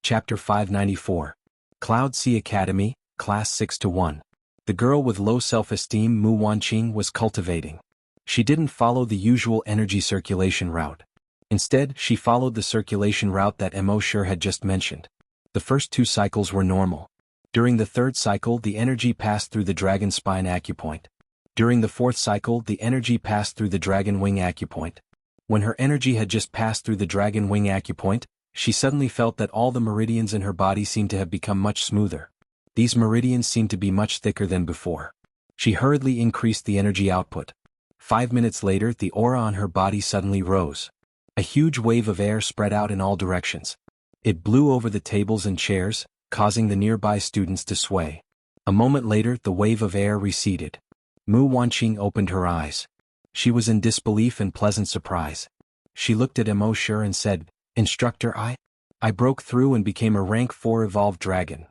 Chapter 594. Cloud Sea Academy, Class 6-1. The girl with low self-esteem Mu Wanqing was cultivating. She didn't follow the usual energy circulation route. Instead, she followed the circulation route that Immortal had just mentioned. The first 2 cycles were normal. During the 3rd cycle, the energy passed through the dragon spine acupoint. During the 4th cycle, the energy passed through the dragon wing acupoint. When her energy had just passed through the dragon wing acupoint, she suddenly felt that all the meridians in her body seemed to have become much smoother. These meridians seemed to be much thicker than before. She hurriedly increased the energy output. 5 minutes later, the aura on her body suddenly rose. A huge wave of air spread out in all directions. It blew over the tables and chairs, causing the nearby students to sway. A moment later, the wave of air receded. Mu Wanqing opened her eyes. She was in disbelief and pleasant surprise. She looked at Immortal and said, "Instructor, I broke through and became a rank 4 evolved dragon."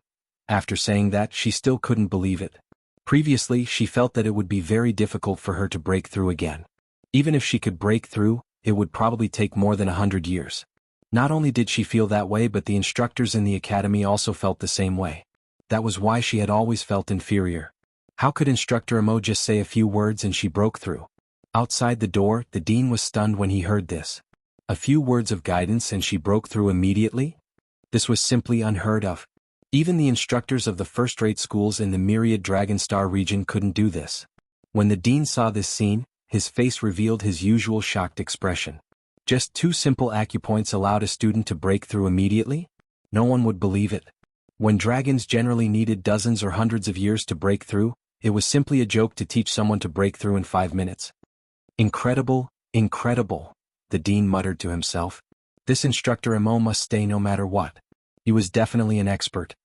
After saying that, she still couldn't believe it. Previously, she felt that it would be very difficult for her to break through again. Even if she could break through, it would probably take more than 100 years. Not only did she feel that way, but the instructors in the academy also felt the same way. That was why she had always felt inferior. How could Instructor Imo just say a few words and she broke through? Outside the door, the dean was stunned when he heard this. A few words of guidance and she broke through immediately? This was simply unheard of. Even the instructors of the first-rate schools in the Myriad Dragonstar region couldn't do this. When the dean saw this scene, his face revealed his usual shocked expression. Just 2 simple acupoints allowed a student to break through immediately? No one would believe it. When dragons generally needed dozens or hundreds of years to break through, it was simply a joke to teach someone to break through in 5 minutes. Incredible, incredible, the dean muttered to himself. This instructor Imo must stay no matter what. He was definitely an expert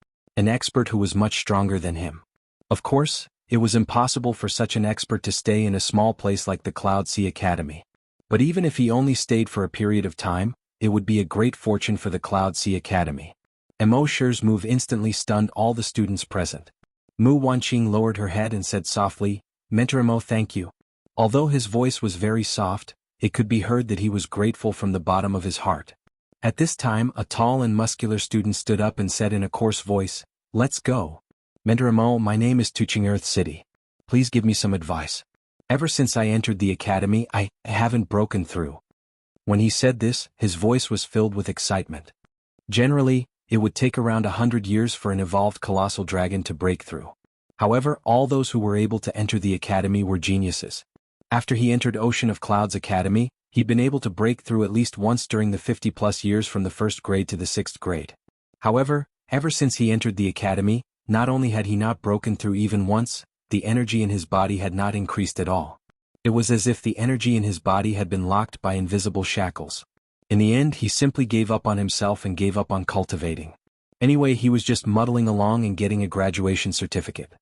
who was much stronger than him. Of course, it was impossible for such an expert to stay in a small place like the Cloud Sea Academy. But even if he only stayed for a period of time, it would be a great fortune for the Cloud Sea Academy. Immortal's move instantly stunned all the students present. Mu Wanqing lowered her head and said softly, "Mentor Imo, thank you." Although his voice was very soft, it could be heard that he was grateful from the bottom of his heart. At this time, a tall and muscular student stood up and said in a coarse voice, "Let's go. Mentor Imo, my name is Tuching Earth City. Please give me some advice. Ever since I entered the academy, I haven't broken through." When he said this, his voice was filled with excitement. Generally, it would take around 100 years for an evolved colossal dragon to break through. However, all those who were able to enter the academy were geniuses. After he entered Ocean of Clouds Academy, he'd been able to break through at least once during the 50-plus years from the 1st grade to the 6th grade. However, ever since he entered the academy, not only had he not broken through even once, the energy in his body had not increased at all. It was as if the energy in his body had been locked by invisible shackles. In the end, he simply gave up on himself and gave up on cultivating. Anyway, he was just muddling along and getting a graduation certificate.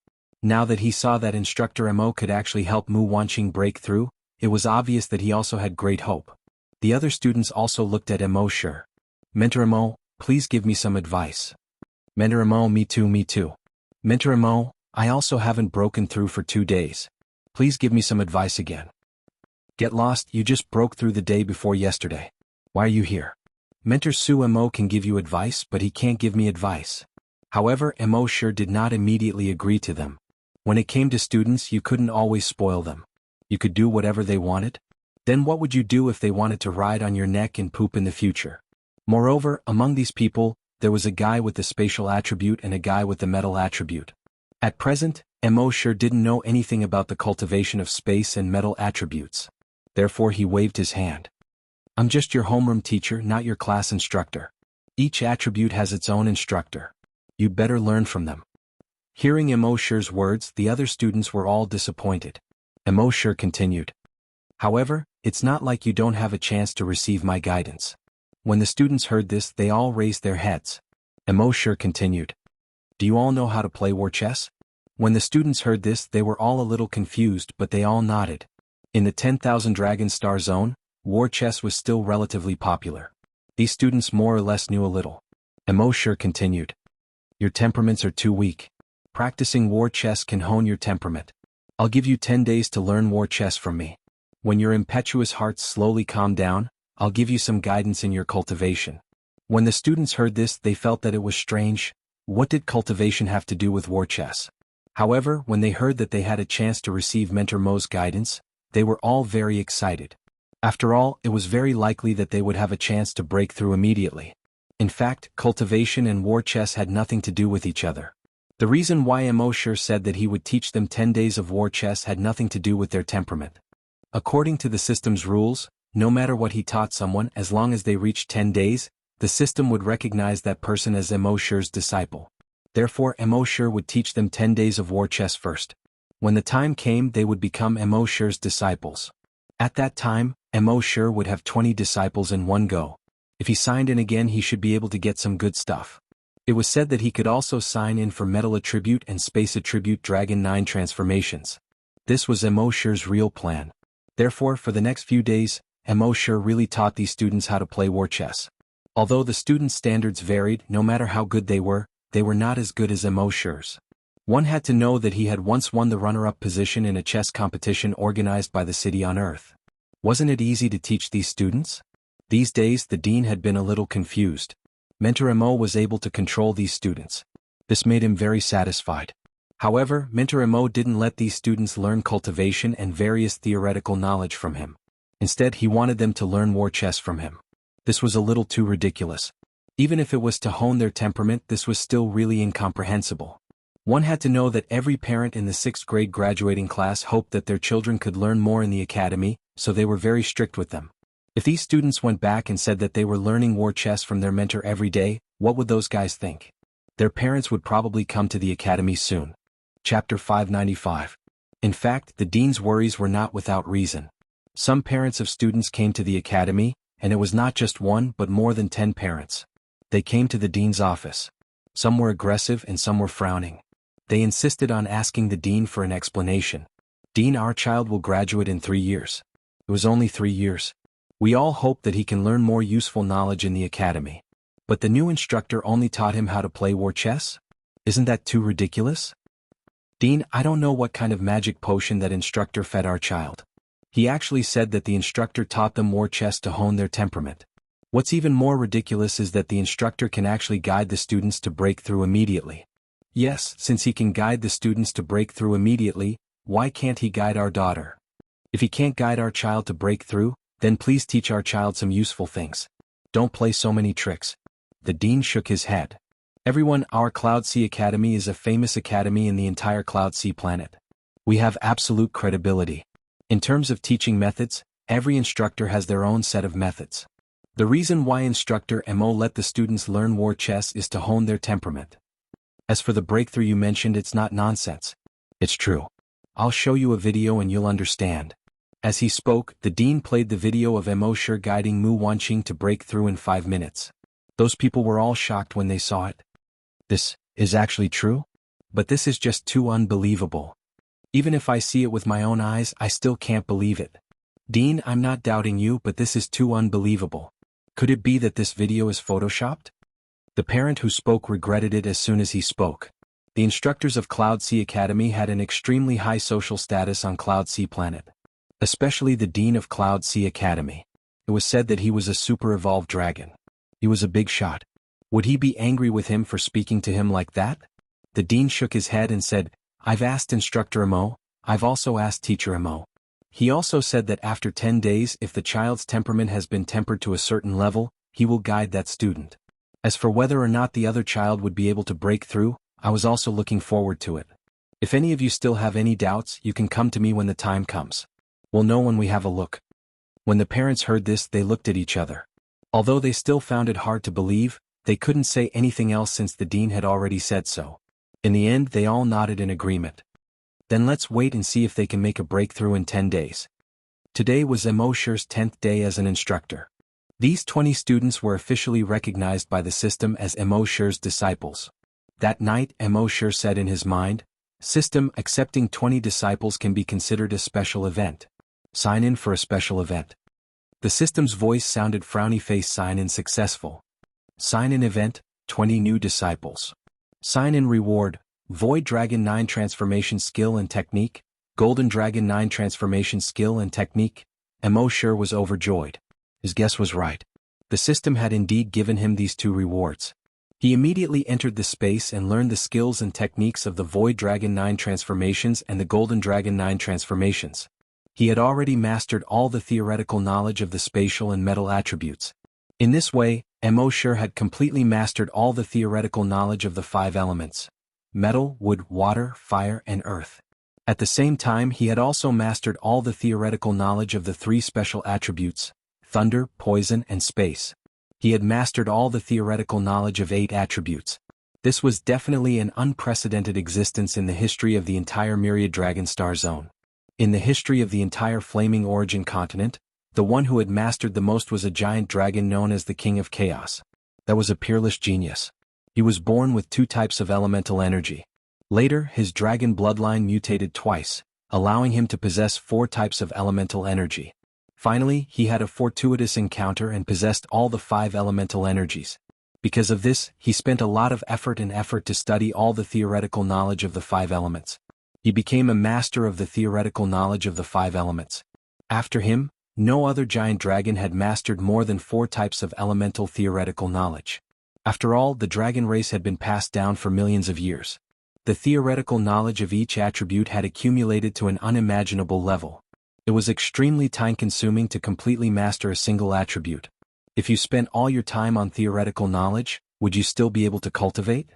Now that he saw that Instructor Imo could actually help Mu Wanqing break through, it was obvious that he also had great hope. The other students also looked at Immortal. "Mentor Imo, please give me some advice." "Mentor Imo, me too. Mentor Imo, I also haven't broken through for 2 days. Please give me some advice again." "Get lost, you just broke through the day before yesterday. Why are you here?" "Mentor Su Imo can give you advice, but he can't give me advice." However, Immortal did not immediately agree to them. When it came to students, you couldn't always spoil them. You could do whatever they wanted. Then what would you do if they wanted to ride on your neck and poop in the future? Moreover, among these people, there was a guy with the spatial attribute and a guy with the metal attribute. At present, Immortal didn't know anything about the cultivation of space and metal attributes. Therefore he waved his hand. "I'm just your homeroom teacher, not your class instructor. Each attribute has its own instructor. You'd better learn from them." Hearing Immortal's words, the other students were all disappointed. Immortal continued. "However, it's not like you don't have a chance to receive my guidance." When the students heard this, they all raised their heads. Immortal continued. "Do you all know how to play war chess?" When the students heard this, they were all a little confused, but they all nodded. In the 10,000 Dragon Star Zone, war chess was still relatively popular. These students more or less knew a little. Immortal continued. "Your temperaments are too weak. Practicing war chess can hone your temperament. I'll give you 10 days to learn war chess from me. When your impetuous hearts slowly calm down, I'll give you some guidance in your cultivation. When the students heard this, they felt that it was strange. What did cultivation have to do with war chess? However, when they heard that they had a chance to receive Mentor Mo's guidance, they were all very excited. After all, it was very likely that they would have a chance to break through immediately. In fact, cultivation and war chess had nothing to do with each other. The reason why Immortal said that he would teach them 10 days of war chess had nothing to do with their temperament. According to the system's rules, no matter what he taught someone, as long as they reached 10 days, the system would recognize that person as Immortal's disciple. Therefore, Immortal would teach them 10 days of war chess first. When the time came, they would become Immortal's disciples. At that time, Immortal would have 20 disciples in one go. If he signed in again, he should be able to get some good stuff. It was said that he could also sign in for metal attribute and space attribute Dragon 9 transformations. This was Immortal's real plan. Therefore, for the next few days, Immortal really taught these students how to play war chess. Although the students' standards varied, no matter how good they were not as good as Immortal's. One had to know that he had once won the runner-up position in a chess competition organized by the city on Earth. Wasn't it easy to teach these students? These days, the dean had been a little confused. Mentor Imo was able to control these students. This made him very satisfied. However, Mentor Imo didn't let these students learn cultivation and various theoretical knowledge from him. Instead, he wanted them to learn war chess from him. This was a little too ridiculous. Even if it was to hone their temperament, this was still really incomprehensible. One had to know that every parent in the 6th grade graduating class hoped that their children could learn more in the academy, so they were very strict with them. If these students went back and said that they were learning war chess from their mentor every day, what would those guys think? Their parents would probably come to the academy soon. Chapter 595. In fact, the dean's worries were not without reason. Some parents of students came to the academy, and it was not just one but more than 10 parents. They came to the dean's office. Some were aggressive and some were frowning. They insisted on asking the dean for an explanation. "Dean, our child will graduate in 3 years. It was only 3 years. We all hope that he can learn more useful knowledge in the academy. But the new instructor only taught him how to play war chess? Isn't that too ridiculous? Dean, I don't know what kind of magic potion that instructor fed our child. He actually said that the instructor taught them war chess to hone their temperament. What's even more ridiculous is that the instructor can actually guide the students to break through immediately. Yes, since he can guide the students to break through immediately, why can't he guide our daughter? If he can't guide our child to break through, then please teach our child some useful things. Don't play so many tricks." The dean shook his head. "Everyone, our Cloud Sea Academy is a famous academy in the entire Cloud Sea planet. We have absolute credibility. In terms of teaching methods, every instructor has their own set of methods. The reason why instructor Mo let the students learn war chess is to hone their temperament. As for the breakthrough you mentioned, it's not nonsense. It's true. I'll show you a video and you'll understand." As he spoke, the dean played the video of Immortal guiding Mu Wanqing to break through in 5 minutes. Those people were all shocked when they saw it. This is actually true? But this is just too unbelievable. Even if I see it with my own eyes, I still can't believe it. Dean, I'm not doubting you, but this is too unbelievable. Could it be that this video is photoshopped? The parent who spoke regretted it as soon as he spoke. The instructors of Cloud Sea Academy had an extremely high social status on Cloud Sea Planet. Especially the dean of Cloud Sea Academy. It was said that he was a super evolved dragon. He was a big shot. Would he be angry with him for speaking to him like that? The dean shook his head and said, "I've asked Instructor Mo, I've also asked Teacher Mo. He also said that after 10 days, if the child's temperament has been tempered to a certain level, he will guide that student. As for whether or not the other child would be able to break through, I was also looking forward to it. If any of you still have any doubts, you can come to me when the time comes. We'll know when we have a look." When the parents heard this, they looked at each other. Although they still found it hard to believe, they couldn't say anything else since the dean had already said so. In the end, they all nodded in agreement. Then let's wait and see if they can make a breakthrough in 10 days. Today was Immortal's 10th day as an instructor. These 20 students were officially recognized by the system as Immortal's disciples. That night, Immortal said in his mind, "System, accepting 20 disciples can be considered a special event. Sign in for a special event." The system's voice sounded frowny face. Sign in successful. Sign in event, 20 new disciples. Sign in reward, Void Dragon 9 transformation skill and technique, Golden Dragon 9 transformation skill and technique. Immortal was overjoyed. His guess was right. The system had indeed given him these two rewards. He immediately entered the space and learned the skills and techniques of the Void Dragon 9 transformations and the Golden Dragon 9 transformations. He had already mastered all the theoretical knowledge of the spatial and metal attributes. In this way, Mo had completely mastered all the theoretical knowledge of the 5 elements: metal, wood, water, fire, and earth. At the same time, he had also mastered all the theoretical knowledge of the 3 special attributes: thunder, poison, and space. He had mastered all the theoretical knowledge of 8 attributes. This was definitely an unprecedented existence in the history of the entire Myriad Dragon Star Zone. In the history of the entire Flaming Origin continent, the one who had mastered the most was a giant dragon known as the King of Chaos. That was a peerless genius. He was born with 2 types of elemental energy. Later, his dragon bloodline mutated twice, allowing him to possess 4 types of elemental energy. Finally, he had a fortuitous encounter and possessed all the 5 elemental energies. Because of this, he spent a lot of effort to study all the theoretical knowledge of the 5 elements. He became a master of the theoretical knowledge of the 5 elements. After him, no other giant dragon had mastered more than 4 types of elemental theoretical knowledge. After all, the dragon race had been passed down for millions of years. The theoretical knowledge of each attribute had accumulated to an unimaginable level. It was extremely time-consuming to completely master a single attribute. If you spent all your time on theoretical knowledge, would you still be able to cultivate?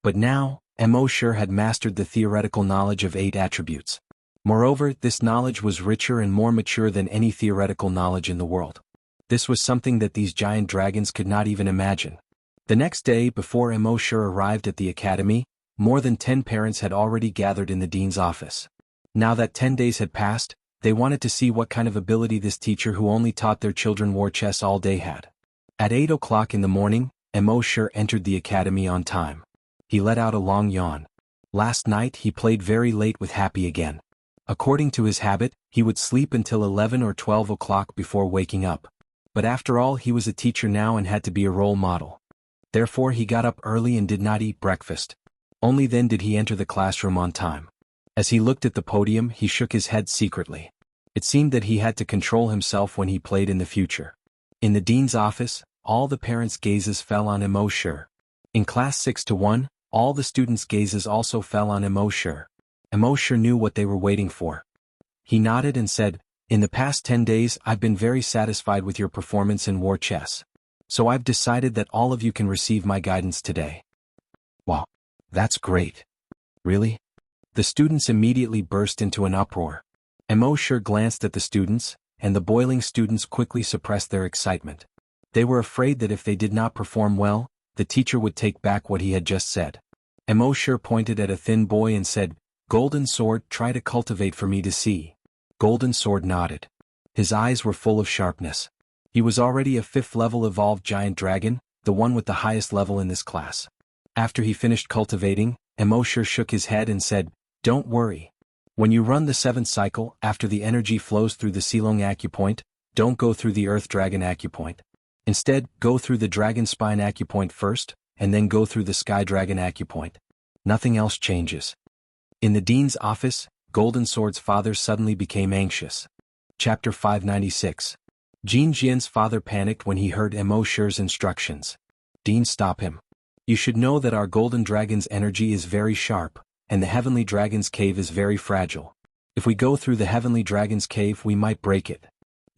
But now, Mo had mastered the theoretical knowledge of 8 attributes. Moreover, this knowledge was richer and more mature than any theoretical knowledge in the world. This was something that these giant dragons could not even imagine. The next day, before Mo arrived at the academy, more than 10 parents had already gathered in the dean's office. Now that 10 days had passed, they wanted to see what kind of ability this teacher who only taught their children war chess all day had. At 8 o'clock in the morning, Mo entered the academy on time. He let out a long yawn. Last night he played very late with Happy again. According to his habit, he would sleep until 11 or 12 o'clock before waking up. But after all, he was a teacher now and had to be a role model. Therefore he got up early and did not eat breakfast. Only then did he enter the classroom on time. As he looked at the podium, he shook his head secretly. It seemed that he had to control himself when he played in the future. In the dean's office, all the parents' gazes fell on Mo. In class 6-1, all the students' gazes also fell on Mo. Mo knew what they were waiting for. He nodded and said, "In the past 10 days I've been very satisfied with your performance in war chess. So I've decided that all of you can receive my guidance today." Wow, that's great. Really? The students immediately burst into an uproar. Mo glanced at the students, and the boiling students quickly suppressed their excitement. They were afraid that if they did not perform well, the teacher would take back what he had just said. Mo pointed at a thin boy and said, "Golden Sword, try to cultivate for me to see." Golden Sword nodded. His eyes were full of sharpness. He was already a 5th level evolved giant dragon, the one with the highest level in this class. After he finished cultivating, Mo shook his head and said, "Don't worry. When you run the 7th cycle, after the energy flows through the Silong acupoint, don't go through the Earth Dragon acupoint. Instead, go through the Dragon Spine acupoint first, and then go through the Sky Dragon acupoint. Nothing else changes." In the dean's office, Golden Sword's father suddenly became anxious. Chapter 596. Jin Jian's father panicked when he heard Mo.'s instructions. "Dean, stop him. You should know that our Golden Dragon's energy is very sharp, and the Heavenly Dragon's cave is very fragile. If we go through the Heavenly Dragon's cave, we might break it.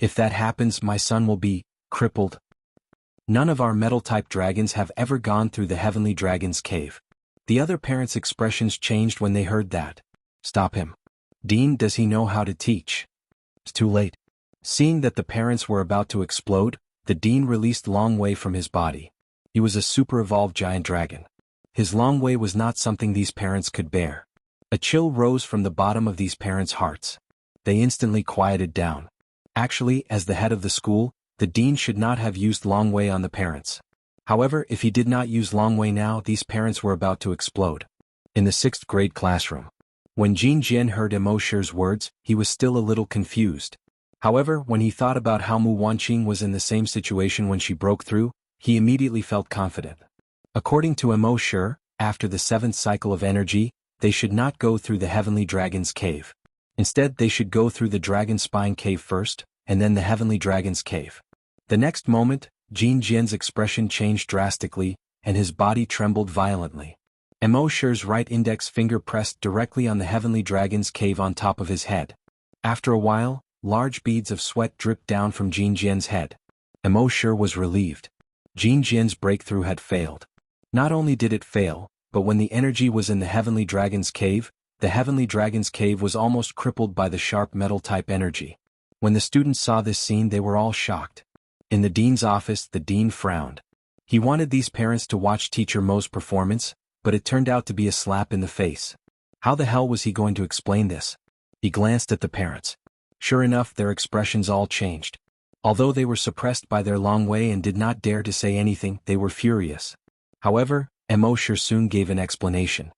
If that happens, my son will be crippled. None of our metal-type dragons have ever gone through the Heavenly Dragon's cave." The other parents' expressions changed when they heard that. "Stop him. Dean, does he know how to teach?" It's too late. Seeing that the parents were about to explode, the dean released Long Wei from his body. He was a super-evolved giant dragon. His Long Wei was not something these parents could bear. A chill rose from the bottom of these parents' hearts. They instantly quieted down. Actually, as the head of the school, the dean should not have used Long Wei on the parents. However, if he did not use Long Wei now, these parents were about to explode. In the 6th grade classroom. When Jin Jian heard Mo.'s words, he was still a little confused. However, when he thought about how Mu Wanqing was in the same situation when she broke through, he immediately felt confident. According to Mo, after the 7th cycle of energy, they should not go through the Heavenly Dragon's cave. Instead, they should go through the Dragon Spine cave first, and then the Heavenly Dragon's cave. The next moment, Jin Jian's expression changed drastically, and his body trembled violently. Immotal's right index finger pressed directly on the heavenly dragon's cave on top of his head. After a while, large beads of sweat dripped down from Jin Jian's head. Immotal was relieved. Jin Jian's breakthrough had failed. Not only did it fail, but when the energy was in the heavenly dragon's cave, the heavenly dragon's cave was almost crippled by the sharp metal-type energy. When the students saw this scene, they were all shocked. In the dean's office, the dean frowned. He wanted these parents to watch teacher Mo's performance, but it turned out to be a slap in the face. How the hell was he going to explain this? He glanced at the parents. Sure enough, their expressions all changed. Although they were suppressed by their long way and did not dare to say anything, they were furious. However, Immortal soon gave an explanation.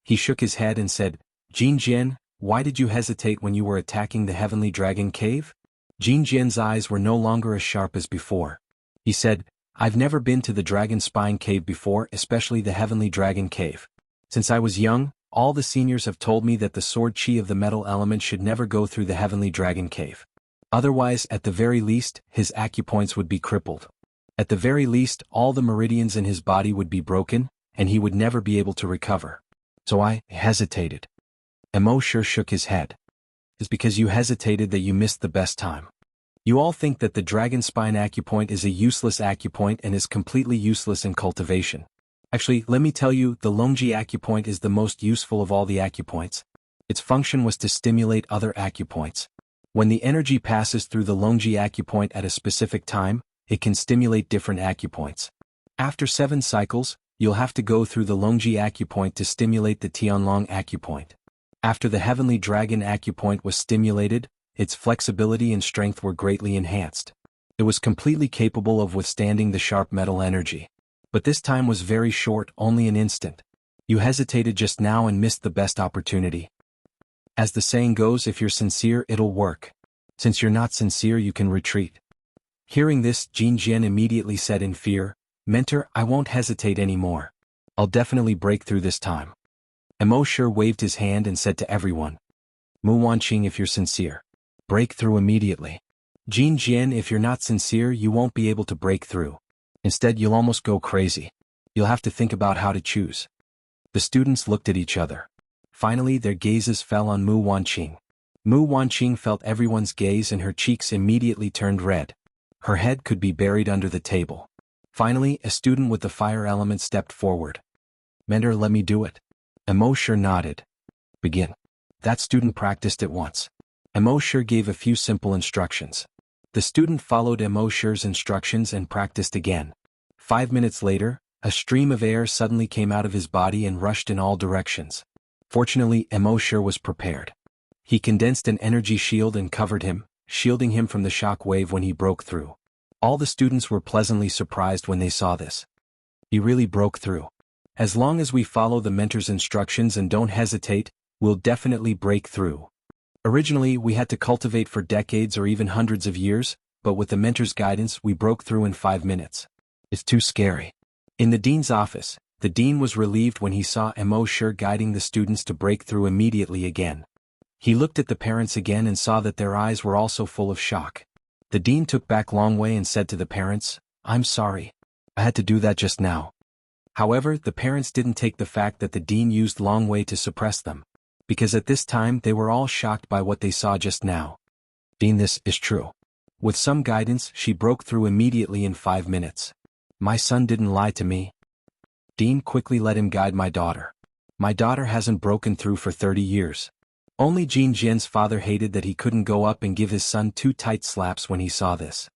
He shook his head and said, "Jin Jian, why did you hesitate when you were attacking the heavenly dragon cave?" Jin Jian's eyes were no longer as sharp as before. He said, "I've never been to the dragon spine cave before, especially the heavenly dragon cave. Since I was young, all the seniors have told me that the sword chi of the metal element should never go through the heavenly dragon cave. Otherwise, at the very least, his acupoints would be crippled. At the very least, all the meridians in his body would be broken, and he would never be able to recover. So I hesitated." Immortal shook his head. "It's because you hesitated that you missed the best time. You all think that the dragon spine acupoint is a useless acupoint and is completely useless in cultivation. Actually, let me tell you, the longji acupoint is the most useful of all the acupoints. Its function was to stimulate other acupoints. When the energy passes through the longji acupoint at a specific time, it can stimulate different acupoints. After 7 cycles, you'll have to go through the longji acupoint to stimulate the Tianlong acupoint. After the heavenly dragon acupoint was stimulated, its flexibility and strength were greatly enhanced. It was completely capable of withstanding the sharp metal energy. But this time was very short, only an instant. You hesitated just now and missed the best opportunity. As the saying goes, if you're sincere, it'll work. Since you're not sincere, you can retreat." Hearing this, Jin Jian immediately said in fear, "Mentor, I won't hesitate anymore. I'll definitely break through this time." Immortal waved his hand and said to everyone, "Mu Wanqing, if you're sincere, break through immediately. Jin Jian, if you're not sincere, you won't be able to break through. Instead, you'll almost go crazy. You'll have to think about how to choose." The students looked at each other. Finally, their gazes fell on Mu Wanqing. Mu Wanqing felt everyone's gaze and her cheeks immediately turned red. Her head could be buried under the table. Finally, a student with the fire element stepped forward. "Mentor, let me do it." Immortal nodded. "Begin." That student practiced at once. Immortal gave a few simple instructions. The student followed Immortal's instructions and practiced again. 5 minutes later, a stream of air suddenly came out of his body and rushed in all directions. Fortunately, Immortal was prepared. He condensed an energy shield and covered him, shielding him from the shock wave when he broke through. All the students were pleasantly surprised when they saw this. He really broke through. As long as we follow the mentor's instructions and don't hesitate, we'll definitely break through. Originally, we had to cultivate for decades or even hundreds of years, but with the mentor's guidance, we broke through in 5 minutes. It's too scary. In the dean's office, the dean was relieved when he saw Immortal guiding the students to break through immediately again. He looked at the parents again and saw that their eyes were also full of shock. The dean took back Long Wei and said to the parents, "I'm sorry. I had to do that just now." However, the parents didn't take the fact that the dean used Long Wei to suppress them, because at this time they were all shocked by what they saw just now. "Dean, this is true. With some guidance, she broke through immediately in 5 minutes. My son didn't lie to me." "Dean, quickly let him guide my daughter. My daughter hasn't broken through for 30 years. Only Jin Jian's father hated that he couldn't go up and give his son 2 tight slaps when he saw this.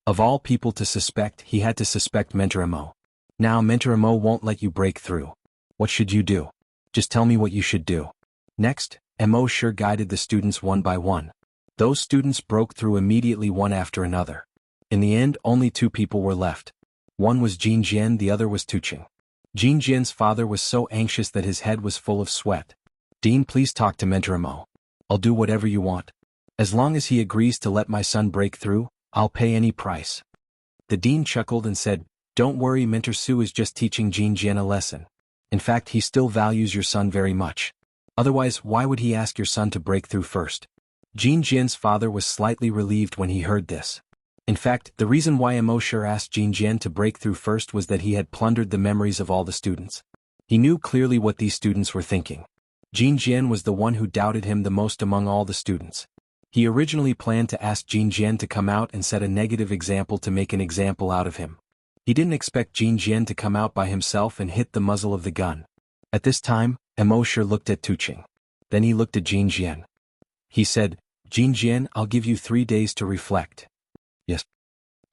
Of all people to suspect, he had to suspect Mentor Immo. Now Mentor Immo won't let you break through. What should you do? Just tell me what you should do." Next, Immortal guided the students one by one. Those students broke through immediately one after another. In the end, only 2 people were left. One was Jin Jian, the other was Tuqing. Jin Jian's father was so anxious that his head was full of sweat. "Dean, please talk to Mentor Immo. I'll do whatever you want. As long as he agrees to let my son break through, I'll pay any price." The dean chuckled and said, "Don't worry, Mentor Su is just teaching Jin Jian a lesson. In fact, he still values your son very much. Otherwise, why would he ask your son to break through first?" Jin Jian's father was slightly relieved when he heard this. In fact, the reason why Immortal asked Jian to break through first was that he had plundered the memories of all the students. He knew clearly what these students were thinking. Jian was the one who doubted him the most among all the students. He originally planned to ask Jian to come out and set a negative example to make an example out of him. He didn't expect Jian to come out by himself and hit the muzzle of the gun. At this time, Immortal looked at Tuqing. Then he looked at Jian. He said, Jian, I'll give you 3 days to reflect. Yes.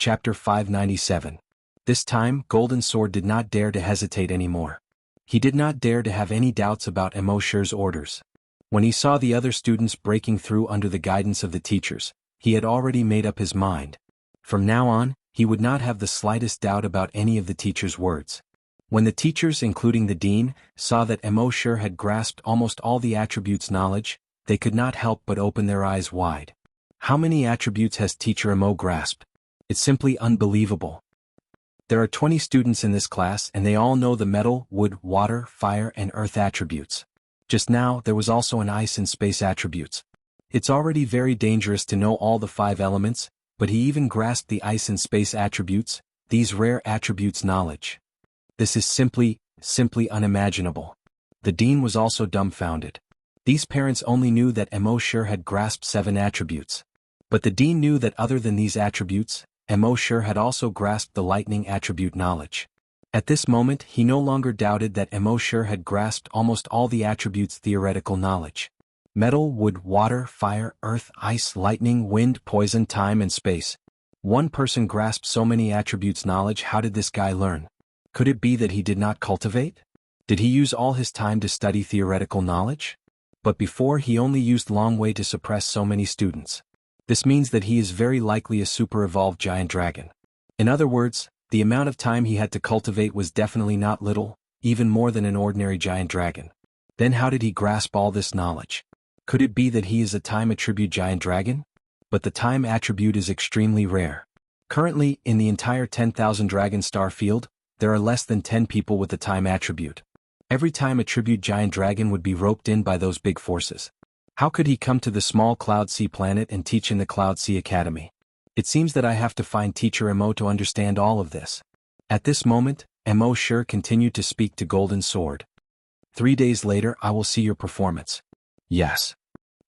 Chapter 597. This time, Golden Sword did not dare to hesitate anymore. He did not dare to have any doubts about Immortal's orders. When he saw the other students breaking through under the guidance of the teachers, he had already made up his mind. From now on, he would not have the slightest doubt about any of the teachers' words. When the teachers, including the dean, saw that Immortal had grasped almost all the attributes' knowledge, they could not help but open their eyes wide. How many attributes has Teacher Immortal grasped? It's simply unbelievable. There are 20 students in this class and they all know the metal, wood, water, fire and earth attributes. Just now, there was also an ice and space attributes. It's already very dangerous to know all the 5 elements, but he even grasped the ice and space attributes, these rare attributes' knowledge. This is simply unimaginable. The dean was also dumbfounded. These parents only knew that Immortal had grasped 7 attributes. But the dean knew that other than these attributes, Immortal had also grasped the lightning attribute knowledge. At this moment he no longer doubted that Immortal had grasped almost all the attributes' theoretical knowledge. Metal, wood, water, fire, earth, ice, lightning, wind, poison, time and space. One person grasped so many attributes' knowledge. How did this guy learn? Could it be that he did not cultivate? Did he use all his time to study theoretical knowledge? But before he only used long way to suppress so many students. This means that he is very likely a super-evolved giant dragon. In other words, the amount of time he had to cultivate was definitely not little, even more than an ordinary giant dragon. Then how did he grasp all this knowledge? Could it be that he is a time attribute giant dragon? But the time attribute is extremely rare. Currently, in the entire 10,000 dragon star field, there are less than 10 people with the time attribute. Every time attribute giant dragon would be roped in by those big forces. How could he come to the small Cloud Sea planet and teach in the Cloud Sea Academy? It seems that I have to find Teacher Immortal to understand all of this. At this moment, Immortal continued to speak to Golden Sword. 3 days later I will see your performance. Yes.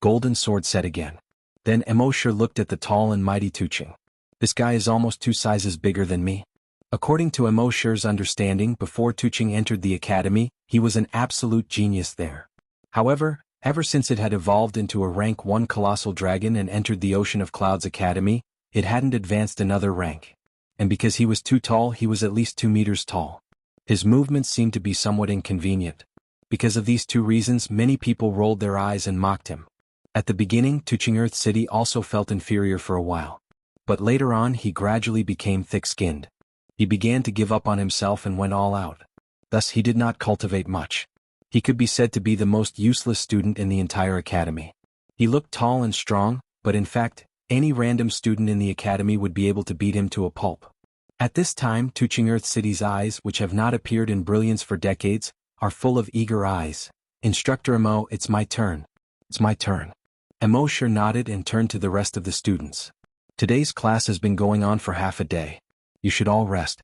Golden Sword said again. Then Immortal looked at the tall and mighty Tuqing. This guy is almost 2 sizes bigger than me. According to Immortal's understanding, before Tuqing entered the academy, he was an absolute genius there. However, ever since it had evolved into a rank 1 colossal dragon and entered the Ocean of Clouds Academy, it hadn't advanced another rank. And because he was too tall, he was at least 2 meters tall. His movements seemed to be somewhat inconvenient. Because of these 2 reasons, many people rolled their eyes and mocked him. At the beginning, Tuqing Earth City also felt inferior for a while. But later on he gradually became thick-skinned. He began to give up on himself and went all out. Thus he did not cultivate much. He could be said to be the most useless student in the entire academy. He looked tall and strong, but in fact, any random student in the academy would be able to beat him to a pulp. At this time, Tuqing Earth City's eyes, which have not appeared in brilliance for decades, are full of eager eyes. Instructor Immortal, it's my turn. It's my turn. Immortal nodded and turned to the rest of the students. Today's class has been going on for half a day. You should all rest.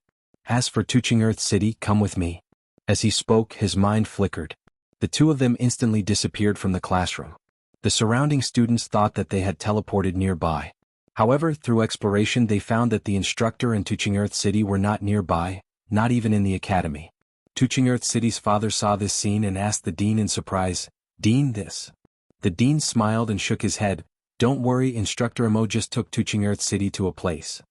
As for Tuqing Earth City, come with me. As he spoke, his mind flickered. The 2 of them instantly disappeared from the classroom. The surrounding students thought that they had teleported nearby. However, through exploration they found that the instructor and Tuqing Earth City were not nearby, not even in the academy. Tuqing Earth City's father saw this scene and asked the dean in surprise, "Dean, this?" The dean smiled and shook his head. "Don't worry, Instructor Immortal just took Tuqing Earth City to a place."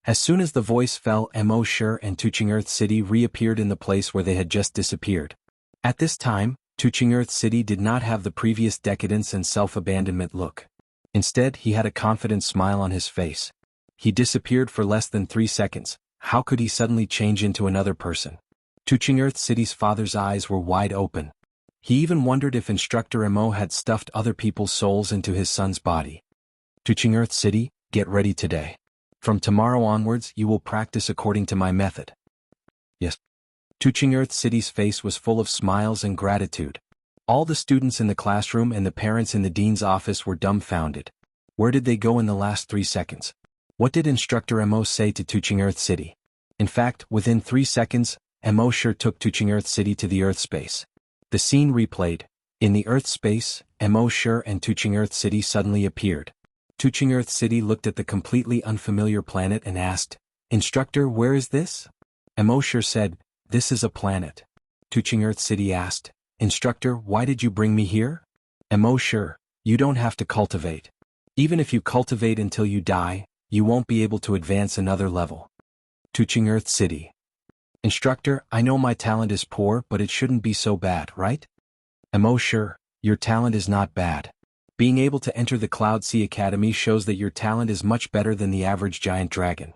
As soon as the voice fell, Immortal and Tuqing Earth City reappeared in the place where they had just disappeared. At this time, Tuqing Earth City did not have the previous decadence and self-abandonment look. Instead, he had a confident smile on his face. He disappeared for less than 3 seconds. How could he suddenly change into another person? Tuqing Earth City's father's eyes were wide open. He even wondered if Instructor Immortal had stuffed other people's souls into his son's body. Tuqing Earth City, get ready today. From tomorrow onwards, you will practice according to my method. Yes. Tuqing Earth City's face was full of smiles and gratitude. All the students in the classroom and the parents in the dean's office were dumbfounded. Where did they go in the last 3 seconds? What did Instructor Mo say to Tuching Earth City? In fact, within 3 seconds, Mo sure took Tuching Earth City to the Earth space. The scene replayed. In the Earth space, Mo sure and Tuching Earth City suddenly appeared. Tuching Earth City looked at the completely unfamiliar planet and asked, "Instructor, where is this?" Mo sure said, "This is a planet." Tuching Earth City asked, "Instructor, why did you bring me here?" Mo sure, "You don't have to cultivate. Even if you cultivate until you die, you won't be able to advance another level." Tuching Earth City. "Instructor, I know my talent is poor, but it shouldn't be so bad, right?" Mo sure, "Your talent is not bad. Being able to enter the Cloud Sea Academy shows that your talent is much better than the average giant dragon."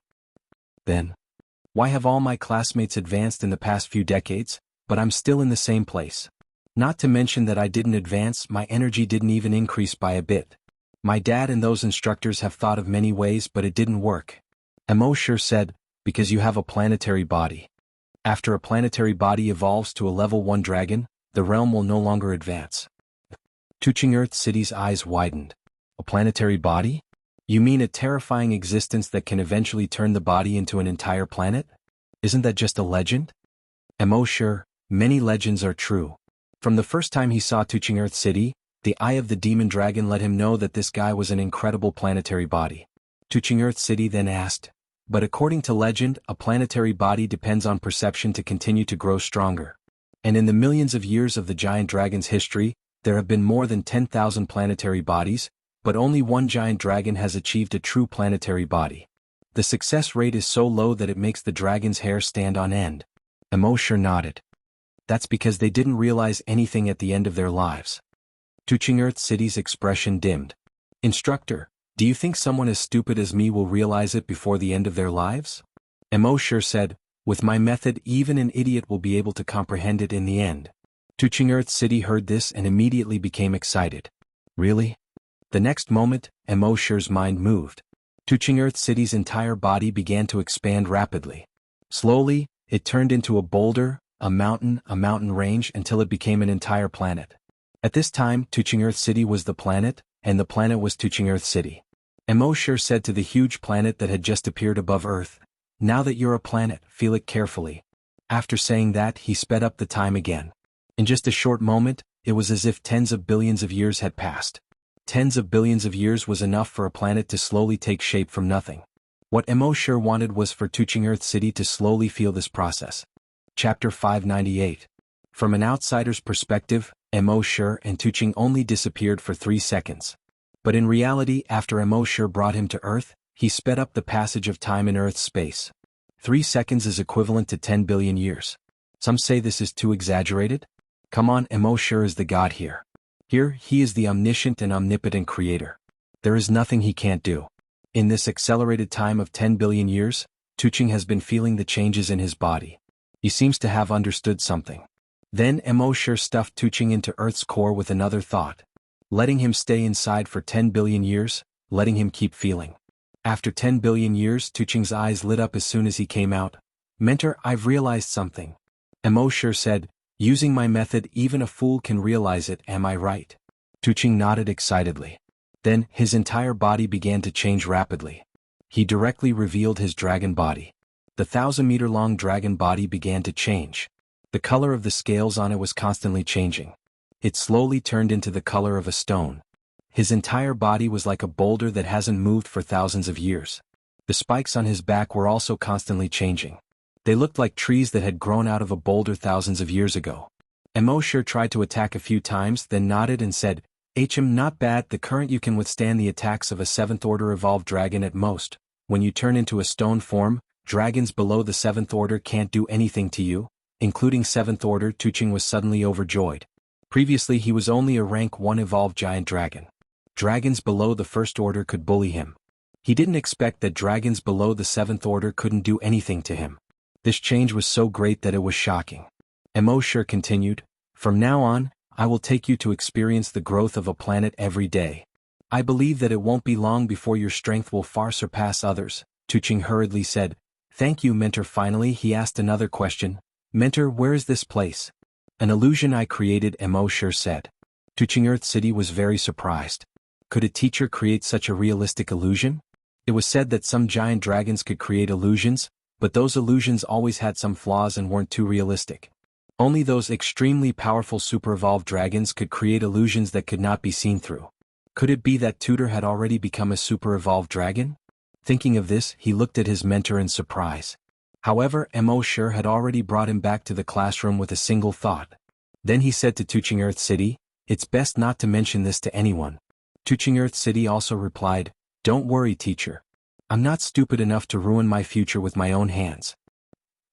Then, "Why have all my classmates advanced in the past few decades, but I'm still in the same place? Not to mention that I didn't advance, my energy didn't even increase by a bit. My dad and those instructors have thought of many ways, but it didn't work." Mo sure said, "Because you have a planetary body. After a planetary body evolves to a level 1 dragon, the realm will no longer advance." Tuching Earth City's eyes widened. "A planetary body? You mean a terrifying existence that can eventually turn the body into an entire planet? Isn't that just a legend?" Mo sure, "Many legends are true. From the first time he saw Tuching Earth City, the eye of the demon dragon let him know that this guy was an incredible planetary body." Tuching Earth City then asked, "But according to legend, a planetary body depends on perception to continue to grow stronger. And in the millions of years of the giant dragon's history, there have been more than 10,000 planetary bodies, but only one giant dragon has achieved a true planetary body. The success rate is so low that it makes the dragon's hair stand on end." Mo sure nodded. "That's because they didn't realize anything at the end of their lives." Tuching Earth City's expression dimmed. "Instructor, do you think someone as stupid as me will realize it before the end of their lives?" Mo sure said, "With my method, even an idiot will be able to comprehend it in the end." Tuching Earth City heard this and immediately became excited. "Really?" The next moment, Mo sure's mind moved. Tuching Earth City's entire body began to expand rapidly. Slowly, it turned into a boulder, a mountain range until it became an entire planet. At this time, Tuching Earth City was the planet, and the planet was Tuching Earth City. Mo sure said to the huge planet that had just appeared above Earth, "Now that you're a planet, feel it carefully." After saying that, he sped up the time again. In just a short moment, it was as if tens of billions of years had passed. Tens of billions of years was enough for a planet to slowly take shape from nothing. What Mo sure wanted was for Tuching Earth City to slowly feel this process. Chapter 598. From an outsider's perspective, Mo sure and Tuching only disappeared for 3 seconds. But in reality, after Mo sure brought him to Earth, he sped up the passage of time in Earth's space. 3 seconds is equivalent to 10 billion years. Some say this is too exaggerated? Come on, Mo sure is the god here. Here, he is the omniscient and omnipotent creator. There is nothing he can't do. In this accelerated time of 10 billion years, Tuching has been feeling the changes in his body. He seems to have understood something. Then Mo sure stuffed Tuching into Earth's core with another thought. Letting him stay inside for 10 billion years, letting him keep feeling. After 10 billion years, Tuching's eyes lit up as soon as he came out. "Mentor, I've realized something." Mo sure said, "Using my method, even a fool can realize it, am I right?" Tuching nodded excitedly. Then, his entire body began to change rapidly. He directly revealed his dragon body. The 1,000-meter-long dragon body began to change. The color of the scales on it was constantly changing. It slowly turned into the color of a stone. His entire body was like a boulder that hasn't moved for thousands of years. The spikes on his back were also constantly changing. They looked like trees that had grown out of a boulder thousands of years ago. Mo sure tried to attack a few times, then nodded and said, Not bad, the current you can withstand the attacks of a 7th order evolved dragon at most. When you turn into a stone form, dragons below the 7th order can't do anything to you, including 7th order." Tuching was suddenly overjoyed. Previously he was only a rank 1 evolved giant dragon. Dragons below the 1st order could bully him. He didn't expect that dragons below the 7th order couldn't do anything to him. This change was so great that it was shocking. Mo sure continued, "From now on, I will take you to experience the growth of a planet every day. I believe that it won't be long before your strength will far surpass others." Tuching hurriedly said, "Thank you, Mentor." Finally he asked another question. "Mentor, where is this place?" "An illusion I created," Mo sure said. Tuching Earth City was very surprised. Could a teacher create such a realistic illusion? It was said that some giant dragons could create illusions, but those illusions always had some flaws and weren't too realistic. Only those extremely powerful super-evolved dragons could create illusions that could not be seen through. Could it be that Tutor had already become a super-evolved dragon? Thinking of this, he looked at his mentor in surprise. However, Mo Sure had already brought him back to the classroom with a single thought. Then he said to Tuching Earth City, "It's best not to mention this to anyone." Tuching Earth City also replied, "Don't worry, teacher. I'm not stupid enough to ruin my future with my own hands."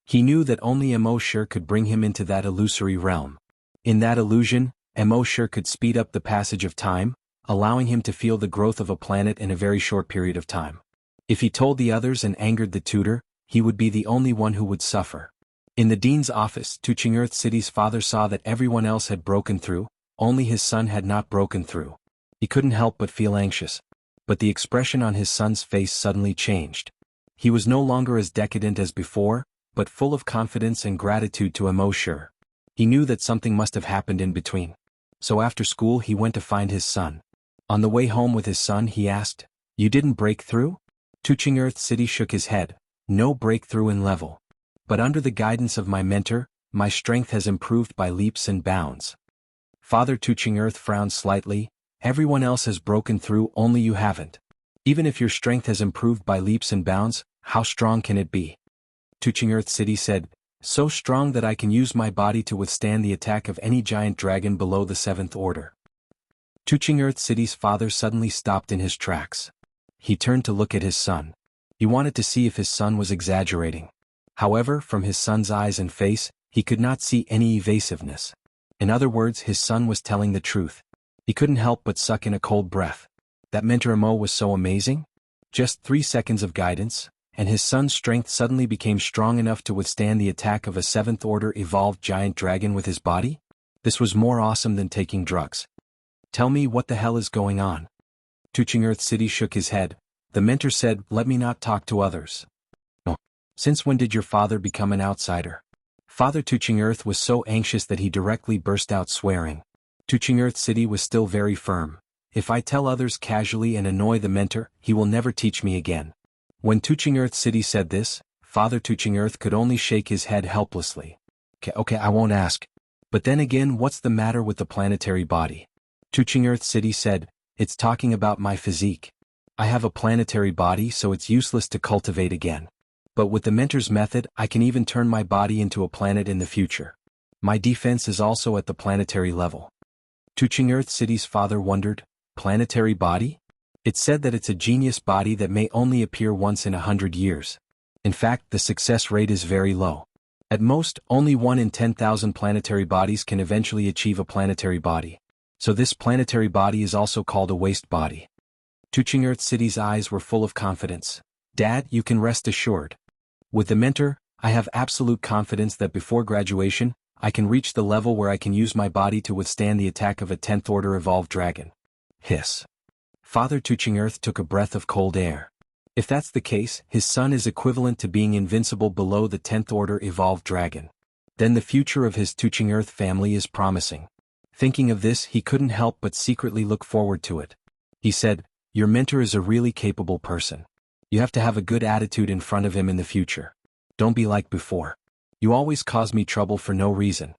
He knew that only Mo Sure could bring him into that illusory realm. In that illusion, Mo Sure could speed up the passage of time, allowing him to feel the growth of a planet in a very short period of time. If he told the others and angered the tutor, he would be the only one who would suffer. In the dean's office, Tuching Earth City's father saw that everyone else had broken through, only his son had not broken through. He couldn't help but feel anxious. But the expression on his son's face suddenly changed. He was no longer as decadent as before, but full of confidence and gratitude to Mo Sure. He knew that something must have happened in between. So after school he went to find his son. On the way home with his son he asked, "You didn't break through?" Tuching Earth City shook his head. "No breakthrough in level. But under the guidance of my mentor, my strength has improved by leaps and bounds." Father Tuching Earth frowned slightly. "Everyone else has broken through, only you haven't. Even if your strength has improved by leaps and bounds, how strong can it be?" Tuching Earth City said, "So strong that I can use my body to withstand the attack of any giant dragon below the 7th order." Tuching Earth City's father suddenly stopped in his tracks. He turned to look at his son. He wanted to see if his son was exaggerating. However, from his son's eyes and face, he could not see any evasiveness. In other words, his son was telling the truth. He couldn't help but suck in a cold breath. That mentor Mo was so amazing. Just 3 seconds of guidance, and his son's strength suddenly became strong enough to withstand the attack of a 7th order evolved giant dragon with his body? This was more awesome than taking drugs. "Tell me what the hell is going on?" Tuching Earth City shook his head. The mentor said, "Let me not talk to others." "Oh. Since when did your father become an outsider?" Father Tuching Earth was so anxious that he directly burst out swearing. Tuching Earth City was still very firm. "If I tell others casually and annoy the mentor, he will never teach me again." When Tuching Earth City said this, Father Tuching Earth could only shake his head helplessly. Okay, I won't ask. But then again, what's the matter with the planetary body?" Tuching Earth City said, "It's talking about my physique. I have a planetary body, so it's useless to cultivate again. But with the mentor's method, I can even turn my body into a planet in the future. My defense is also at the planetary level." Tuching Earth City's father wondered, "Planetary body?" It said that it's a genius body that may only appear once in 100 years. In fact, the success rate is very low. At most, only 1 in 10,000 planetary bodies can eventually achieve a planetary body. So this planetary body is also called a waste body. Tuching Earth City's eyes were full of confidence. "Dad, you can rest assured. With the mentor, I have absolute confidence that before graduation, I can reach the level where I can use my body to withstand the attack of a 10th order evolved dragon." Hiss. Father Tuching Earth took a breath of cold air. If that's the case, his son is equivalent to being invincible below the 10th order evolved dragon. Then the future of his Tuching Earth family is promising. Thinking of this, he couldn't help but secretly look forward to it. He said, "Your mentor is a really capable person. You have to have a good attitude in front of him in the future. Don't be like before. You always cause me trouble for no reason."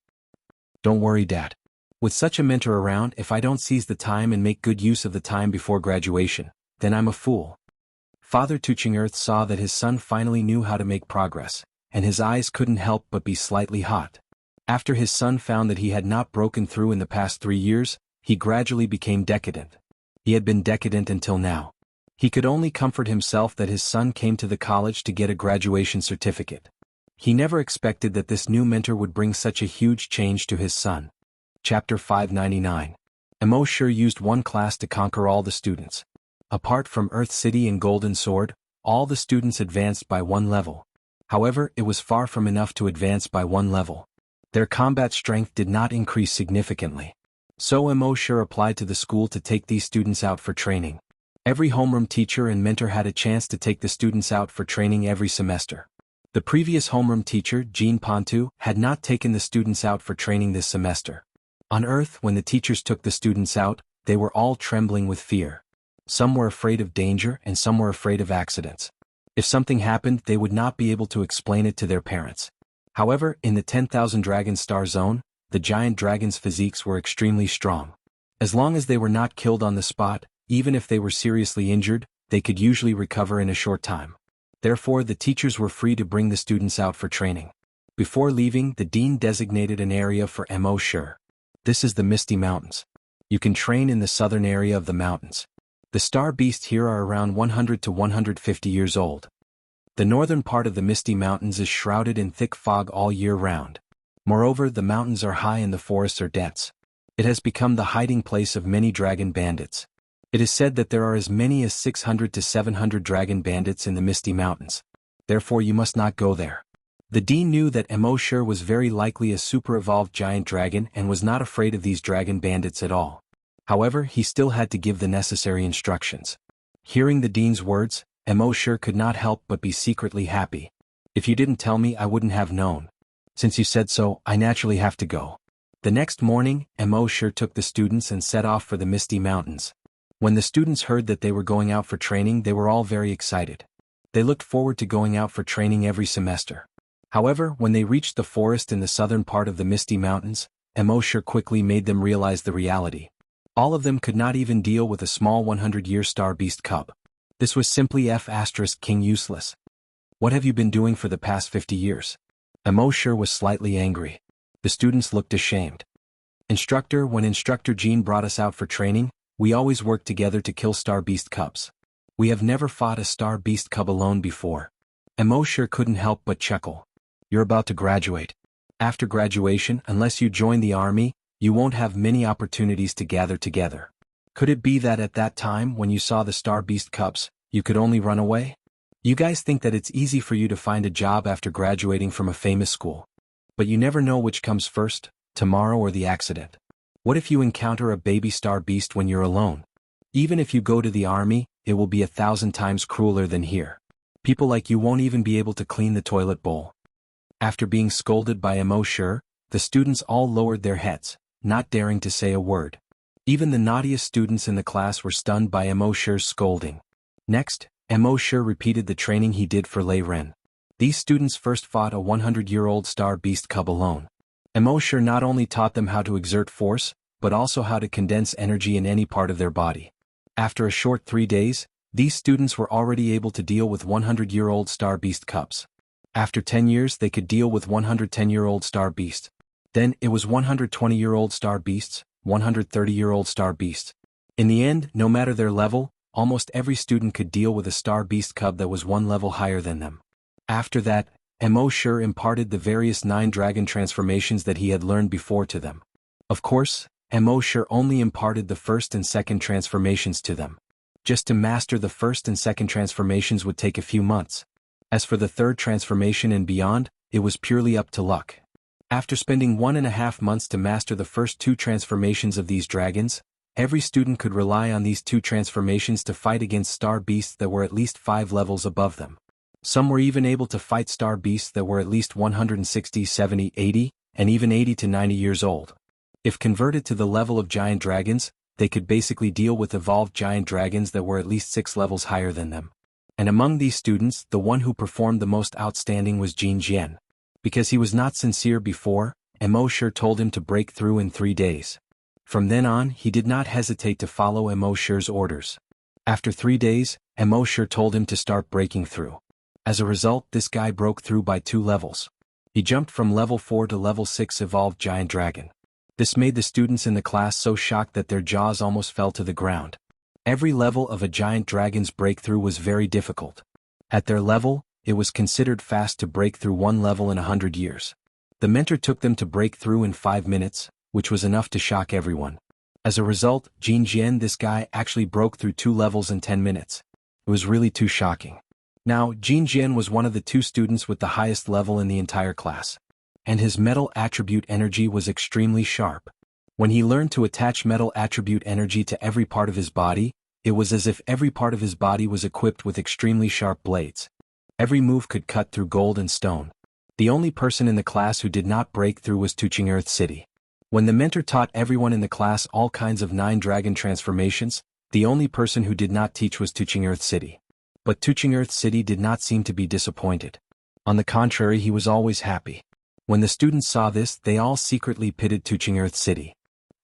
"Don't worry, Dad. With such a mentor around, if I don't seize the time and make good use of the time before graduation, then I'm a fool." Father Tuching Earth saw that his son finally knew how to make progress, and his eyes couldn't help but be slightly hot. After his son found that he had not broken through in the past 3 years, he gradually became decadent. He had been decadent until now. He could only comfort himself that his son came to the college to get a graduation certificate. He never expected that this new mentor would bring such a huge change to his son. Chapter 599. Mo Sure used one class to conquer all the students. Apart from Earth City and Golden Sword, all the students advanced by 1 level. However, it was far from enough to advance by 1 level. Their combat strength did not increase significantly. So Mo Sure applied to the school to take these students out for training. Every homeroom teacher and mentor had a chance to take the students out for training every semester. The previous homeroom teacher, Jean Pontu, had not taken the students out for training this semester. On Earth, when the teachers took the students out, they were all trembling with fear. Some were afraid of danger and some were afraid of accidents. If something happened, they would not be able to explain it to their parents. However, in the 10,000 Dragon Star Zone, the giant dragons' physiques were extremely strong. As long as they were not killed on the spot, even if they were seriously injured, they could usually recover in a short time. Therefore, the teachers were free to bring the students out for training. Before leaving, the dean designated an area for Immortal. This is the Misty Mountains. You can train in the southern area of the mountains. The star beasts here are around 100 to 150 years old. The northern part of the Misty Mountains is shrouded in thick fog all year round. Moreover, the mountains are high and the forests are dense. It has become the hiding place of many dragon bandits. It is said that there are as many as 600 to 700 dragon bandits in the Misty Mountains. Therefore you must not go there. The dean knew that Immortal was very likely a super-evolved giant dragon and was not afraid of these dragon bandits at all. However, he still had to give the necessary instructions. Hearing the dean's words, Immortal could not help but be secretly happy. If you didn't tell me, I wouldn't have known. Since you said so, I naturally have to go. The next morning, Immortal took the students and set off for the Misty Mountains. When the students heard that they were going out for training, they were all very excited. They looked forward to going out for training every semester. However, when they reached the forest in the southern part of the Misty Mountains, Immortal quickly made them realize the reality. All of them could not even deal with a small 100-year star beast cub. This was simply King useless. What have you been doing for the past 50 years? Immortal was slightly angry. The students looked ashamed. Instructor, when Instructor Jean brought us out for training, we always worked together to kill star beast cubs. We have never fought a star beast cub alone before. Immortal couldn't help but chuckle. You're about to graduate. After graduation, unless you join the army, you won't have many opportunities to gather together. Could it be that at that time, when you saw the star beast cubs, you could only run away? You guys think that it's easy for you to find a job after graduating from a famous school. But you never know which comes first, tomorrow or the accident. What if you encounter a baby star beast when you're alone? Even if you go to the army, it will be 1,000 times crueler than here. People like you won't even be able to clean the toilet bowl. After being scolded by Immortal, the students all lowered their heads, not daring to say a word. Even the naughtiest students in the class were stunned by Immortal's scolding. Next, Immortal repeated the training he did for Lei Ren. These students first fought a 100-year-old star beast cub alone. Immortal not only taught them how to exert force, but also how to condense energy in any part of their body. After a short 3 days, these students were already able to deal with 100-year-old star beast cubs. After 10 years they could deal with 110-year-old star beasts. Then it was 120-year-old star beasts, 130-year-old star beasts. In the end, no matter their level, almost every student could deal with a star beast cub that was one level higher than them. After that, Immortal imparted the various 9 dragon transformations that he had learned before to them. Of course, Immortal only imparted the first and second transformations to them. Just to master the first and second transformations would take a few months. As for the third transformation and beyond, it was purely up to luck. After spending 1.5 months to master the first 2 transformations of these dragons, every student could rely on these 2 transformations to fight against star beasts that were at least 5 levels above them. Some were even able to fight star beasts that were at least 160, 70, 80, and even 80 to 90 years old. If converted to the level of giant dragons, they could basically deal with evolved giant dragons that were at least 6 levels higher than them. And among these students, the one who performed the most outstanding was Jianghu. Because he was not sincere before, Immortal told him to break through in 3 days. From then on, he did not hesitate to follow Immortal's orders. After 3 days, Immortal told him to start breaking through. As a result, this guy broke through by 2 levels. He jumped from level 4 to level 6 evolved giant dragon. This made the students in the class so shocked that their jaws almost fell to the ground. Every level of a giant dragon's breakthrough was very difficult. At their level, it was considered fast to break through 1 level in 100 years. The mentor took them to break through in 5 minutes, which was enough to shock everyone. As a result, Jianghu, this guy, actually broke through 2 levels in 10 minutes. It was really too shocking. Now, Jianghu was one of the 2 students with the highest level in the entire class. And his metal attribute energy was extremely sharp. When he learned to attach metal attribute energy to every part of his body, it was as if every part of his body was equipped with extremely sharp blades. Every move could cut through gold and stone. The only person in the class who did not break through was Tuching Earth City. When the mentor taught everyone in the class all kinds of 9 dragon transformations, The only person who did not teach was Earth City. But Earth City did not seem to be disappointed. On the contrary, he was always happy. When the students saw this, they all secretly pitied Earth City.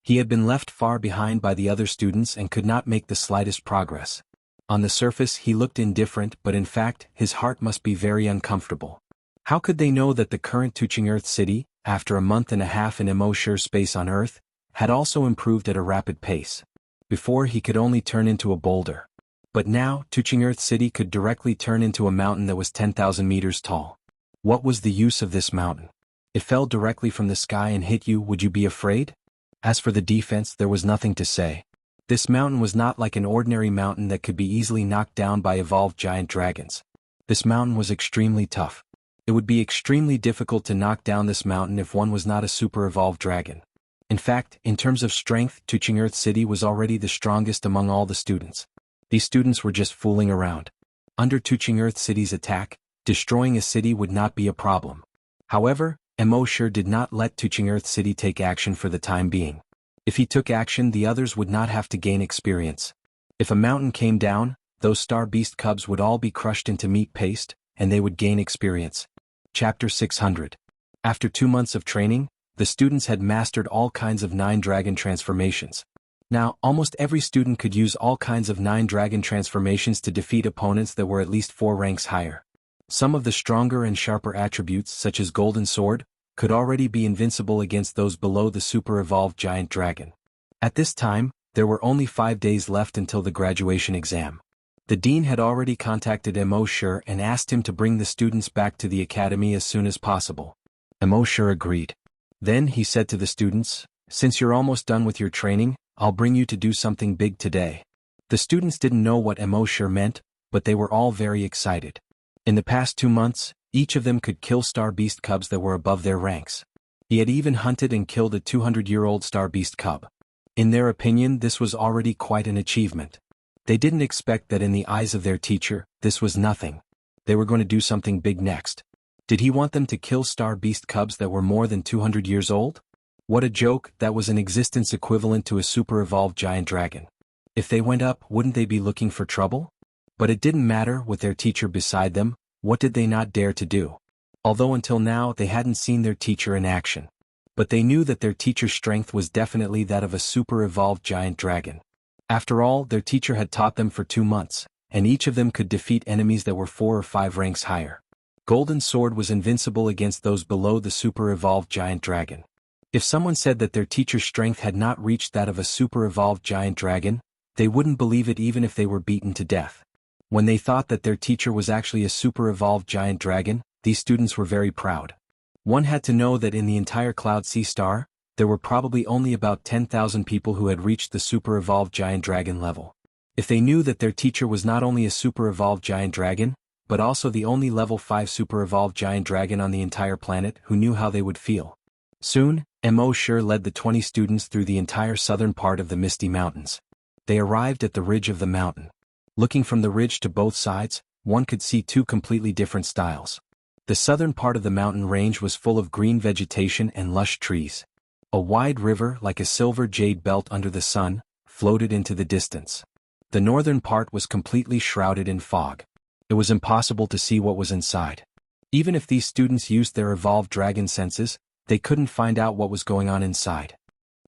He had been left far behind by the other students and could not make the slightest progress. On the surface he looked indifferent, but in fact his heart must be very uncomfortable. How could they know that the current Earth City, after a month and a half in immersive space on Earth, had also improved at a rapid pace? Before he could only turn into a boulder. But now Earth City could directly turn into a mountain that was 10,000 meters tall. What was the use of this mountain? It fell directly from the sky and hit you. Would you be afraid? As for the defense, there was nothing to say. This mountain was not like an ordinary mountain that could be easily knocked down by evolved giant dragons. This mountain was extremely tough. It would be extremely difficult to knock down this mountain if one was not a super evolved dragon. In fact, in terms of strength, Earth City was already the strongest among all the students. These students were just fooling around. Under Earth City's attack, destroying a city would not be a problem. However, Immortal did not let Earth City take action for the time being. If he took action, the others would not have to gain experience. If a mountain came down, those star beast cubs would all be crushed into meat paste, and they would gain experience. Chapter 600. After 2 months of training, the students had mastered all kinds of 9 dragon transformations. Now, almost every student could use all kinds of 9 dragon transformations to defeat opponents that were at least 4 ranks higher. Some of the stronger and sharper attributes, such as Golden Sword, could already be invincible against those below the super-evolved giant dragon. At this time, there were only 5 days left until the graduation exam. The dean had already contacted Immortal and asked him to bring the students back to the academy as soon as possible. Immortal agreed. Then he said to the students, "Since you're almost done with your training, I'll bring you to do something big today." The students didn't know what Immortal meant, but they were all very excited. In the past 2 months, each of them could kill star beast cubs that were above their ranks. He had even hunted and killed a 200-year-old star beast cub. In their opinion, this was already quite an achievement. They didn't expect that in the eyes of their teacher, this was nothing. They were going to do something big next. Did he want them to kill star beast cubs that were more than 200 years old? What a joke, that was an existence equivalent to a super-evolved giant dragon. If they went up, wouldn't they be looking for trouble? But it didn't matter, with their teacher beside them, what did they not dare to do? Although until now they hadn't seen their teacher in action. But they knew that their teacher's strength was definitely that of a super-evolved giant dragon. After all, their teacher had taught them for 2 months, and each of them could defeat enemies that were 4 or 5 ranks higher. Golden Sword was invincible against those below the super-evolved giant dragon. If someone said that their teacher's strength had not reached that of a super-evolved giant dragon, they wouldn't believe it even if they were beaten to death. When they thought that their teacher was actually a super-evolved giant dragon, these students were very proud. One had to know that in the entire Cloud Sea Star, there were probably only about 10,000 people who had reached the super-evolved giant dragon level. If they knew that their teacher was not only a super-evolved giant dragon, but also the only level 5 super-evolved giant dragon on the entire planet, who knew how they would feel. Soon, Immortal led the 20 students through the entire southern part of the Misty Mountains. They arrived at the ridge of the mountain. Looking from the ridge to both sides, one could see 2 completely different styles. The southern part of the mountain range was full of green vegetation and lush trees. A wide river, like a silver jade belt under the sun, floated into the distance. The northern part was completely shrouded in fog. It was impossible to see what was inside. Even if these students used their evolved dragon senses, they couldn't find out what was going on inside.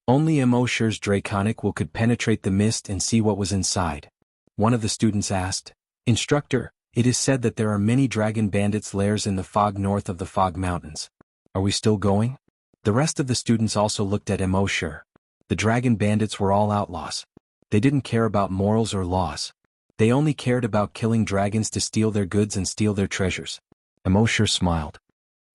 Only Immortal's draconic will could penetrate the mist and see what was inside. One of the students asked, "Instructor, it is said that there are many dragon bandits' lairs in the fog north of the Fog Mountains. Are we still going?" The rest of the students also looked at Immortal. The dragon bandits were all outlaws. They didn't care about morals or laws. They only cared about killing dragons to steal their goods and steal their treasures. Immortal smiled.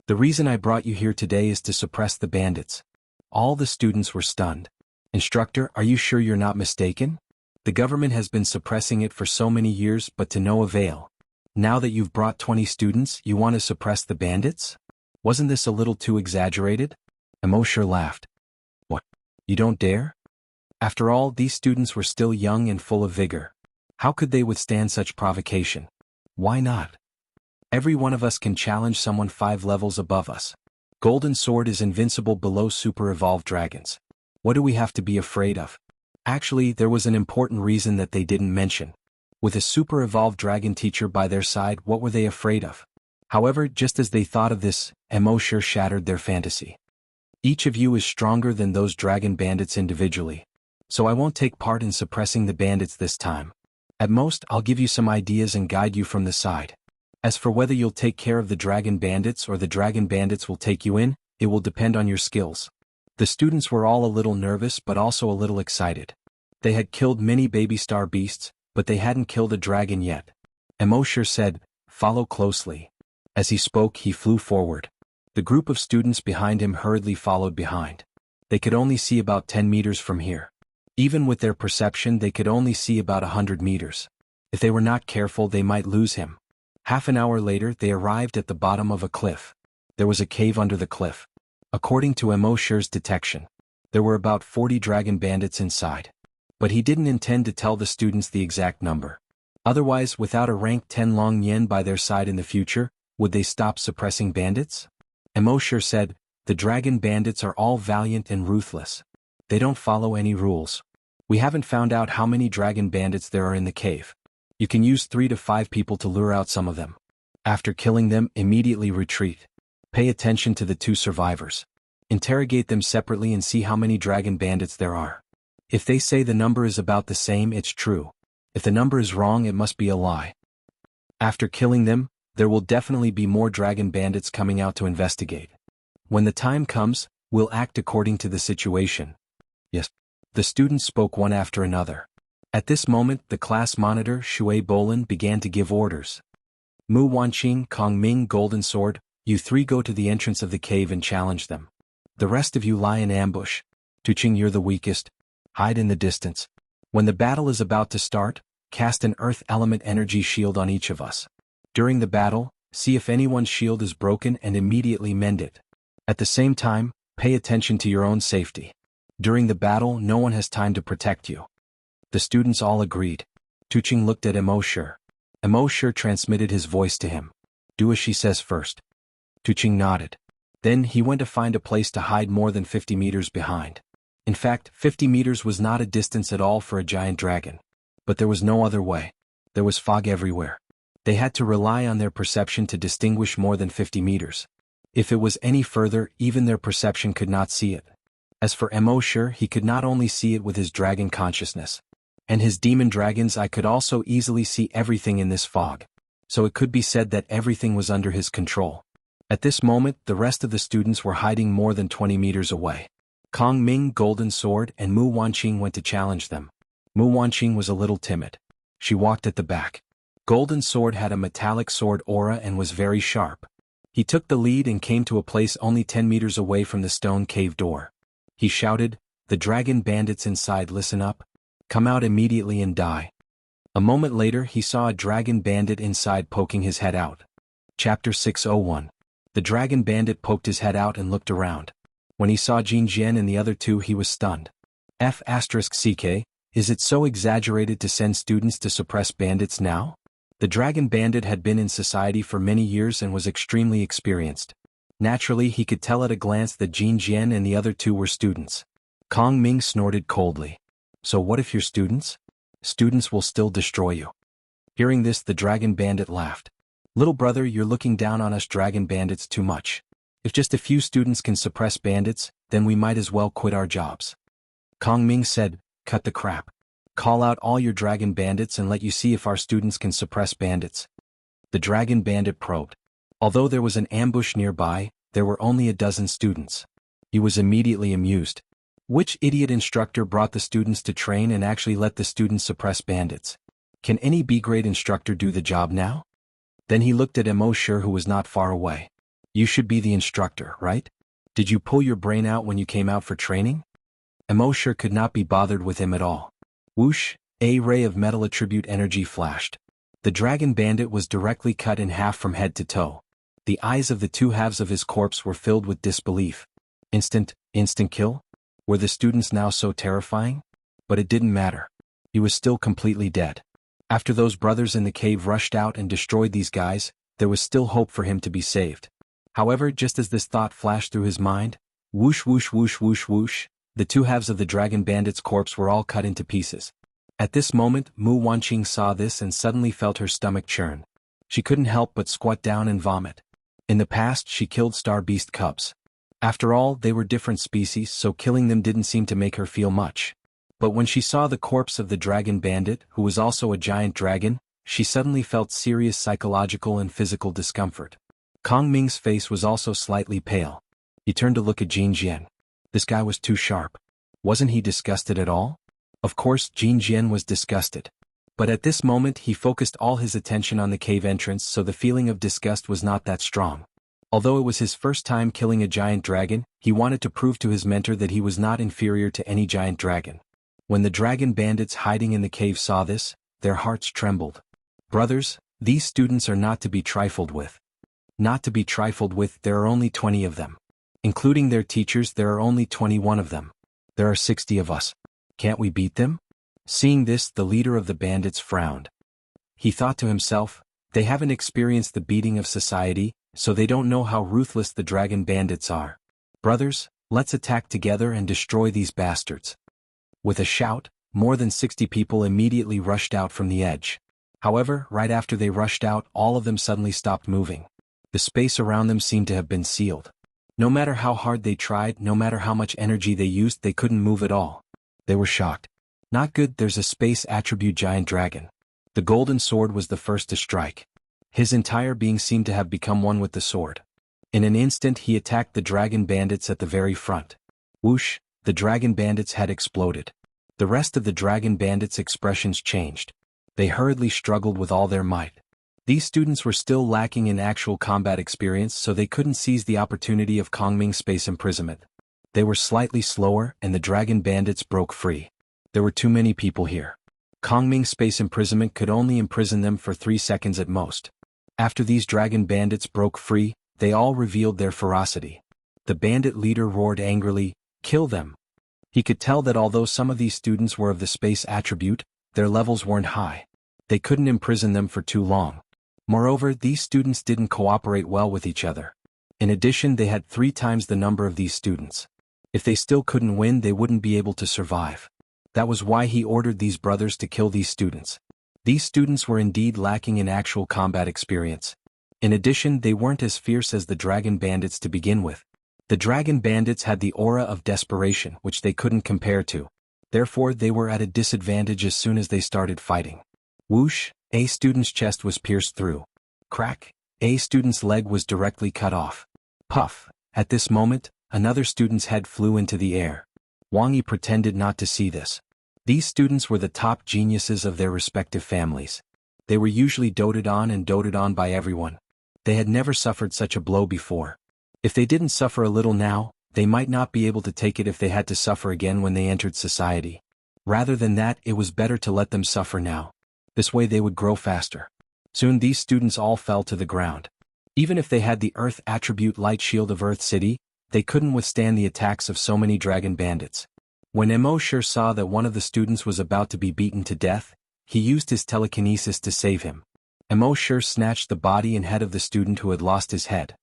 "The reason I brought you here today is to suppress the bandits." All the students were stunned. "Instructor, are you sure you're not mistaken? The government has been suppressing it for so many years, but to no avail. Now that you've brought 20 students, you want to suppress the bandits? Wasn't this a little too exaggerated?" Immortal laughed. "What? You don't dare?" After all, these students were still young and full of vigor. How could they withstand such provocation? Why not? Every one of us can challenge someone 5 levels above us. Golden Sword is invincible below super-evolved dragons. What do we have to be afraid of? Actually, there was an important reason that they didn't mention. With a super-evolved dragon teacher by their side, what were they afraid of? However, just as they thought of this, Immortal shattered their fantasy. Each of you is stronger than those dragon bandits individually. So I won't take part in suppressing the bandits this time. At most, I'll give you some ideas and guide you from the side. As for whether you'll take care of the dragon bandits or the dragon bandits will take you in, it will depend on your skills. The students were all a little nervous but also a little excited. They had killed many baby star beasts, but they hadn't killed a dragon yet. Immortal said, "Follow closely." As he spoke, he flew forward. The group of students behind him hurriedly followed behind. They could only see about 10 meters from here. Even with their perception, they could only see about 100 meters. If they were not careful, they might lose him. Half an hour later, they arrived at the bottom of a cliff. There was a cave under the cliff. According to Immortal's detection, there were about 40 dragon bandits inside. But he didn't intend to tell the students the exact number. Otherwise, without a rank 10 long yen by their side in the future, would they stop suppressing bandits? Immortal said, "The dragon bandits are all valiant and ruthless. They don't follow any rules. We haven't found out how many dragon bandits there are in the cave. You can use 3 to 5 people to lure out some of them. After killing them, immediately retreat. Pay attention to the 2 survivors. Interrogate them separately and see how many dragon bandits there are. If they say the number is about the same, it's true. If the number is wrong, it must be a lie. After killing them, there will definitely be more dragon bandits coming out to investigate. When the time comes, we'll act according to the situation." "Yes." The students spoke one after another. At this moment, the class monitor, Shui Bolin, began to give orders. "Mu Wanqing, Kong Ming, Golden Sword, you 3 go to the entrance of the cave and challenge them. The rest of you lie in ambush. Tuqing, you're the weakest. Hide in the distance. When the battle is about to start, cast an earth element energy shield on each of us. During the battle, see if anyone's shield is broken and immediately mend it. At the same time, pay attention to your own safety. During the battle, no one has time to protect you." The students all agreed. Tuqing looked at Immortal. Immortal transmitted his voice to him. "Do as she says first." Tuqing nodded. Then he went to find a place to hide more than 50 meters behind. In fact, 50 meters was not a distance at all for a giant dragon. But there was no other way. There was fog everywhere. They had to rely on their perception to distinguish more than 50 meters. If it was any further, even their perception could not see it. As for Immortal, he could not only see it with his dragon consciousness. And his demon dragon's eye could also easily see everything in this fog. So it could be said that everything was under his control. At this moment, the rest of the students were hiding more than 20 meters away. Kong Ming, Golden Sword, and Mu Wanqing went to challenge them. Mu Wanqing was a little timid. She walked at the back. Golden Sword had a metallic sword aura and was very sharp. He took the lead and came to a place only 10 meters away from the stone cave door. He shouted, "The dragon bandits inside, listen up. Come out immediately and die." A moment later, he saw a dragon bandit inside poking his head out. Chapter 601. The dragon bandit poked his head out and looked around. When he saw Jianghu and the other 2, he was stunned. F***CK, is it so exaggerated to send students to suppress bandits now? The dragon bandit had been in society for many years and was extremely experienced. Naturally, he could tell at a glance that Jianghu and the other 2 were students. Kong Ming snorted coldly. "So what if you're students? Students will still destroy you." Hearing this, the dragon bandit laughed. "Little brother, you're looking down on us dragon bandits too much. If just a few students can suppress bandits, then we might as well quit our jobs." Kong Ming said, "Cut the crap. Call out all your dragon bandits and let you see if our students can suppress bandits." The dragon bandit probed. Although there was an ambush nearby, there were only a dozen students. He was immediately amused. Which idiot instructor brought the students to train and actually let the students suppress bandits? Can any B-grade instructor do the job now? Then he looked at Immortal, who was not far away. "You should be the instructor, right? Did you pull your brain out when you came out for training?" Immortal could not be bothered with him at all. Whoosh, a ray of metal attribute energy flashed. The dragon bandit was directly cut in half from head to toe. The eyes of the 2 halves of his corpse were filled with disbelief. Instant kill? Were the students now so terrifying? But it didn't matter. He was still completely dead. After those brothers in the cave rushed out and destroyed these guys, there was still hope for him to be saved. However, just as this thought flashed through his mind, whoosh whoosh whoosh whoosh whoosh, The two halves of the dragon bandit's corpse were all cut into pieces. At this moment, Mu Wanqing saw this and suddenly felt her stomach churn. She couldn't help but squat down and vomit. In the past, she killed star beast cubs. After all, they were different species, so killing them didn't seem to make her feel much. But when she saw the corpse of the dragon bandit, who was also a giant dragon, she suddenly felt serious psychological and physical discomfort. Kong Ming's face was also slightly pale. He turned to look at Jin Jian. This guy was too sharp. Wasn't he disgusted at all? Of course, Jin Jian was disgusted. But at this moment he focused all his attention on the cave entrance, so the feeling of disgust was not that strong. Although it was his first time killing a giant dragon, he wanted to prove to his mentor that he was not inferior to any giant dragon. When the dragon bandits hiding in the cave saw this, their hearts trembled. Brothers, these students are not to be trifled with. Not to be trifled with, there are only 20 of them. Including their teachers, there are only 21 of them. There are 60 of us. Can't we beat them? Seeing this, the leader of the bandits frowned. He thought to himself, they haven't experienced the beating of society, so they don't know how ruthless the dragon bandits are. Brothers, let's attack together and destroy these bastards. With a shout, more than 60 people immediately rushed out from the edge. However, right after they rushed out, all of them suddenly stopped moving. The space around them seemed to have been sealed. No matter how hard they tried, no matter how much energy they used, they couldn't move at all. They were shocked. Not good, there's a space attribute giant dragon. The golden sword was the first to strike. His entire being seemed to have become one with the sword. In an instant he attacked the dragon bandits at the very front. Whoosh, the dragon bandits had exploded. The rest of the dragon bandits' expressions changed. They hurriedly struggled with all their might. These students were still lacking in actual combat experience, so they couldn't seize the opportunity of Kongming's space imprisonment. They were slightly slower, and the dragon bandits broke free. There were too many people here. Kongming's space imprisonment could only imprison them for 3 seconds at most. After these dragon bandits broke free, they all revealed their ferocity. The bandit leader roared angrily, "Kill them!" He could tell that although some of these students were of the space attribute, their levels weren't high. They couldn't imprison them for too long. Moreover, these students didn't cooperate well with each other. In addition, they had 3 times the number of these students. If they still couldn't win, they wouldn't be able to survive. That was why he ordered these brothers to kill these students. These students were indeed lacking in actual combat experience. In addition, they weren't as fierce as the dragon bandits to begin with. The dragon bandits had the aura of desperation, which they couldn't compare to. Therefore, they were at a disadvantage as soon as they started fighting. Whoosh, a student's chest was pierced through. Crack, a student's leg was directly cut off. Puff, at this moment, another student's head flew into the air. Wang Yi pretended not to see this. These students were the top geniuses of their respective families. They were usually doted on by everyone. They had never suffered such a blow before. If they didn't suffer a little now, they might not be able to take it if they had to suffer again when they entered society. Rather than that, it was better to let them suffer now. This way they would grow faster. Soon these students all fell to the ground. Even if they had the Earth attribute light shield of Earth City, they couldn't withstand the attacks of so many dragon bandits. When Immortal saw that one of the students was about to be beaten to death, he used his telekinesis to save him. Immortal snatched the body and head of the student who had lost his head.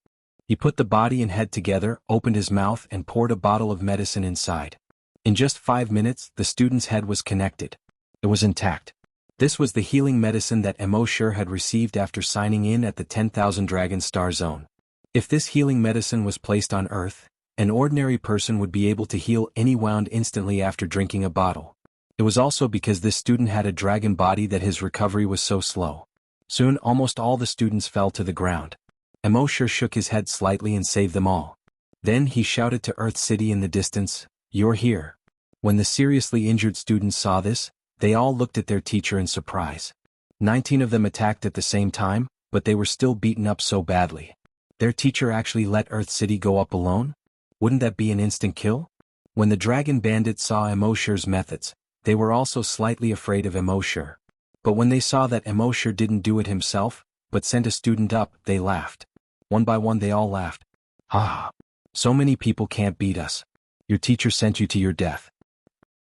He put the body and head together, opened his mouth and poured a bottle of medicine inside. In just 5 minutes, the student's head was connected. It was intact. This was the healing medicine that Immortal had received after signing in at the 10,000 Dragon Star Zone. If this healing medicine was placed on Earth, an ordinary person would be able to heal any wound instantly after drinking a bottle. It was also because this student had a dragon body that his recovery was so slow. Soon almost all the students fell to the ground. Immortal shook his head slightly and saved them all. Then he shouted to Earth City in the distance, "You're here." When the seriously injured students saw this, they all looked at their teacher in surprise. 19 of them attacked at the same time, but they were still beaten up so badly. Their teacher actually let Earth City go up alone? Wouldn't that be an instant kill? When the dragon bandits saw Immortal's methods, they were also slightly afraid of Immortal. But when they saw that Immortal didn't do it himself, but sent a student up, they laughed. One by one they all laughed. "Ah! So many people can't beat us. Your teacher sent you to your death.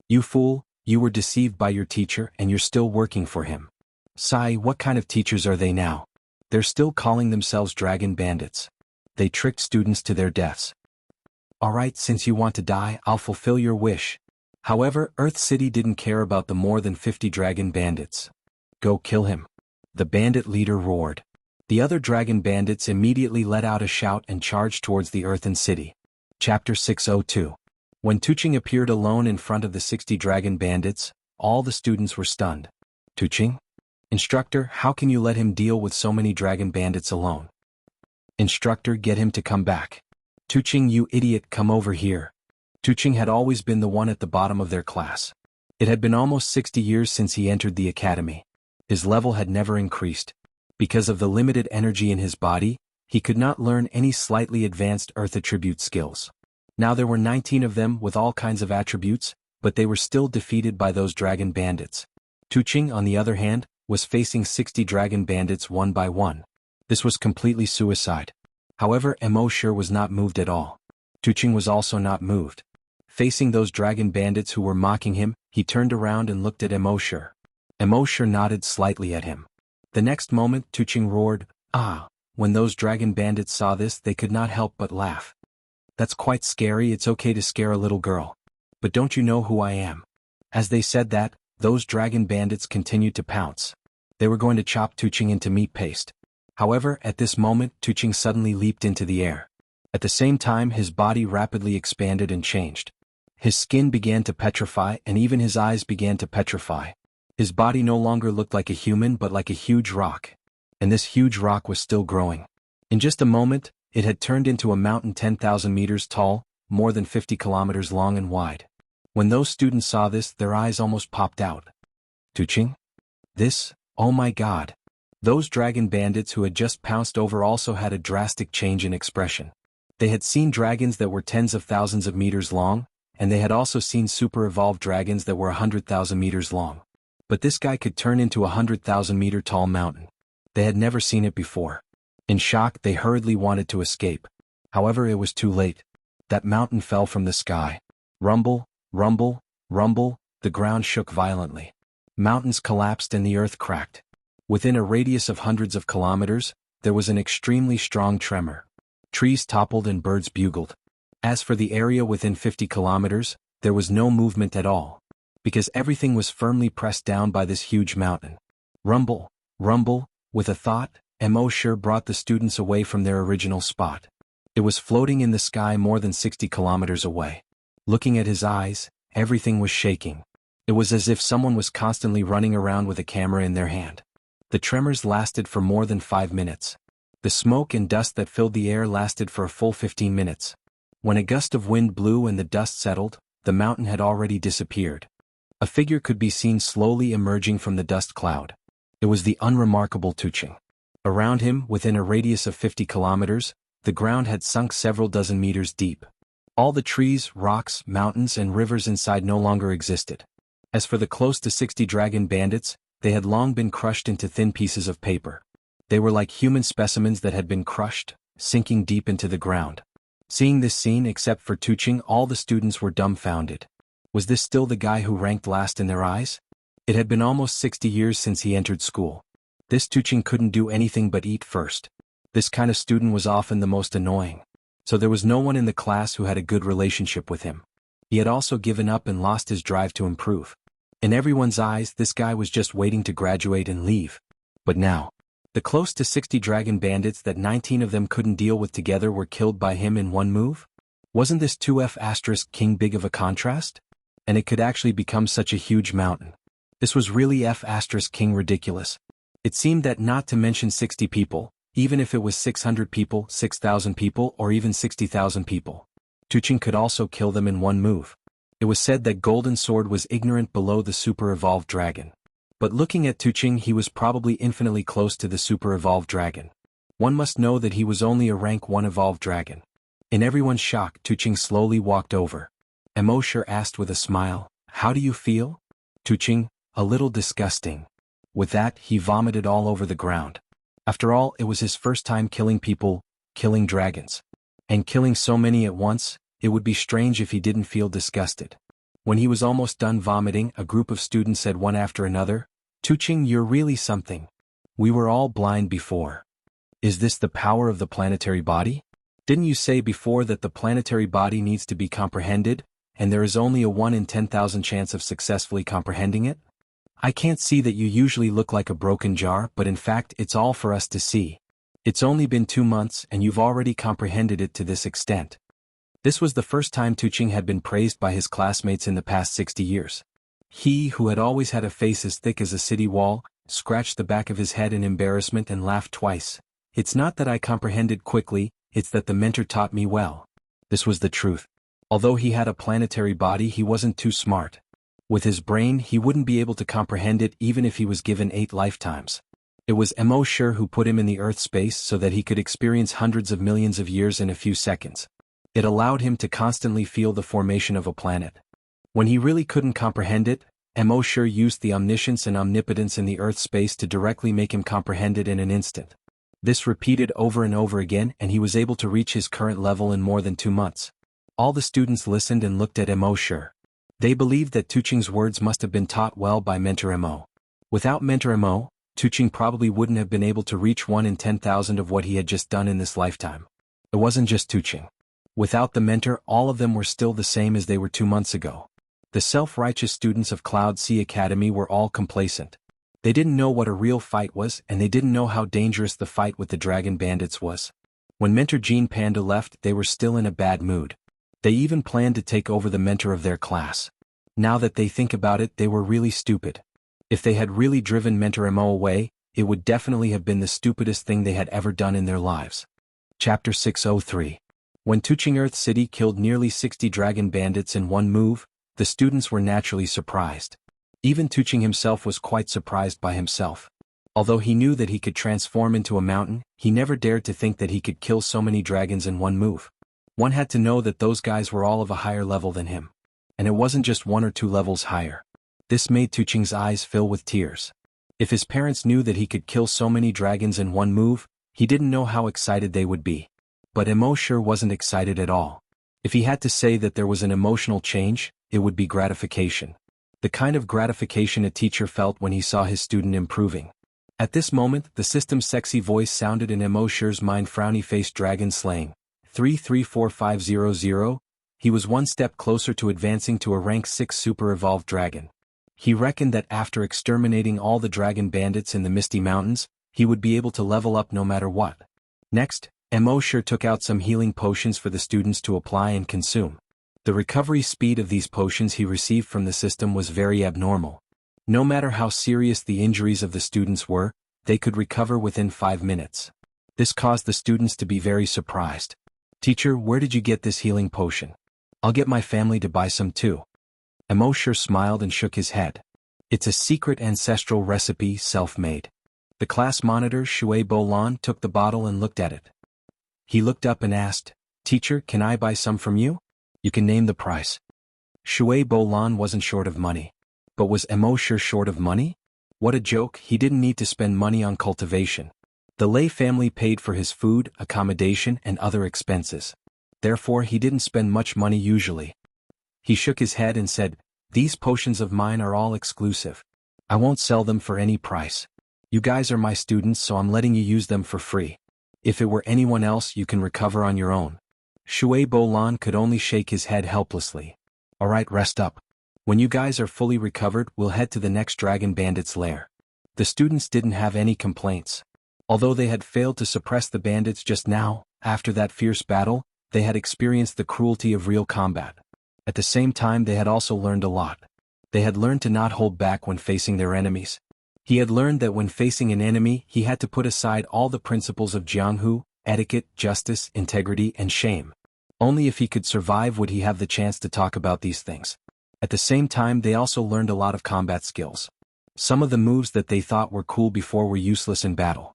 You fool, you were deceived by your teacher and you're still working for him. Sigh, what kind of teachers are they now? They're still calling themselves dragon bandits. They tricked students to their deaths." Alright, since you want to die, I'll fulfill your wish. However, Earth City didn't care about the more than 50 dragon bandits. Go kill him. The bandit leader roared. The other dragon bandits immediately let out a shout and charged towards the Earthen City. Chapter 602. When Tuching appeared alone in front of the 60 dragon bandits, all the students were stunned. Tuching? Instructor, how can you let him deal with so many dragon bandits alone? Instructor, get him to come back. Tuching, you idiot, come over here. Tuching had always been the one at the bottom of their class. It had been almost 60 years since he entered the academy. His level had never increased. Because of the limited energy in his body, he could not learn any slightly advanced earth attribute skills. Now there were 19 of them with all kinds of attributes, but they were still defeated by those dragon bandits. Tuching, on the other hand, was facing 60 dragon bandits one by one. This was completely suicide. However, Immortal was not moved at all. Tuching was also not moved. Facing those dragon bandits who were mocking him, he turned around and looked at Immortal. Immortal nodded slightly at him. The next moment, Tuching roared, "Ah!" When those dragon bandits saw this, they could not help but laugh. That's quite scary. It's okay to scare a little girl. But don't you know who I am? As they said that, those dragon bandits continued to pounce. They were going to chop Tuching into meat paste. However, at this moment, Tuching suddenly leaped into the air. At the same time, his body rapidly expanded and changed. His skin began to petrify and even his eyes began to petrify. His body no longer looked like a human but like a huge rock. And this huge rock was still growing. In just a moment, it had turned into a mountain 10,000 meters tall, more than 50 kilometers long and wide. When those students saw this, their eyes almost popped out. Tuching? This? Oh my god. Those dragon bandits who had just pounced over also had a drastic change in expression. They had seen dragons that were tens of thousands of meters long, and they had also seen super-evolved dragons that were 100,000 meters long. But this guy could turn into a 100,000-meter tall mountain. They had never seen it before. In shock, they hurriedly wanted to escape. However, it was too late. That mountain fell from the sky. Rumble, rumble, rumble, the ground shook violently. Mountains collapsed and the earth cracked. Within a radius of hundreds of kilometers, there was an extremely strong tremor. Trees toppled and birds bugled. As for the area within 50 kilometers, there was no movement at all, because everything was firmly pressed down by this huge mountain. Rumble, rumble, with a thought, Immortal brought the students away from their original spot. It was floating in the sky more than 60 kilometers away. Looking at his eyes, everything was shaking. It was as if someone was constantly running around with a camera in their hand. The tremors lasted for more than 5 minutes. The smoke and dust that filled the air lasted for a full 15 minutes. When a gust of wind blew and the dust settled, the mountain had already disappeared. A figure could be seen slowly emerging from the dust cloud. It was the unremarkable Tuching. Around him, within a radius of 50 kilometers, the ground had sunk several dozen meters deep. All the trees, rocks, mountains, and rivers inside no longer existed. As for the close to 60 dragon bandits, they had long been crushed into thin pieces of paper. They were like human specimens that had been crushed, sinking deep into the ground. Seeing this scene, except for Tuching, all the students were dumbfounded. Was this still the guy who ranked last in their eyes? It had been almost 60 years since he entered school. This Tuching couldn't do anything but eat first. This kind of student was often the most annoying. So there was no one in the class who had a good relationship with him. He had also given up and lost his drive to improve. In everyone's eyes, this guy was just waiting to graduate and leave. But now, the close to 60 dragon bandits that 19 of them couldn't deal with together were killed by him in one move? Wasn't this 2F** King big of a contrast? And it could actually become such a huge mountain. This was really F** King ridiculous. It seemed that not to mention 60 people, even if it was 600 people, 6,000 people, or even 60,000 people, Tuching could also kill them in one move. It was said that Golden Sword was ignorant below the super-evolved dragon. But looking at Tuching, he was probably infinitely close to the super-evolved dragon. One must know that he was only a rank 1 evolved dragon. In everyone's shock, Tuching slowly walked over. Immortal asked with a smile, "How do you feel?" Tuching, "A little disgusting." With that, he vomited all over the ground. After all, it was his first time killing people, killing dragons. And killing so many at once, it would be strange if he didn't feel disgusted. When he was almost done vomiting, a group of students said one after another, "Tuching, you're really something. We were all blind before. Is this the power of the planetary body?" Didn't you say before that the planetary body needs to be comprehended, and there is only a 1 in 10,000 chance of successfully comprehending it? I can't see that you usually look like a broken jar, but in fact it's all for us to see. It's only been 2 months and you've already comprehended it to this extent. This was the first time Tuqing had been praised by his classmates in the past 60 years. He, who had always had a face as thick as a city wall, scratched the back of his head in embarrassment and laughed twice. It's not that I comprehended quickly, it's that the mentor taught me well. This was the truth. Although he had a planetary body, he wasn't too smart. With his brain, he wouldn't be able to comprehend it even if he was given 8 lifetimes. It was Mo Shi who put him in the Earth space so that he could experience hundreds of millions of years in a few seconds. It allowed him to constantly feel the formation of a planet. When he really couldn't comprehend it, Mo Shi used the omniscience and omnipotence in the Earth space to directly make him comprehend it in an instant. This repeated over and over again, and he was able to reach his current level in more than 2 months. All the students listened and looked at Mo Shi. They believed that Tuqing's words must have been taught well by Mentor Mo. Without Mentor Mo, Tuqing probably wouldn't have been able to reach 1 in 10,000 of what he had just done in this lifetime. It wasn't just Tuqing. Without the mentor, all of them were still the same as they were 2 months ago. The self-righteous students of Cloud Sea Academy were all complacent. They didn't know what a real fight was, and they didn't know how dangerous the fight with the dragon bandits was. When Mentor Jean Panda left, they were still in a bad mood. They even planned to take over the mentor of their class. Now that they think about it, they were really stupid. If they had really driven Mentor Mo away, it would definitely have been the stupidest thing they had ever done in their lives. Chapter 603. When Tuqing Earth City killed nearly 60 dragon bandits in one move, the students were naturally surprised. Even Tuqing himself was quite surprised by himself. Although he knew that he could transform into a mountain, he never dared to think that he could kill so many dragons in one move. One had to know that those guys were all of a higher level than him. And it wasn't just 1 or 2 levels higher. This made Tuqing's eyes fill with tears. If his parents knew that he could kill so many dragons in one move, he didn't know how excited they would be. But Mo Shi wasn't excited at all. If he had to say that there was an emotional change, it would be gratification. The kind of gratification a teacher felt when he saw his student improving. At this moment, the system's sexy voice sounded in Mo Shi's mind. Frowny-faced dragon slaying. 334500. He was 1 step closer to advancing to a rank 6 super evolved dragon. He reckoned that after exterminating all the dragon bandits in the Misty Mountains, he would be able to level up no matter what. Next, Mo Shi took out some healing potions for the students to apply and consume. The recovery speed of these potions he received from the system was very abnormal. No matter how serious the injuries of the students were, they could recover within 5 minutes. This caused the students to be very surprised. "Teacher, where did you get this healing potion? I'll get my family to buy some too." Mo Shi smiled and shook his head. "It's a secret ancestral recipe, self-made." The class monitor Shui Bolan took the bottle and looked at it. He looked up and asked, "Teacher, can I buy some from you? You can name the price." Shui Bolan wasn't short of money. But was Mo Shi short of money? What a joke, he didn't need to spend money on cultivation. The Lei family paid for his food, accommodation, and other expenses. Therefore he didn't spend much money usually. He shook his head and said, "These potions of mine are all exclusive. I won't sell them for any price. You guys are my students, so I'm letting you use them for free. If it were anyone else, you can recover on your own." Shui Bolan could only shake his head helplessly. "Alright, rest up. When you guys are fully recovered, we'll head to the next dragon bandit's lair." The students didn't have any complaints. Although they had failed to suppress the bandits just now, after that fierce battle, they had experienced the cruelty of real combat. At the same time, they had also learned a lot. They had learned to not hold back when facing their enemies. He had learned that when facing an enemy, he had to put aside all the principles of jianghu, etiquette, justice, integrity, and shame. Only if he could survive would he have the chance to talk about these things. At the same time, they also learned a lot of combat skills. Some of the moves that they thought were cool before were useless in battle.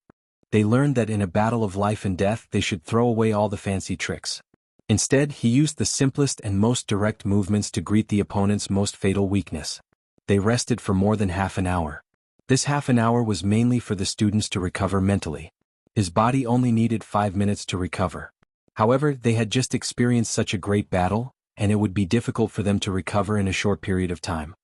They learned that in a battle of life and death they should throw away all the fancy tricks. Instead, he used the simplest and most direct movements to greet the opponent's most fatal weakness. They rested for more than half an hour. This half an hour was mainly for the students to recover mentally. His body only needed 5 minutes to recover. However, they had just experienced such a great battle, and it would be difficult for them to recover in a short period of time.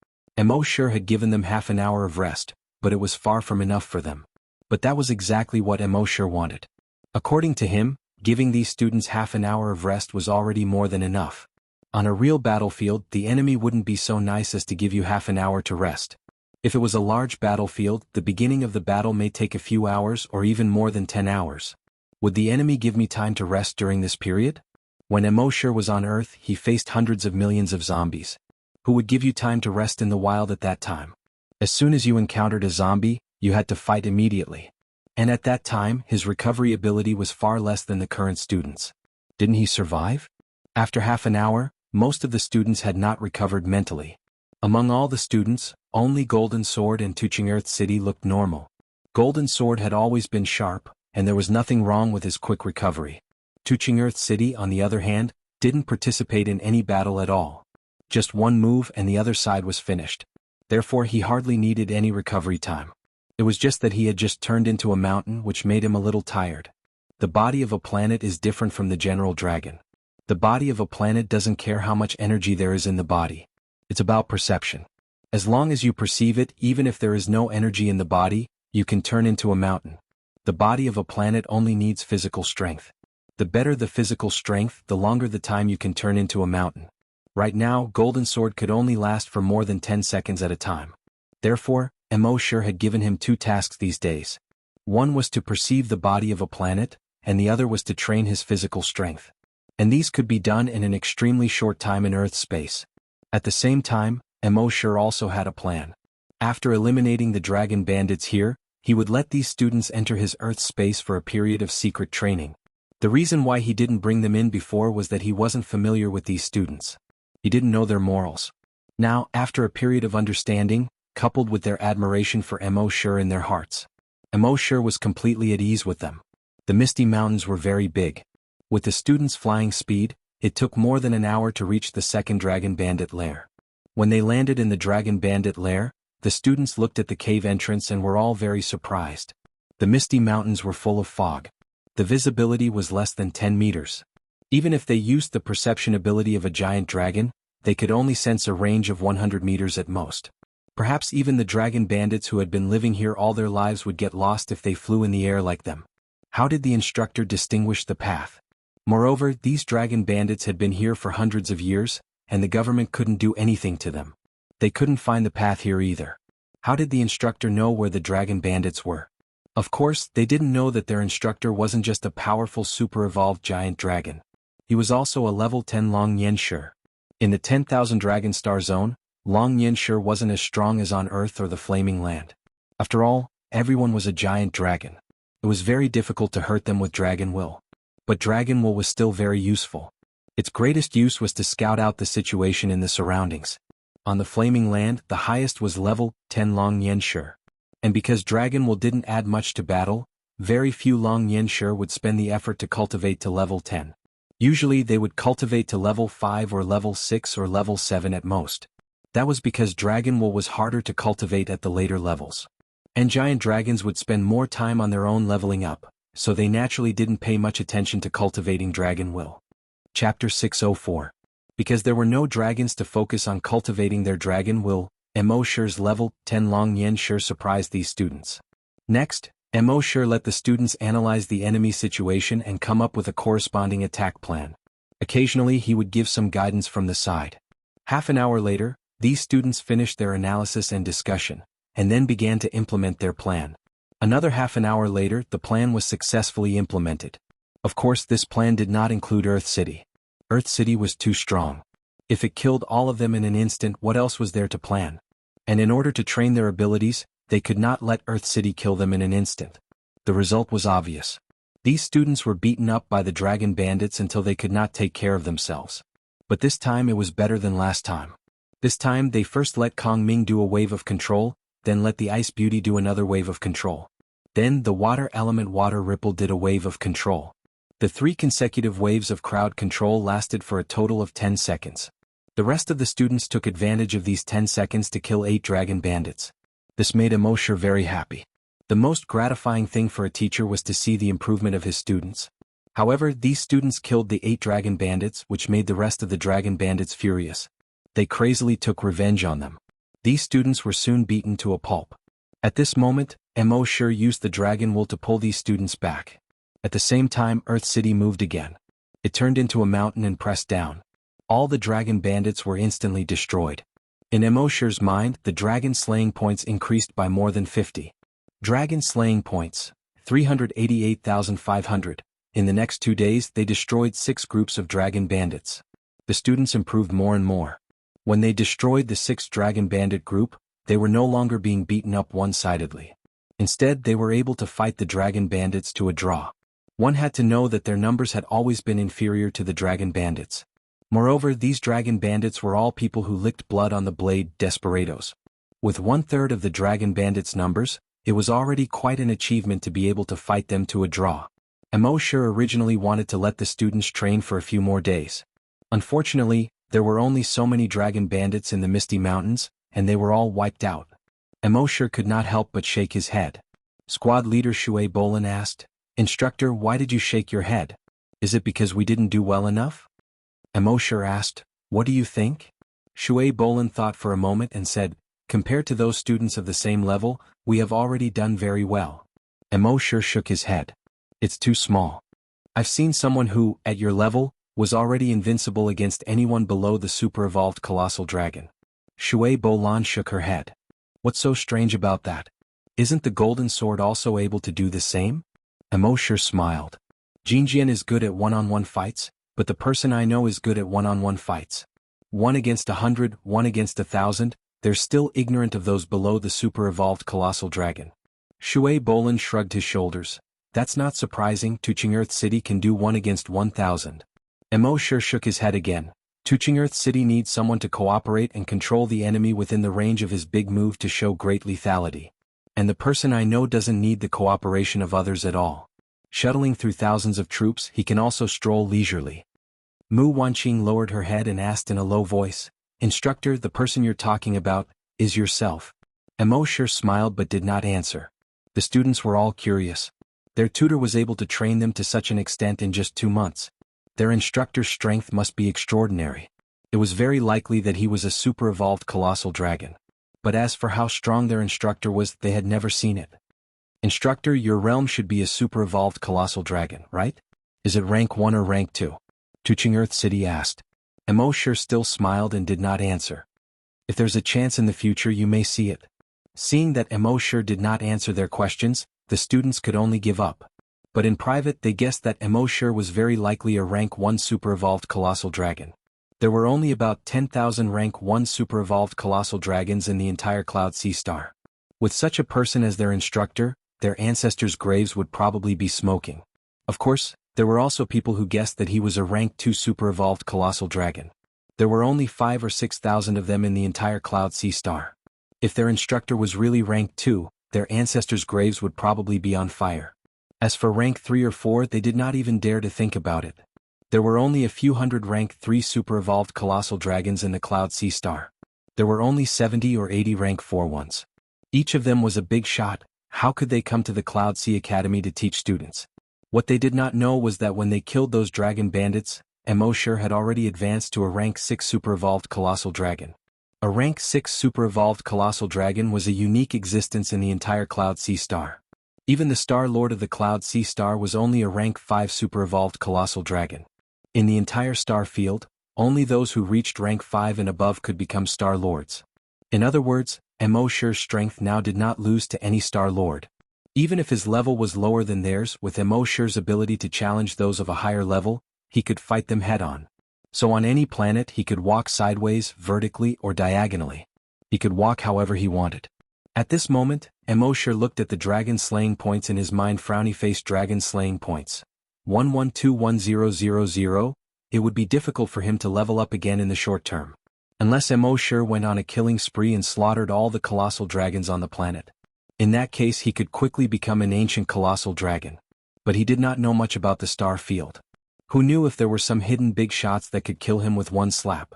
Mo Shi had given them half an hour of rest, but it was far from enough for them. But that was exactly what Mo Shi wanted. According to him, Giving these students half an hour of rest was already more than enough. On a real battlefield, the enemy wouldn't be so nice as to give you half an hour to rest. If it was a large battlefield, the beginning of the battle may take a few hours or even more than 10 hours. Would the enemy give me time to rest during this period? When Immortal was on Earth, he faced hundreds of millions of zombies. Who would give you time to rest in the wild at that time? As soon as you encountered a zombie, you had to fight immediately. And at that time, his recovery ability was far less than the current students. Didn't he survive? After half an hour, most of the students had not recovered mentally. Among all the students, only Golden Sword and Touching Earth City looked normal. Golden Sword had always been sharp, and there was nothing wrong with his quick recovery. Touching Earth City, on the other hand, didn't participate in any battle at all. Just one move and the other side was finished. Therefore he hardly needed any recovery time. It was just that he had just turned into a mountain, which made him a little tired. The body of a planet is different from the general dragon. The body of a planet doesn't care how much energy there is in the body. It's about perception. As long as you perceive it, even if there is no energy in the body, you can turn into a mountain. The body of a planet only needs physical strength. The better the physical strength, the longer the time you can turn into a mountain. Right now, Golden Sword could only last for more than 10 seconds at a time. Therefore, Immortal had given him two tasks these days. One was to perceive the body of a planet, and the other was to train his physical strength. And these could be done in an extremely short time in Earth space. At the same time, Immortal also had a plan. After eliminating the dragon bandits here, he would let these students enter his Earth space for a period of secret training. The reason why he didn't bring them in before was that he wasn't familiar with these students. He didn't know their morals. Now, after a period of understanding, coupled with their admiration for Immortal in their hearts, Immortal was completely at ease with them. The Misty Mountains were very big. With the students' flying speed, it took more than an hour to reach the second dragon bandit lair. When they landed in the dragon bandit lair, the students looked at the cave entrance and were all very surprised. The Misty Mountains were full of fog. The visibility was less than 10 meters. Even if they used the perception ability of a giant dragon, they could only sense a range of 100 meters at most. Perhaps even the dragon bandits who had been living here all their lives would get lost if they flew in the air like them. How did the instructor distinguish the path? Moreover, these dragon bandits had been here for hundreds of years, and the government couldn't do anything to them. They couldn't find the path here either. How did the instructor know where the dragon bandits were? Of course, they didn't know that their instructor wasn't just a powerful super-evolved giant dragon. He was also a level 10 Long Xianxia. In the 10,000 Dragon Star Zone, Long Xianxia wasn't as strong as on Earth or the Flaming Land. After all, everyone was a giant dragon. It was very difficult to hurt them with Dragon Will. But Dragon Will was still very useful. Its greatest use was to scout out the situation in the surroundings. On the Flaming Land, the highest was level 10 Long Xianxia. And because Dragon Will didn't add much to battle, very few Long Xianxia would spend the effort to cultivate to level 10. Usually they would cultivate to level 5 or level 6 or level 7 at most. That was because Dragon Will was harder to cultivate at the later levels. And giant dragons would spend more time on their own leveling up, so they naturally didn't pay much attention to cultivating Dragon Will. Chapter 604. Because there were no dragons to focus on cultivating their Dragon Will, Immortal's level 10 Long Xianxia surprised these students. Next, Immortal let the students analyze the enemy situation and come up with a corresponding attack plan. Occasionally he would give some guidance from the side. Half an hour later, these students finished their analysis and discussion, and then began to implement their plan. Another half an hour later, the plan was successfully implemented. Of course, this plan did not include Earth City. Earth City was too strong. If it killed all of them in an instant, what else was there to plan? And in order to train their abilities, they could not let Earth City kill them in an instant. The result was obvious. These students were beaten up by the dragon bandits until they could not take care of themselves. But this time it was better than last time. This time they first let Kong Ming do a wave of control, then let the Ice Beauty do another wave of control. Then the water element Water Ripple did a wave of control. The 3 consecutive waves of crowd control lasted for a total of 10 seconds. The rest of the students took advantage of these 10 seconds to kill 8 dragon bandits. This made Immortal very happy. The most gratifying thing for a teacher was to see the improvement of his students. However, these students killed the 8 dragon bandits, which made the rest of the dragon bandits furious. They crazily took revenge on them. These students were soon beaten to a pulp. At this moment, Immortal used the Dragon Will to pull these students back. At the same time, Earth City moved again. It turned into a mountain and pressed down. All the dragon bandits were instantly destroyed. In Immortal's mind, the dragon slaying points increased by more than 50. Dragon slaying points, 388,500. In the next 2 days, they destroyed 6 groups of dragon bandits. The students improved more and more. When they destroyed the 6th dragon bandit group, they were no longer being beaten up one-sidedly. Instead, they were able to fight the dragon bandits to a draw. One had to know that their numbers had always been inferior to the dragon bandits. Moreover, these dragon bandits were all people who licked blood on the blade, desperados. With 1/3 of the dragon bandits' numbers, it was already quite an achievement to be able to fight them to a draw. Immortal originally wanted to let the students train for a few more days. Unfortunately, there were only so many dragon bandits in the Misty Mountains, and they were all wiped out. Immortal could not help but shake his head. Squad leader Shui Bolin asked, "Instructor, why did you shake your head? Is it because we didn't do well enough?" Immortal asked, "What do you think?" Shui Bolin thought for a moment and said, "Compared to those students of the same level, we have already done very well." Immortal shook his head. "It's too small. I've seen someone who, at your level, was already invincible against anyone below the super-evolved colossal dragon." Shui Bolin shook her head. "What's so strange about that? Isn't the golden sword also able to do the same?" Immortal smiled. "Jianghu is good at one-on-one fights, but the person I know is good at one-on-one fights. 1 against 100, 1 against 1,000, they're still ignorant of those below the super-evolved colossal dragon." Shui Bolin shrugged his shoulders. "That's not surprising, Tuching Earth City can do 1 against 1,000. Immortal shook his head again. Tuching Earth City needs someone to cooperate and control the enemy within the range of his big move to show great lethality. And the person I know doesn't need the cooperation of others at all. Shuttling through thousands of troops, he can also stroll leisurely." Mu Wanqing lowered her head and asked in a low voice, "Instructor, the person you're talking about, is yourself?" Immortal smiled but did not answer. The students were all curious. Their tutor was able to train them to such an extent in just 2 months. Their instructor's strength must be extraordinary. It was very likely that he was a super-evolved colossal dragon. But as for how strong their instructor was, they had never seen it. "Instructor, your realm should be a super-evolved colossal dragon, right? Is it rank 1 or rank 2? Tuching Earth City asked. Immortal still smiled and did not answer. "If there's a chance in the future, you may see it." Seeing that Immortal did not answer their questions, the students could only give up. But in private they guessed that Immortal was very likely a rank 1 super-evolved colossal dragon. There were only about 10,000 rank 1 super-evolved colossal dragons in the entire Cloud Sea Star. With such a person as their instructor, their ancestors' graves would probably be smoking. Of course, there were also people who guessed that he was a rank 2 super-evolved colossal dragon. There were only 5,000 or 6,000 of them in the entire Cloud Sea Star. If their instructor was really rank 2, their ancestors' graves would probably be on fire. As for rank 3 or 4, they did not even dare to think about it. There were only a few hundred rank 3 super-evolved colossal dragons in the Cloud Sea Star. There were only 70 or 80 rank 4 ones. Each of them was a big shot. How could they come to the Cloud Sea Academy to teach students? What they did not know was that when they killed those dragon bandits, Immortal had already advanced to a rank 6 super-evolved colossal dragon. A rank 6 super-evolved colossal dragon was a unique existence in the entire Cloud Sea Star. Even the Star Lord of the Cloud Sea Star was only a rank 5 super-evolved colossal dragon. In the entire star field, only those who reached rank 5 and above could become Star Lords. In other words, Immortal's strength now did not lose to any Star Lord. Even if his level was lower than theirs, with Immortal's ability to challenge those of a higher level, he could fight them head-on. So on any planet he could walk sideways, vertically, or diagonally. He could walk however he wanted. At this moment, Immortal looked at the dragon slaying points in his mind. Frowny-faced dragon slaying points. 112100. It would be difficult for him to level up again in the short term. Unless Immortal went on a killing spree and slaughtered all the colossal dragons on the planet. In that case he could quickly become an ancient colossal dragon. But he did not know much about the star field. Who knew if there were some hidden big shots that could kill him with one slap?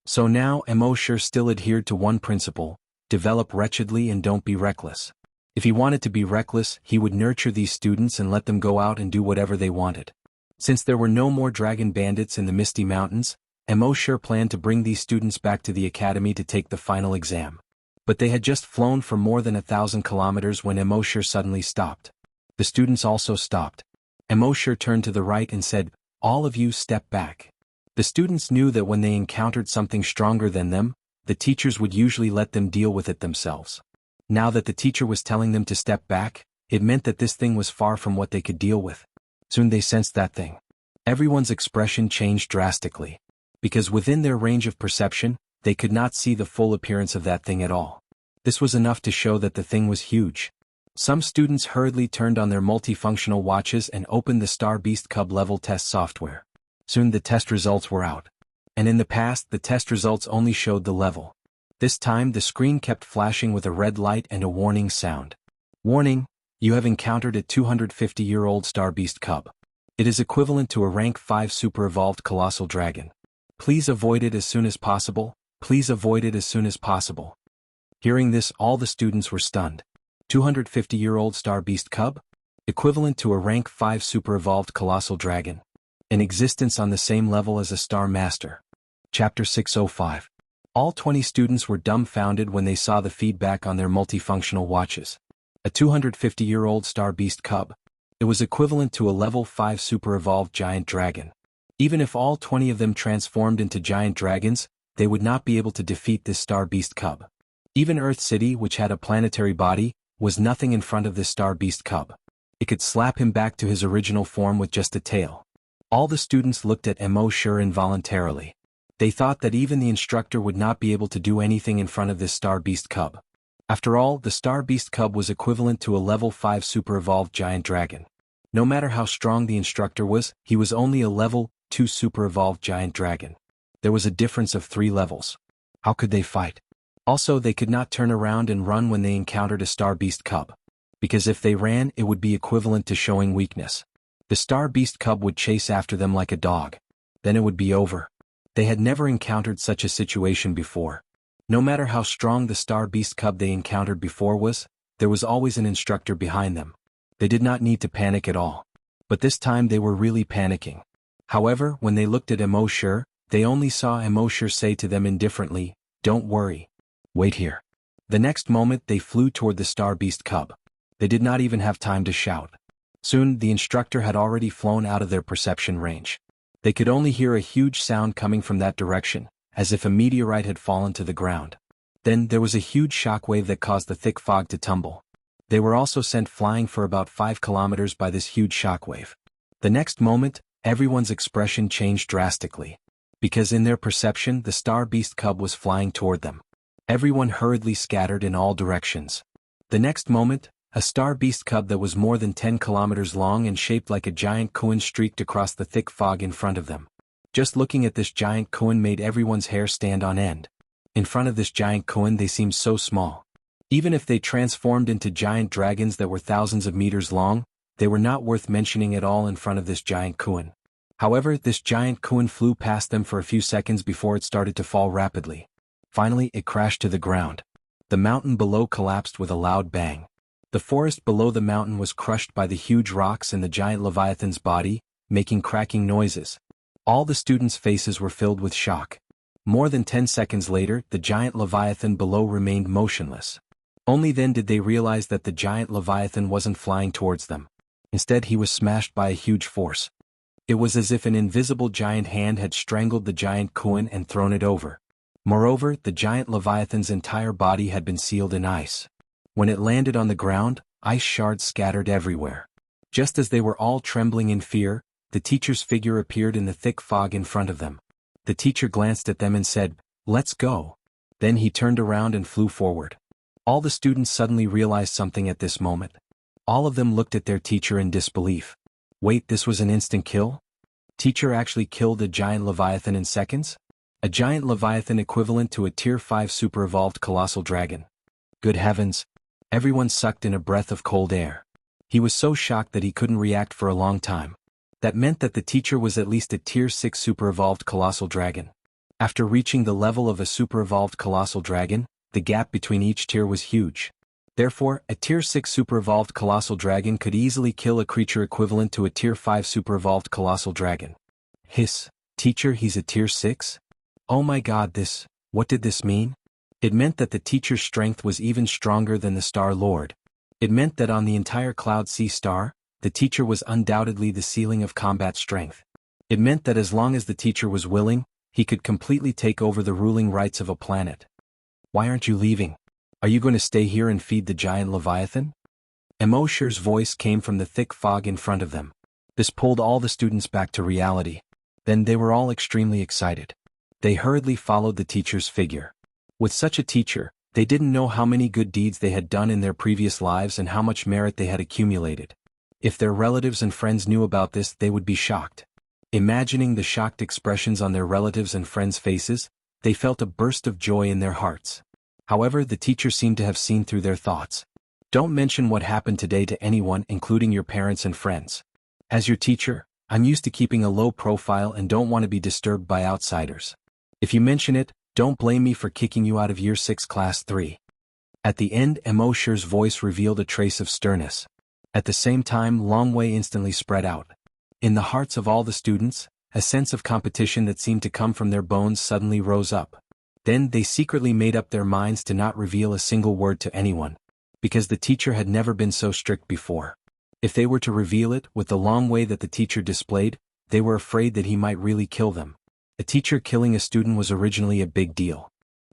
So now Immortal still adhered to one principle: develop wretchedly and don't be reckless. If he wanted to be reckless, he would nurture these students and let them go out and do whatever they wanted. Since there were no more dragon bandits in the Misty Mountains, Immortal planned to bring these students back to the academy to take the final exam. But they had just flown for more than 1,000 kilometers when Immortal suddenly stopped. The students also stopped. Emoshur turned to the right and said, "All of you step back." The students knew that when they encountered something stronger than them, the teachers would usually let them deal with it themselves. Now that the teacher was telling them to step back, it meant that this thing was far from what they could deal with. Soon they sensed that thing. Everyone's expression changed drastically. Because within their range of perception, they could not see the full appearance of that thing at all. This was enough to show that the thing was huge. Some students hurriedly turned on their multifunctional watches and opened the Star Beast Cub level test software. Soon the test results were out. And in the past, the test results only showed the level. This time the screen kept flashing with a red light and a warning sound. Warning, you have encountered a 250-year-old Star Beast Cub. It is equivalent to a rank 5 super evolved colossal dragon. Please avoid it as soon as possible. Please avoid it as soon as possible. Hearing this, all the students were stunned. 250-year-old Star Beast Cub? Equivalent to a rank 5 super evolved colossal dragon. In existence on the same level as a Star Master. Chapter 605. All 20 students were dumbfounded when they saw the feedback on their multifunctional watches. A 250-year-old Star Beast Cub. It was equivalent to a level 5 super evolved giant dragon. Even if all 20 of them transformed into giant dragons, they would not be able to defeat this Star Beast Cub. Even Earth City, which had a planetary body, was nothing in front of this Star Beast Cub. It could slap him back to his original form with just a tail. All the students looked at Emoshur involuntarily. They thought that even the instructor would not be able to do anything in front of this Star Beast Cub. After all, the Star Beast Cub was equivalent to a level 5 super evolved giant dragon. No matter how strong the instructor was, he was only a level 2 super evolved giant dragon. There was a difference of 3 levels. How could they fight? Also, they could not turn around and run when they encountered a Star Beast Cub. Because if they ran, it would be equivalent to showing weakness. The Star Beast Cub would chase after them like a dog. Then it would be over. They had never encountered such a situation before. No matter how strong the Star Beast Cub they encountered before was, there was always an instructor behind them. They did not need to panic at all. But this time they were really panicking. However, when they looked at Emoshur, they only saw Emoshur say to them indifferently, "Don't worry. Wait here." The next moment they flew toward the Star Beast Cub. They did not even have time to shout. Soon the instructor had already flown out of their perception range. They could only hear a huge sound coming from that direction, as if a meteorite had fallen to the ground. Then there was a huge shockwave that caused the thick fog to tumble. They were also sent flying for about 5 kilometers by this huge shockwave. The next moment, everyone's expression changed drastically. Because in their perception, the Star Beast Cub was flying toward them. Everyone hurriedly scattered in all directions. The next moment, a Star Beast Cub that was more than 10 kilometers long and shaped like a giant koan streaked across the thick fog in front of them. Just looking at this giant koan made everyone's hair stand on end. In front of this giant koan they seemed so small. Even if they transformed into giant dragons that were thousands of meters long, they were not worth mentioning at all in front of this giant koan. However, this giant koan flew past them for a few seconds before it started to fall rapidly. Finally, it crashed to the ground. The mountain below collapsed with a loud bang. The forest below the mountain was crushed by the huge rocks in the giant leviathan's body, making cracking noises. All the students' faces were filled with shock. More than 10 seconds later, the giant leviathan below remained motionless. Only then did they realize that the giant leviathan wasn't flying towards them. Instead, he was smashed by a huge force. It was as if an invisible giant hand had strangled the giant koan and thrown it over. Moreover, the giant leviathan's entire body had been sealed in ice. When it landed on the ground, ice shards scattered everywhere. Just as they were all trembling in fear, the teacher's figure appeared in the thick fog in front of them. The teacher glanced at them and said, "Let's go." Then he turned around and flew forward. All the students suddenly realized something at this moment. All of them looked at their teacher in disbelief. Wait, this was an instant kill? Teacher actually killed a giant leviathan in seconds? A giant leviathan equivalent to a tier 5 super evolved colossal dragon. Good heavens! Everyone sucked in a breath of cold air. He was so shocked that he couldn't react for a long time. That meant that the teacher was at least a tier 6 super evolved colossal dragon. After reaching the level of a super evolved colossal dragon, the gap between each tier was huge. Therefore, a tier 6 super evolved colossal dragon could easily kill a creature equivalent to a tier 5 super evolved colossal dragon. Hiss, teacher, he's a tier 6? Oh my god, what did this mean? It meant that the teacher's strength was even stronger than the Star Lord. It meant that on the entire Cloud Sea star, the teacher was undoubtedly the ceiling of combat strength. It meant that as long as the teacher was willing, he could completely take over the ruling rights of a planet. Why aren't you leaving? Are you going to stay here and feed the giant Leviathan? Immortal's voice came from the thick fog in front of them. This pulled all the students back to reality. Then they were all extremely excited. They hurriedly followed the teacher's figure. With such a teacher, they didn't know how many good deeds they had done in their previous lives and how much merit they had accumulated. If their relatives and friends knew about this, they would be shocked. Imagining the shocked expressions on their relatives' and friends' faces, they felt a burst of joy in their hearts. However, the teacher seemed to have seen through their thoughts. Don't mention what happened today to anyone, including your parents and friends. As your teacher, I'm used to keeping a low profile and don't want to be disturbed by outsiders. If you mention it, don't blame me for kicking you out of Year 6 Class 3. At the end, Immortal's voice revealed a trace of sternness. At the same time, Longwei instantly spread out. In the hearts of all the students, a sense of competition that seemed to come from their bones suddenly rose up. Then they secretly made up their minds to not reveal a single word to anyone, because the teacher had never been so strict before. If they were to reveal it, with the Longwei that the teacher displayed, they were afraid that he might really kill them. A teacher killing a student was originally a big deal.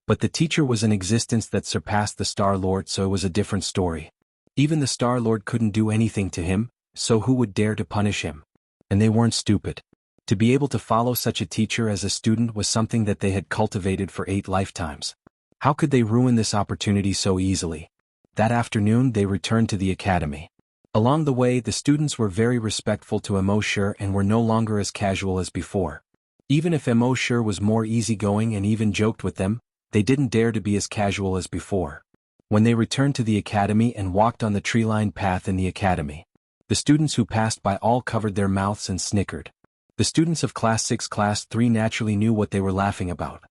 But the teacher was an existence that surpassed the Star Lord, so it was a different story. Even the Star Lord couldn't do anything to him, so who would dare to punish him? And they weren't stupid. To be able to follow such a teacher as a student was something that they had cultivated for 8 lifetimes. How could they ruin this opportunity so easily? That afternoon they returned to the academy. Along the way, the students were very respectful to Immortal and were no longer as casual as before. Even if Immortal was more easygoing and even joked with them, they didn't dare to be as casual as before. When they returned to the academy and walked on the tree-lined path in the academy, the students who passed by all covered their mouths and snickered. The students of Class 6 Class 3 naturally knew what they were laughing about.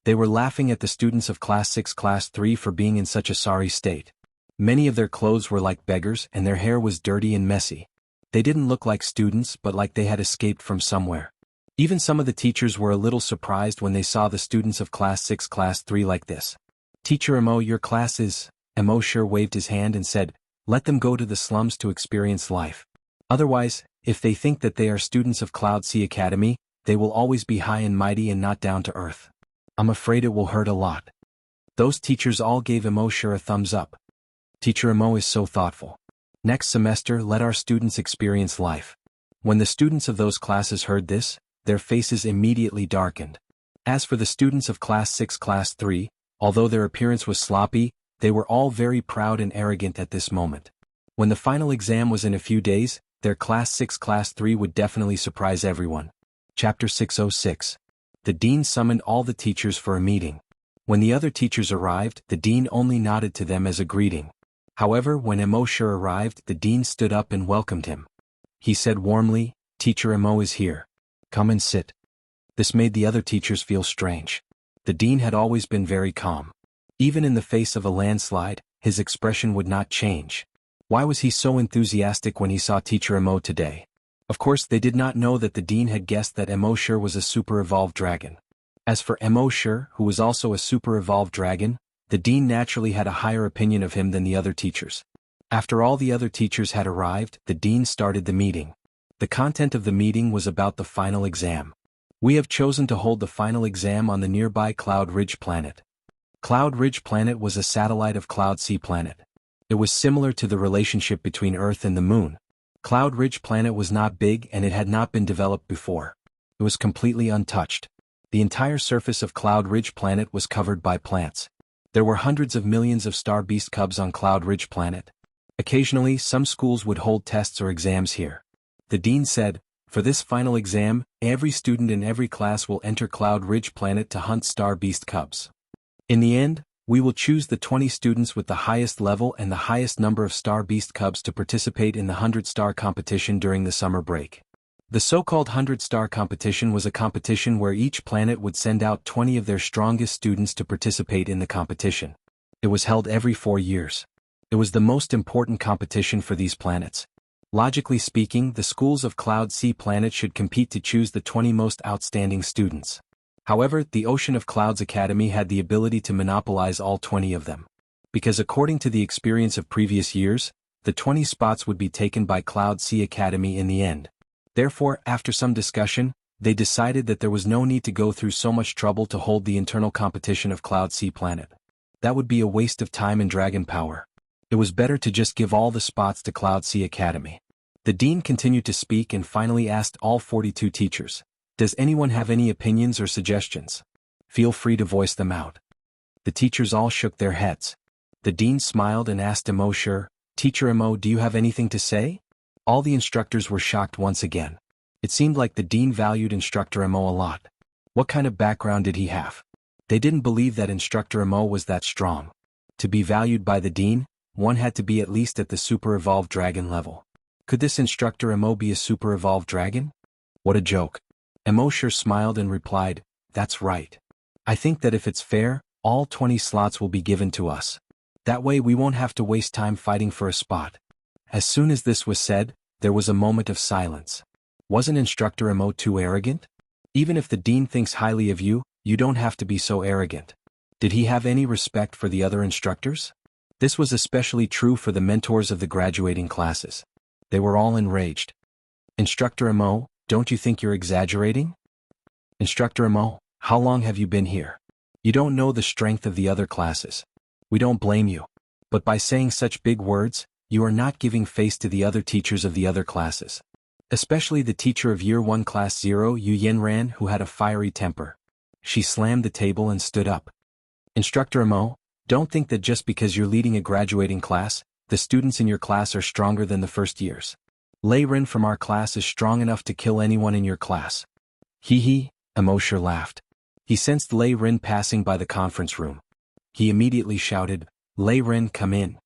They were laughing at the students of Class 6 Class 3 for being in such a sorry state. Many of their clothes were like beggars and their hair was dirty and messy. They didn't look like students but like they had escaped from somewhere. Even some of the teachers were a little surprised when they saw the students of Class 6 Class 3 like this. Teacher Immo, your class is... Immortal waved his hand and said, let them go to the slums to experience life. Otherwise, if they think that they are students of Cloud Sea Academy, they will always be high and mighty and not down to earth. I'm afraid it will hurt a lot. Those teachers all gave Immortal a thumbs up. Teacher Immo is so thoughtful. Next semester, let our students experience life. When the students of those classes heard this, their faces immediately darkened. As for the students of Class 6 Class 3, although their appearance was sloppy, they were all very proud and arrogant at this moment. When the final exam was in a few days, their Class 6 Class 3 would definitely surprise everyone. Chapter 606. The Dean summoned all the teachers for a meeting. When the other teachers arrived, the Dean only nodded to them as a greeting. However, when Immortal arrived, the Dean stood up and welcomed him. He said warmly, Teacher Immo is here. Come and sit. This made the other teachers feel strange. The Dean had always been very calm. Even in the face of a landslide, his expression would not change. Why was he so enthusiastic when he saw Teacher Immo today? Of course, they did not know that the Dean had guessed that Immortal was a super-evolved dragon. As for Immortal, who was also a super-evolved dragon, the Dean naturally had a higher opinion of him than the other teachers. After all the other teachers had arrived, the Dean started the meeting. The content of the meeting was about the final exam. We have chosen to hold the final exam on the nearby Cloud Ridge planet. Cloud Ridge planet was a satellite of Cloud Sea planet. It was similar to the relationship between Earth and the Moon. Cloud Ridge planet was not big and it had not been developed before. It was completely untouched. The entire surface of Cloud Ridge planet was covered by plants. There were hundreds of millions of star beast cubs on Cloud Ridge planet. Occasionally, some schools would hold tests or exams here. The Dean said, for this final exam, every student in every class will enter Cloud Ridge planet to hunt star beast cubs. In the end, we will choose the 20 students with the highest level and the highest number of star beast cubs to participate in the 100-star competition during the summer break. The so-called 100-star competition was a competition where each planet would send out 20 of their strongest students to participate in the competition. It was held every 4 years. It was the most important competition for these planets. Logically speaking, the schools of Cloud Sea planet should compete to choose the 20 most outstanding students. However, the Ocean of Clouds Academy had the ability to monopolize all 20 of them. Because according to the experience of previous years, the 20 spots would be taken by Cloud Sea Academy in the end. Therefore, after some discussion, they decided that there was no need to go through so much trouble to hold the internal competition of Cloud Sea Planet. That would be a waste of time and dragon power. It was better to just give all the spots to Cloud Sea Academy. The dean continued to speak and finally asked all 42 teachers, "Does anyone have any opinions or suggestions? Feel free to voice them out." The teachers all shook their heads. The dean smiled and asked Imo, "Sure, Teacher Imo, do you have anything to say?" All the instructors were shocked once again. It seemed like the dean valued Instructor Imo a lot. What kind of background did he have? They didn't believe that Instructor Imo was that strong. To be valued by the dean, one had to be at least at the super evolved dragon level. Could this Instructor Imo be a super evolved dragon? What a joke. Imo sure smiled and replied, "That's right. I think that if it's fair, all 20 slots will be given to us. That way we won't have to waste time fighting for a spot." As soon as this was said, there was a moment of silence. Wasn't Instructor Imo too arrogant? Even if the dean thinks highly of you, you don't have to be so arrogant. Did he have any respect for the other instructors? This was especially true for the mentors of the graduating classes. They were all enraged. "Instructor Imo, don't you think you're exaggerating? Instructor Imo, how long have you been here? You don't know the strength of the other classes. We don't blame you. But by saying such big words, you are not giving face to the other teachers of the other classes. Especially the teacher of Year 1 Class 0, Xuanhuan, who had a fiery temper." She slammed the table and stood up. "Instructor Imo, don't think that just because you're leading a graduating class, the students in your class are stronger than the first years. Lei Rin from our class is strong enough to kill anyone in your class." Hee hee, Imo sure laughed. He sensed Lei Rin passing by the conference room. He immediately shouted, "Lei Rin, come in."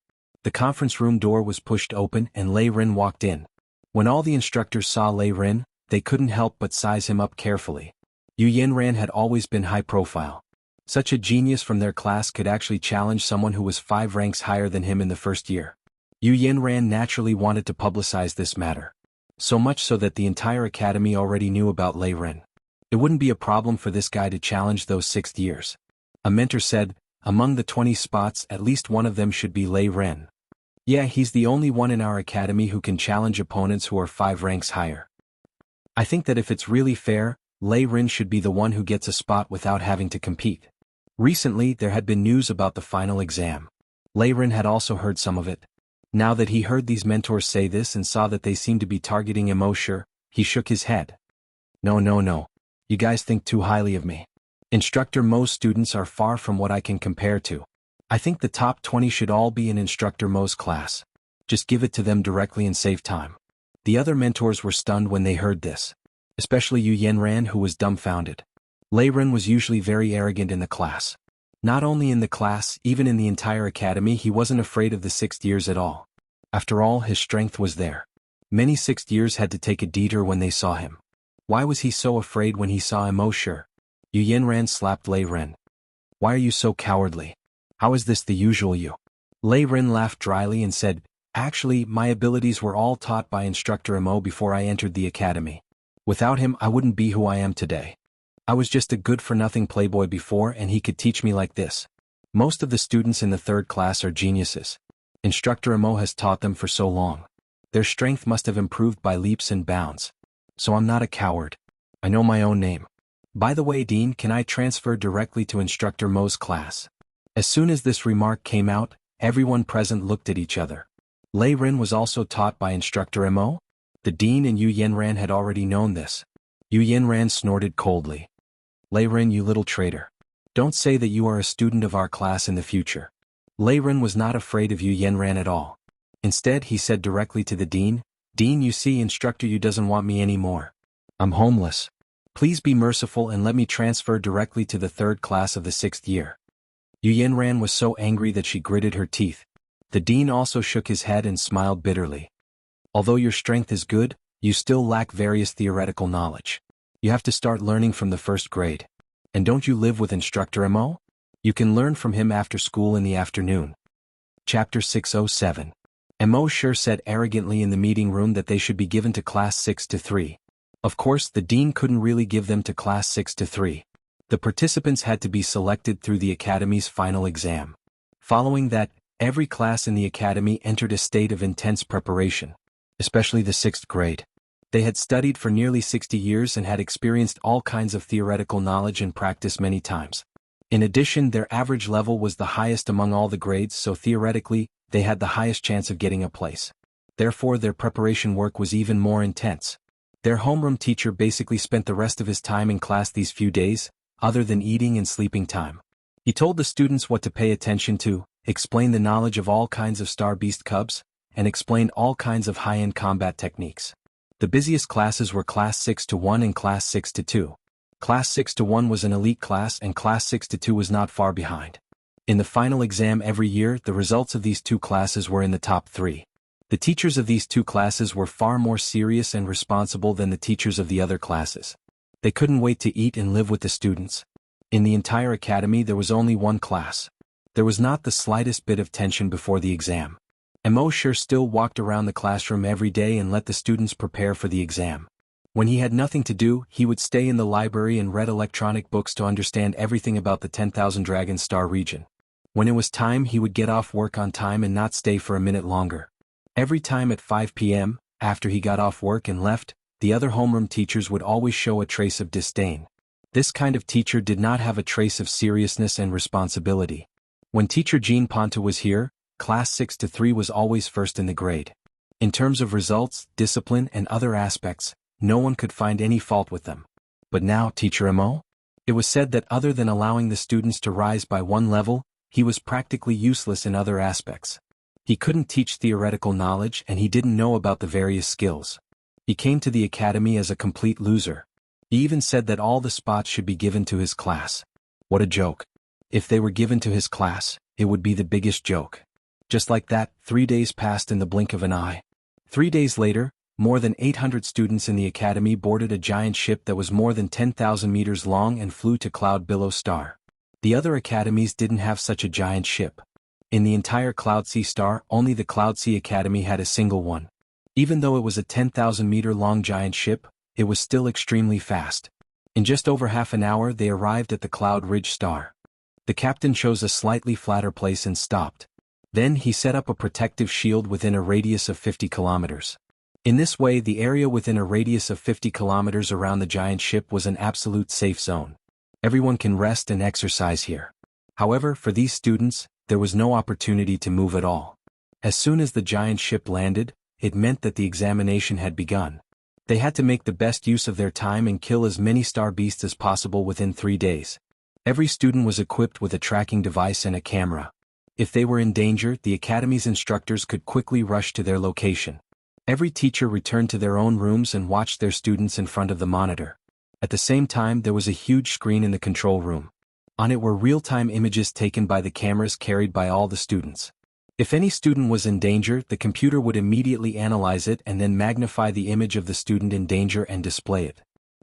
The conference room door was pushed open and Lei Rin walked in. When all the instructors saw Lei Rin, they couldn't help but size him up carefully. Xuanhuan had always been high profile. Such a genius from their class could actually challenge someone who was 5 ranks higher than him in the first year. Xuanhuan naturally wanted to publicize this matter. So much so that the entire academy already knew about Lei Rin. It wouldn't be a problem for this guy to challenge those 6th years. A mentor said, "Among the 20 spots, at least one of them should be Lei Rin. Yeah, he's the only one in our academy who can challenge opponents who are 5 ranks higher. I think that if it's really fair, Lei Rin should be the one who gets a spot without having to compete." Recently, there had been news about the final exam. Lei Rin had also heard some of it. Now that he heard these mentors say this and saw that they seemed to be targeting Emotion, he shook his head. No. You guys think too highly of me. Instructor Mo's students are far from what I can compare to. I think the top 20 should all be in Instructor Mo's class. Just give it to them directly and save time. The other mentors were stunned when they heard this. Especially Xuanhuan, who was dumbfounded. Lei Rin was usually very arrogant in the class. Not only in the class, even in the entire academy, he wasn't afraid of the 6th years at all. After all, his strength was there. Many 6th years had to take a detour when they saw him. Why was he so afraid when he saw Emotion? Xuanhuan slapped Lei Rin. "Why are you so cowardly? How is this the usual you?" Lei Rin laughed dryly and said, "Actually, my abilities were all taught by Instructor Imo before I entered the academy. Without him, I wouldn't be who I am today. I was just a good-for-nothing playboy before and he could teach me like this. Most of the students in the 3rd class are geniuses. Instructor Imo has taught them for so long. Their strength must have improved by leaps and bounds. So I'm not a coward. I know my own name. By the way, Dean, can I transfer directly to Instructor Mo's class?" As soon as this remark came out, everyone present looked at each other. Lei Rin was also taught by Instructor Imo? The dean and Xuanhuan had already known this. Xuanhuan snorted coldly. "Lei Rin, you little traitor. Don't say that you are a student of our class in the future." Lei Rin was not afraid of Xuanhuan at all. Instead, he said directly to the dean, "Dean, you see, Instructor Yu doesn't want me anymore. I'm homeless. Please be merciful and let me transfer directly to the 3rd class of the 6th year." Xuanhuan was so angry that she gritted her teeth. The dean also shook his head and smiled bitterly. "Although your strength is good, you still lack various theoretical knowledge. You have to start learning from the 1st grade. And don't you live with Instructor Imo? You can learn from him after school in the afternoon." Chapter 607. Imo sure said arrogantly in the meeting room that they should be given to Class 6 to 3. Of course, the dean couldn't really give them to Class 6 to 3. The participants had to be selected through the academy's final exam. Following that, Every class in the academy entered a state of intense preparation, especially the 6th grade. They had studied for nearly 60 years and had experienced all kinds of theoretical knowledge and practice many times. In addition, their average level was the highest among all the grades, so theoretically, they had the highest chance of getting a place. Therefore, their preparation work was even more intense. Their homeroom teacher basically spent the rest of his time in class these few days, other than eating and sleeping time. He told the students what to pay attention to, explained the knowledge of all kinds of star beast cubs, and explained all kinds of high-end combat techniques. The busiest classes were Class 6-1 and Class 6-2. Class 6-1 was an elite class and Class 6-2 was not far behind. In the final exam every year, the results of these two classes were in the top 3. The teachers of these two classes were far more serious and responsible than the teachers of the other classes. They couldn't wait to eat and live with the students. In the entire academy there was only one class. There was not the slightest bit of tension before the exam. Immortal still walked around the classroom every day and let the students prepare for the exam. When he had nothing to do, he would stay in the library and read electronic books to understand everything about the 10,000 Dragon Star region. When it was time, he would get off work on time and not stay for a minute longer. Every time at 5 p.m., after he got off work and left, the other homeroom teachers would always show a trace of disdain. This kind of teacher did not have a trace of seriousness and responsibility. When teacher Jean Ponta was here, Class 6-3 was always first in the grade. In terms of results, discipline, and other aspects, no one could find any fault with them. But now, Teacher Mo? It was said that other than allowing the students to rise by one level, he was practically useless in other aspects. He couldn't teach theoretical knowledge and he didn't know about the various skills. He came to the academy as a complete loser. He even said that all the spots should be given to his class. What a joke. If they were given to his class, it would be the biggest joke. Just like that, 3 days passed in the blink of an eye. 3 days later, more than 800 students in the academy boarded a giant ship that was more than 10,000 meters long and flew to Cloud Billow Star. The other academies didn't have such a giant ship. In the entire Cloud Sea Star, only the Cloud Sea Academy had a single one. Even though it was a 10,000-meter-long giant ship, it was still extremely fast. In just over half an hour they arrived at the Cloud Ridge Star. The captain chose a slightly flatter place and stopped. Then he set up a protective shield within a radius of 50 kilometers. In this way, the area within a radius of 50 kilometers around the giant ship was an absolute safe zone. Everyone can rest and exercise here. However, for these students, there was no opportunity to move at all. As soon as the giant ship landed, it meant that the examination had begun. They had to make the best use of their time and kill as many star beasts as possible within 3 days. Every student was equipped with a tracking device and a camera. If they were in danger, the academy's instructors could quickly rush to their location. Every teacher returned to their own rooms and watched their students in front of the monitor. At the same time, there was a huge screen in the control room. On it were real-time images taken by the cameras carried by all the students. If any student was in danger, the computer would immediately analyze it and then magnify the image of the student in danger and display it.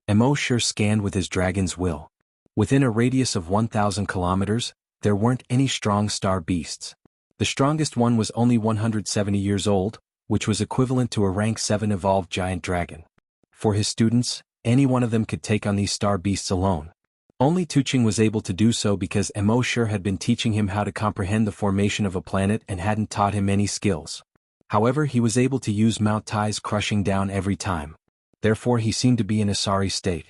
Immortal scanned with his dragon's will. Within a radius of 1,000 kilometers, there weren't any strong star beasts. The strongest one was only 170 years old, which was equivalent to a rank 7 evolved giant dragon. For his students, any one of them could take on these star beasts alone. Only Tuching was able to do so because Immortal had been teaching him how to comprehend the formation of a planet and hadn't taught him any skills. However, he was able to use Mount Tai's crushing down every time. Therefore he seemed to be in a sorry state.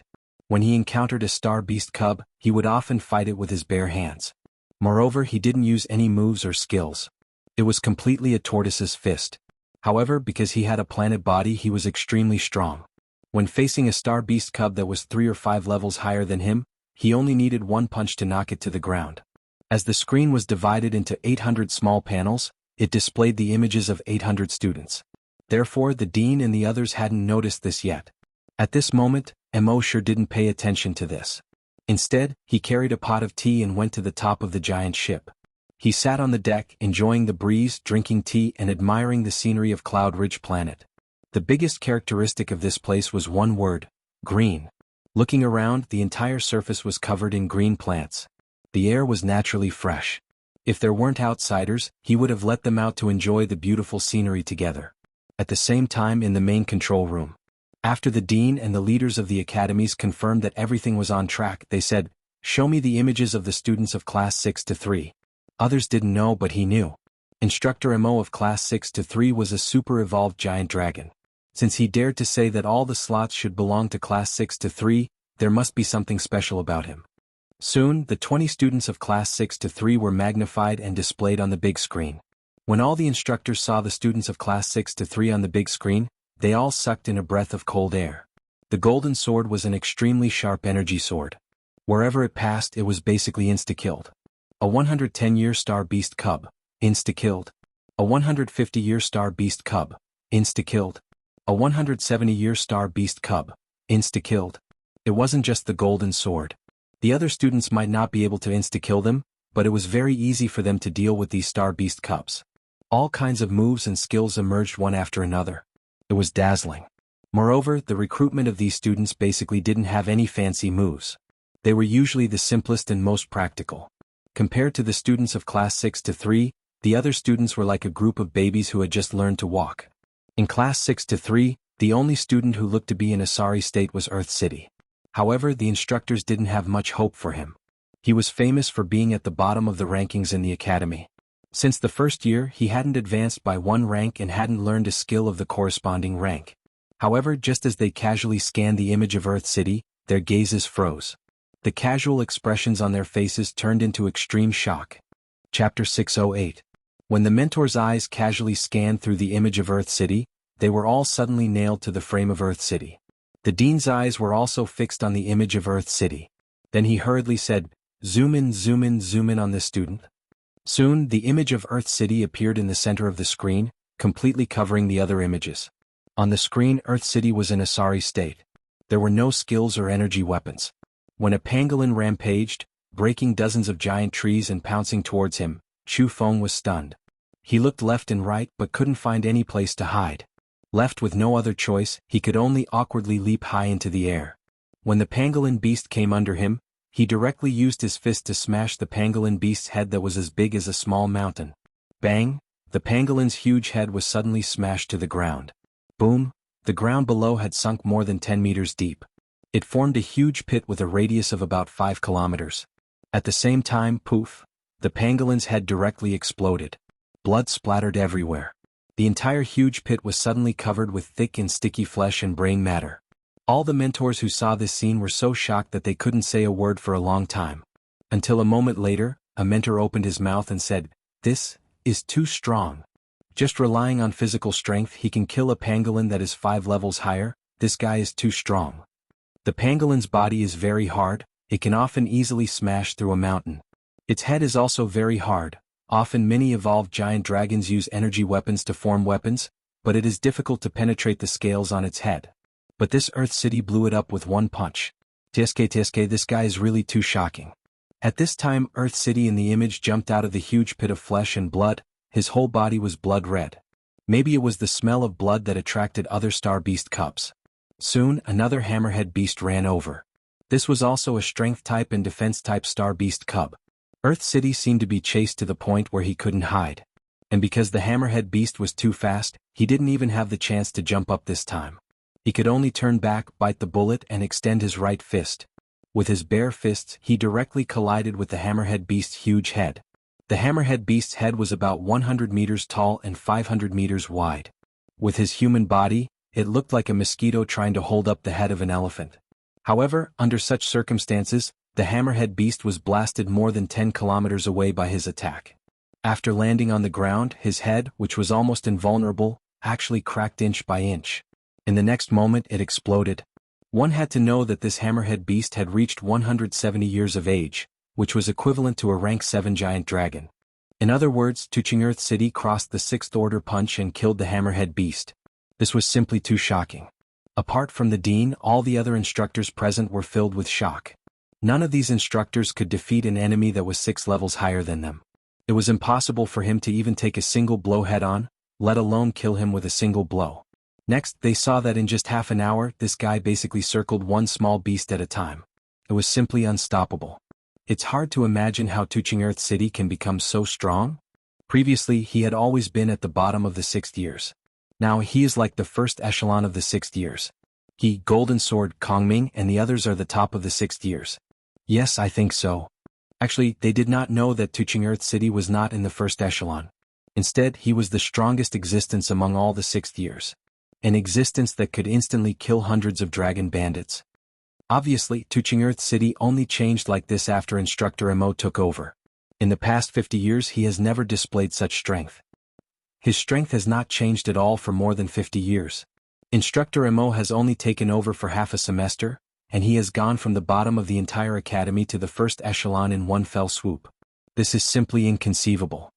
When he encountered a star beast cub, he would often fight it with his bare hands. Moreover, he didn't use any moves or skills. It was completely a tortoise's fist. However, because he had a planet body, he was extremely strong. When facing a star beast cub that was 3 or 5 levels higher than him, he only needed one punch to knock it to the ground. As the screen was divided into 800 small panels, it displayed the images of 800 students. Therefore, the dean and the others hadn't noticed this yet. At this moment, Immortal didn't pay attention to this. Instead, he carried a pot of tea and went to the top of the giant ship. He sat on the deck, enjoying the breeze, drinking tea and admiring the scenery of Cloud Ridge Planet. The biggest characteristic of this place was one word: green. Looking around, the entire surface was covered in green plants. The air was naturally fresh. If there weren't outsiders, he would have let them out to enjoy the beautiful scenery together. At the same time, in the main control room, after the dean and the leaders of the academies confirmed that everything was on track, they said, "Show me the images of the students of class 6-3. Others didn't know, but he knew. Instructor Mo of Class 6 to 3 was a super evolved giant dragon. Since he dared to say that all the slots should belong to Class 6 to 3, there must be something special about him. Soon, the 20 students of Class 6 to 3 were magnified and displayed on the big screen. When all the instructors saw the students of Class 6 to 3 on the big screen, they all sucked in a breath of cold air. The golden sword was an extremely sharp energy sword. Wherever it passed, it was basically insta-killed. A 110-year star beast cub, insta-killed. A 150-year star beast cub, insta-killed. A 170-year star beast cub, insta-killed. It wasn't just the golden sword. The other students might not be able to insta-kill them, but it was very easy for them to deal with these star beast cubs. All kinds of moves and skills emerged one after another. It was dazzling. Moreover, the recruitment of these students basically didn't have any fancy moves. They were usually the simplest and most practical. Compared to the students of Class 6 to 3, the other students were like a group of babies who had just learned to walk. In Class 6 to 3, the only student who looked to be in a sorry state was Earth City. However, the instructors didn't have much hope for him. He was famous for being at the bottom of the rankings in the academy. Since the first year, he hadn't advanced by one rank and hadn't learned a skill of the corresponding rank. However, just as they casually scanned the image of Earth City, their gazes froze. The casual expressions on their faces turned into extreme shock. Chapter 608. When the mentor's eyes casually scanned through the image of Earth City, they were all suddenly nailed to the frame of Earth City. The dean's eyes were also fixed on the image of Earth City. Then he hurriedly said, "Zoom in, zoom in, zoom in on this student." Soon, the image of Earth City appeared in the center of the screen, completely covering the other images. On the screen, Earth City was in a sorry state. There were no skills or energy weapons. When a pangolin rampaged, breaking dozens of giant trees and pouncing towards him, Xuanhuan was stunned. He looked left and right but couldn't find any place to hide. Left with no other choice, he could only awkwardly leap high into the air. When the pangolin beast came under him, he directly used his fist to smash the pangolin beast's head that was as big as a small mountain. Bang! The pangolin's huge head was suddenly smashed to the ground. Boom! The ground below had sunk more than 10 meters deep. It formed a huge pit with a radius of about 5 kilometers. At the same time, poof! The pangolin's head directly exploded. Blood splattered everywhere. The entire huge pit was suddenly covered with thick and sticky flesh and brain matter. All the mentors who saw this scene were so shocked that they couldn't say a word for a long time. Until a moment later, a mentor opened his mouth and said, "This is too strong. Just relying on physical strength he can kill a pangolin that is 5 levels higher. This guy is too strong." The pangolin's body is very hard, it can often easily smash through a mountain. Its head is also very hard. Often many evolved giant dragons use energy weapons to form weapons, but it is difficult to penetrate the scales on its head. But this Earth City blew it up with one punch. Tsk, this guy is really too shocking. At this time Earth City in the image jumped out of the huge pit of flesh and blood. His whole body was blood red. Maybe it was the smell of blood that attracted other star beast cubs. Soon, another hammerhead beast ran over. This was also a strength type and defense type star beast cub. Earth City seemed to be chased to the point where he couldn't hide. And because the hammerhead beast was too fast, he didn't even have the chance to jump up this time. He could only turn back, bite the bullet and extend his right fist. With his bare fists, he directly collided with the hammerhead beast's huge head. The hammerhead beast's head was about 100 meters tall and 500 meters wide. With his human body, it looked like a mosquito trying to hold up the head of an elephant. However, under such circumstances, the hammerhead beast was blasted more than 10 kilometers away by his attack. After landing on the ground, his head, which was almost invulnerable, actually cracked inch by inch. In the next moment it exploded. One had to know that this hammerhead beast had reached 170 years of age, which was equivalent to a rank 7 giant dragon. In other words, touching Earth City crossed the 6th order punch and killed the hammerhead beast. This was simply too shocking. Apart from the dean, all the other instructors present were filled with shock. None of these instructors could defeat an enemy that was 6 levels higher than them. It was impossible for him to even take a single blow head-on, let alone kill him with a single blow. Next, they saw that in just half an hour, this guy basically circled one small beast at a time. It was simply unstoppable. It's hard to imagine how touching Earth City can become so strong. Previously, he had always been at the bottom of the 6th years. Now he is like the first echelon of the 6th years. He, Golden Sword, Kongming, and the others are the top of the 6th years. Yes, I think so. Actually, they did not know that touching Earth City was not in the first echelon. Instead, he was the strongest existence among all the 6th years. An existence that could instantly kill hundreds of dragon bandits. Obviously, Tuching City only changed like this after Instructor Mo took over. In the past 50 years he has never displayed such strength. His strength has not changed at all for more than 50 years. Instructor Mo has only taken over for half a semester, and he has gone from the bottom of the entire academy to the first echelon in one fell swoop. This is simply inconceivable.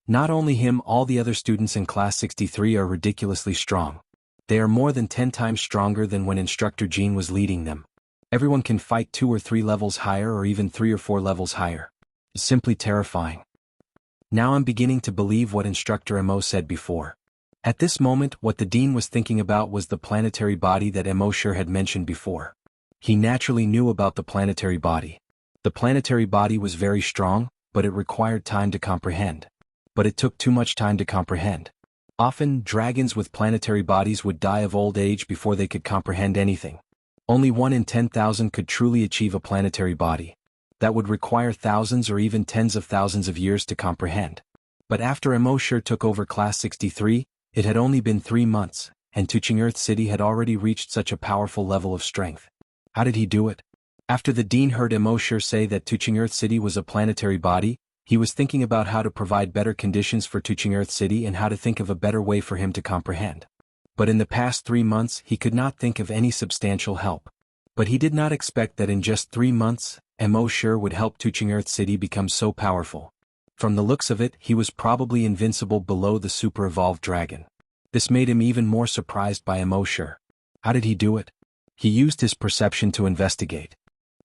Not only him, all the other students in Class 63 are ridiculously strong. They are more than 10 times stronger than when Instructor Jean was leading them. Everyone can fight 2 or 3 levels higher or even 3 or 4 levels higher. It's simply terrifying. Now I'm beginning to believe what Instructor Mo said before. At this moment, what the dean was thinking about was the planetary body that Mo sure had mentioned before. He naturally knew about the planetary body. The planetary body was very strong, but it required time to comprehend. But it took too much time to comprehend. Often, dragons with planetary bodies would die of old age before they could comprehend anything. Only 1 in 10,000 could truly achieve a planetary body. That would require thousands or even tens of thousands of years to comprehend. But after Mo sure took over Class 63, it had only been 3 months, and Tuching City had already reached such a powerful level of strength. How did he do it? After the dean heard Mo sure say that Tuching City was a planetary body, he was thinking about how to provide better conditions for Tuching City and how to think of a better way for him to comprehend. But in the past 3 months he could not think of any substantial help. But he did not expect that in just 3 months, Mo sure would help Tuching City become so powerful. From the looks of it, he was probably invincible below the super-evolved dragon. This made him even more surprised by Mo sure. How did he do it? He used his perception to investigate.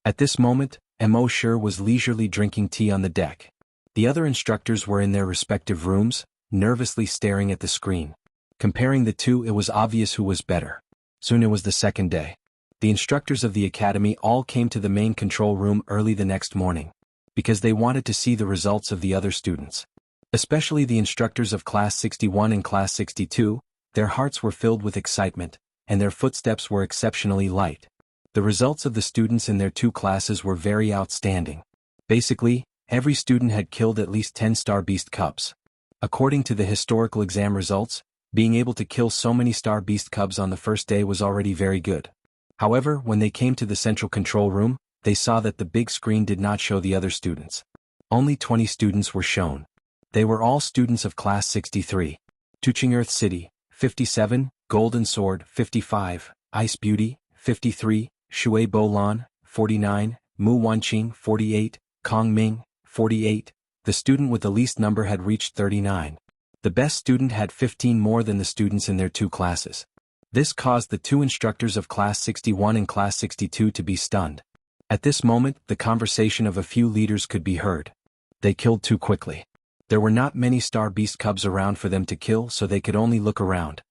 At this moment, Mo sure was leisurely drinking tea on the deck. The other instructors were in their respective rooms, nervously staring at the screen. Comparing the two, it was obvious who was better. Soon it was the second day. The instructors of the academy all came to the main control room early the next morning, because they wanted to see the results of the other students. Especially the instructors of Class 61 and Class 62, their hearts were filled with excitement, and their footsteps were exceptionally light. The results of the students in their 2 classes were very outstanding. Basically, every student had killed at least 10 Star Beast cubs. According to the historical exam results, being able to kill so many Star Beast cubs on the first day was already very good. However, when they came to the central control room, they saw that the big screen did not show the other students. Only 20 students were shown. They were all students of Class 63. Tuching City, 57, Golden Sword, 55, Ice Beauty, 53, Shui Bolan, 49, Mu Wanqing, 48, Kong Ming, 48. The student with the least number had reached 39. The best student had 15 more than the students in their 2 classes. This caused the 2 instructors of Class 61 and Class 62 to be stunned. At this moment, the conversation of a few leaders could be heard. They killed too quickly. There were not many Star Beast cubs around for them to kill, so they could only look around.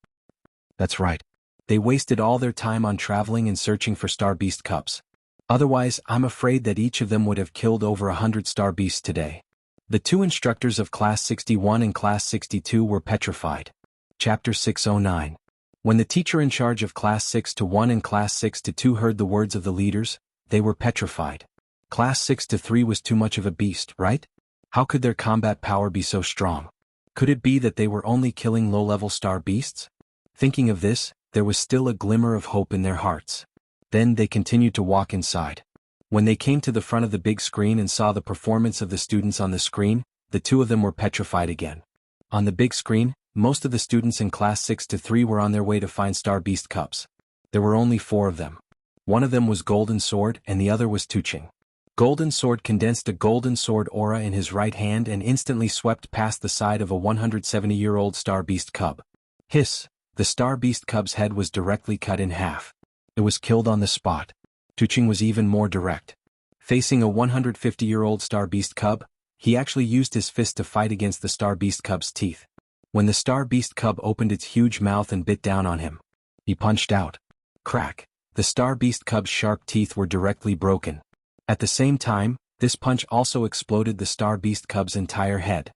That's right. They wasted all their time on traveling and searching for Star Beast cubs. Otherwise, I'm afraid that each of them would have killed over 100 Star Beasts today. The 2 instructors of Class 61 and Class 62 were petrified. Chapter 609. When the teacher in charge of Class 6-1 and Class 6-2 heard the words of the leaders, they were petrified. Class 6-3 was too much of a beast, right? How could their combat power be so strong? Could it be that they were only killing low-level Star Beasts? Thinking of this, there was still a glimmer of hope in their hearts. Then they continued to walk inside. When they came to the front of the big screen and saw the performance of the students on the screen, the 2 of them were petrified again. On the big screen, most of the students in Class 6-3 were on their way to find Star Beast cubs. There were only 4 of them. One of them was Golden Sword and the other was Tuching. Golden Sword condensed a golden sword aura in his right hand and instantly swept past the side of a 170-year-old Star Beast cub. Hiss! The Star Beast cub's head was directly cut in half. It was killed on the spot. Tuching was even more direct. Facing a 150-year-old Star Beast cub, he actually used his fist to fight against the Star Beast cub's teeth. When the Star Beast cub opened its huge mouth and bit down on him, he punched out. Crack! The Star Beast cub's sharp teeth were directly broken. At the same time, this punch also exploded the Star Beast cub's entire head.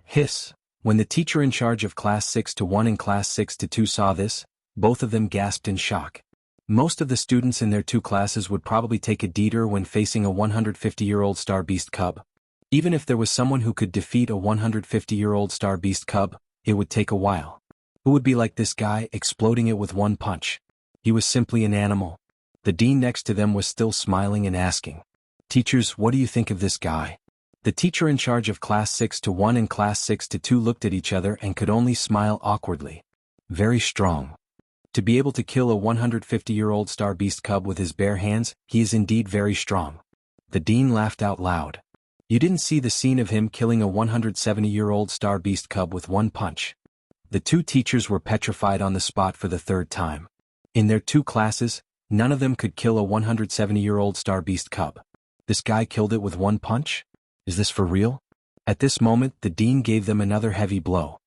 Hiss! When the teacher in charge of Class 6-1 and Class 6-2 saw this, both of them gasped in shock. Most of the students in their 2 classes would probably take a detour when facing a 150-year-old Star Beast cub. Even if there was someone who could defeat a 150-year-old star beast cub, it would take a while. Who would be like this guy, exploding it with one punch? He was simply an animal. The dean next to them was still smiling and asking, "Teachers, what do you think of this guy?" The teacher in charge of Class 6-1 and Class 6-2 looked at each other and could only smile awkwardly. Very strong. To be able to kill a 150-year-old star beast cub with his bare hands, he is indeed very strong. The dean laughed out loud. You didn't see the scene of him killing a 170-year-old star beast cub with one punch. The two teachers were petrified on the spot for the third time. In their two classes, none of them could kill a 170-year-old star beast cub. This guy killed it with one punch? Is this for real? At this moment, the dean gave them another heavy blow.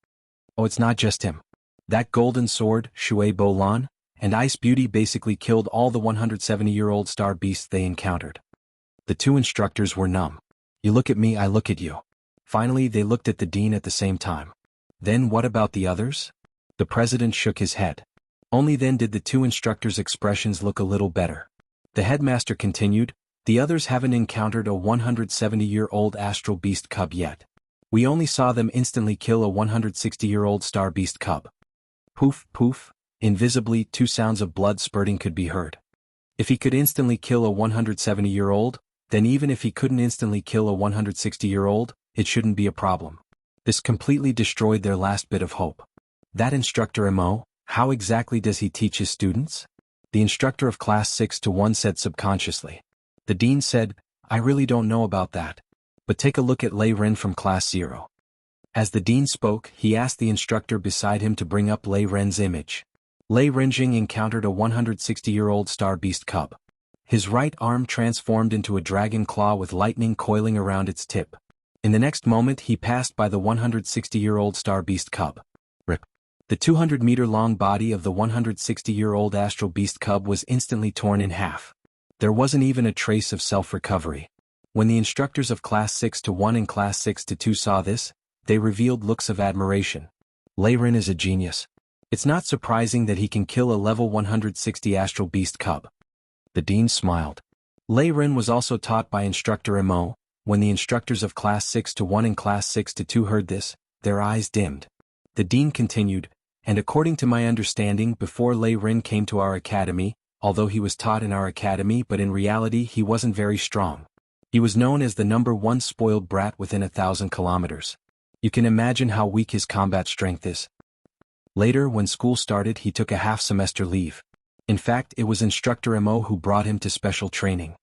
Oh, it's not just him. That golden sword, Shui Bolan, and Ice Beauty basically killed all the 170-year-old star beasts they encountered. The two instructors were numb. You look at me, I look at you. Finally, they looked at the dean at the same time. Then what about the others? The president shook his head. Only then did the two instructors' expressions look a little better. The headmaster continued, the others haven't encountered a 170-year-old astral beast cub yet. We only saw them instantly kill a 160-year-old star beast cub. Poof, poof, invisibly 2 sounds of blood spurting could be heard. If he could instantly kill a 170-year-old, then even if he couldn't instantly kill a 160-year-old, it shouldn't be a problem. This completely destroyed their last bit of hope. That instructor Mo, how exactly does he teach his students? The instructor of Class 6-1 said subconsciously. The dean said, I really don't know about that. But take a look at Lei Ren from Class 0. As the dean spoke, he asked the instructor beside him to bring up Lei Ren's image. Lei Renjing encountered a 160-year-old star beast cub. His right arm transformed into a dragon claw with lightning coiling around its tip. In the next moment he passed by the 160-year-old star beast cub. Rip. The 200-meter-long body of the 160-year-old astral beast cub was instantly torn in half. There wasn't even a trace of self-recovery. When the instructors of Class 6-1 and Class 6-2 saw this, they revealed looks of admiration. Lei Ren is a genius. It's not surprising that he can kill a level 160 astral beast cub. The dean smiled. Lei Ren was also taught by instructor Mo. When the instructors of Class 6-1 and Class 6-2 heard this, their eyes dimmed. The dean continued, and according to my understanding, before Lei Ren came to our academy, although he was taught in our academy but in reality he wasn't very strong. He was known as the #1 spoiled brat within 1,000 kilometers. You can imagine how weak his combat strength is. Later, when school started, he took a half-semester leave. In fact, it was instructor Mo who brought him to special training.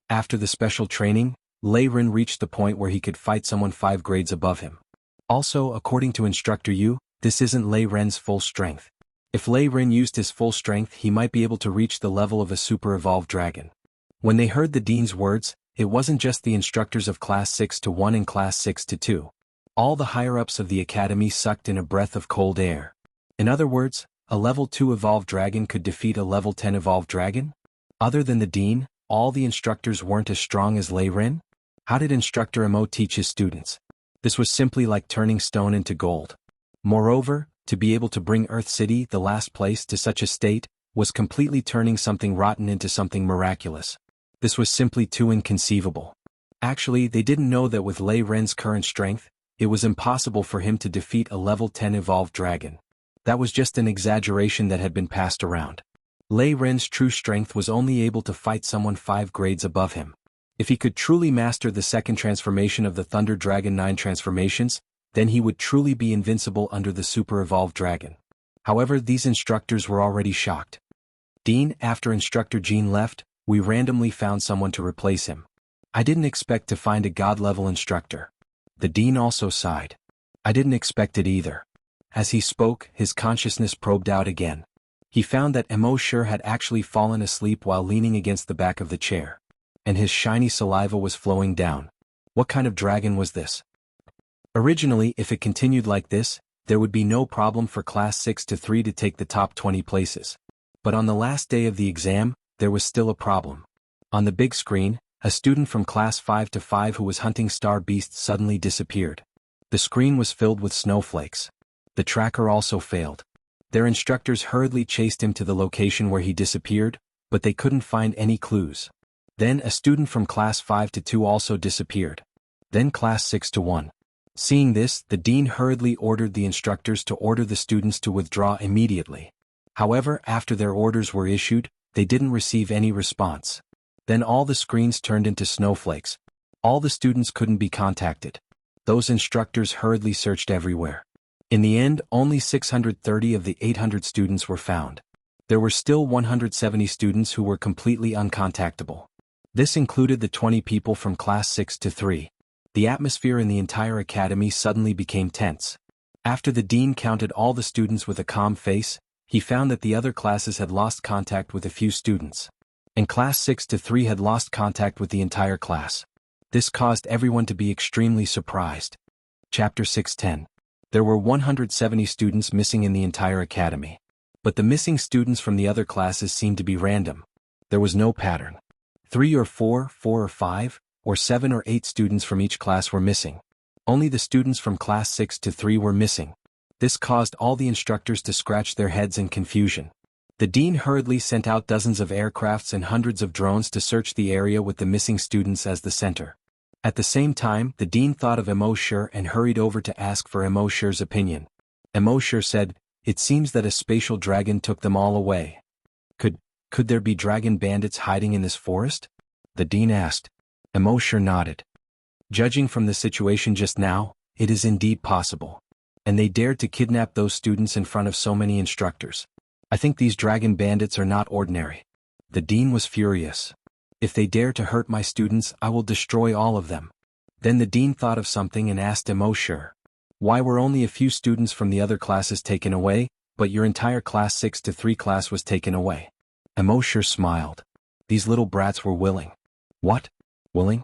After the special training, Lei Ren reached the point where he could fight someone 5 grades above him. Also, according to instructor Yu, this isn't Lei Ren's full strength. If Lei Ren used his full strength, he might be able to reach the level of a super-evolved dragon. When they heard the dean's words, it wasn't just the instructors of Class 6-1 and Class 6-2. All the higher-ups of the academy sucked in a breath of cold air. In other words, a level 2 evolved dragon could defeat a level 10 evolved dragon? Other than the dean, all the instructors weren't as strong as Lei Ren? How did instructor Mo teach his students? This was simply like turning stone into gold. Moreover, to be able to bring Earth City, the last place, to such a state, was completely turning something rotten into something miraculous. This was simply too inconceivable. Actually, they didn't know that with Lei Ren's current strength, it was impossible for him to defeat a level 10 evolved dragon. That was just an exaggeration that had been passed around. Lei Ren's true strength was only able to fight someone 5 grades above him. If he could truly master the second transformation of the Thunder Dragon 9 transformations, then he would truly be invincible under the super-evolved dragon. However, these instructors were already shocked. Dean, after instructor Jean left, we randomly found someone to replace him. I didn't expect to find a god-level instructor. The dean also sighed. I didn't expect it either. As he spoke, his consciousness probed out again. He found that Mo Sure had actually fallen asleep while leaning against the back of the chair. And his shiny saliva was flowing down. What kind of dragon was this? Originally, if it continued like this, there would be no problem for Class 6-3 to take the top 20 places. But on the last day of the exam, there was still a problem. On the big screen, a student from Class 5-5 who was hunting star beasts suddenly disappeared. The screen was filled with snowflakes. The tracker also failed. Their instructors hurriedly chased him to the location where he disappeared, but they couldn't find any clues. Then a student from Class 5-2 also disappeared. then class 6 to 1. Seeing this, the dean hurriedly ordered the instructors to order the students to withdraw immediately. However, after their orders were issued, they didn't receive any response. Then all the screens turned into snowflakes. All the students couldn't be contacted. Those instructors hurriedly searched everywhere. In the end, only 630 of the 800 students were found. There were still 170 students who were completely uncontactable. This included the 20 people from class 6 to 3. The atmosphere in the entire academy suddenly became tense. After the dean counted all the students with a calm face, he found that the other classes had lost contact with a few students. And class 6 to 3 had lost contact with the entire class. This caused everyone to be extremely surprised. Chapter 6:10. There were 170 students missing in the entire academy. But the missing students from the other classes seemed to be random. There was no pattern. 3 or 4, 4 or 5, or 7 or 8 students from each class were missing. Only the students from class 6 to 3 were missing. This caused all the instructors to scratch their heads in confusion. The dean hurriedly sent out dozens of aircrafts and hundreds of drones to search the area with the missing students as the center. At the same time, the dean thought of Immortal and hurried over to ask for Immortal's opinion. Immortal said, "It seems that a spatial dragon took them all away. Could there be dragon bandits hiding in this forest?" The dean asked. Immortal nodded. "Judging from the situation just now, it is indeed possible. And they dared to kidnap those students in front of so many instructors. I think these dragon bandits are not ordinary." The dean was furious. "If they dare to hurt my students, I will destroy all of them." Then the dean thought of something and asked Immortal, "Why were only a few students from the other classes taken away, but your entire class 6 to 3 class was taken away?" Immortal smiled. "These little brats were willing." "What? Willing?"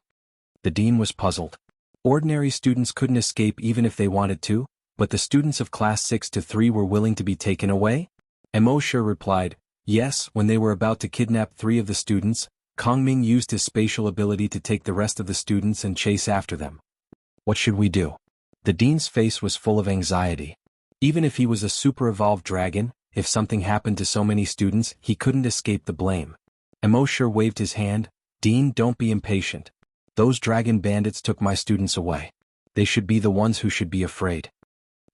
The dean was puzzled. Ordinary students couldn't escape even if they wanted to, but the students of class 6 to 3 were willing to be taken away? Immortal replied, "Yes, when they were about to kidnap 3 of the students, Kongming used his spatial ability to take the rest of the students and chase after them." "What should we do?" The dean's face was full of anxiety. Even if he was a super-evolved dragon, if something happened to so many students, he couldn't escape the blame. Immortal waved his hand. "Dean, don't be impatient. Those dragon bandits took my students away. They should be the ones who should be afraid."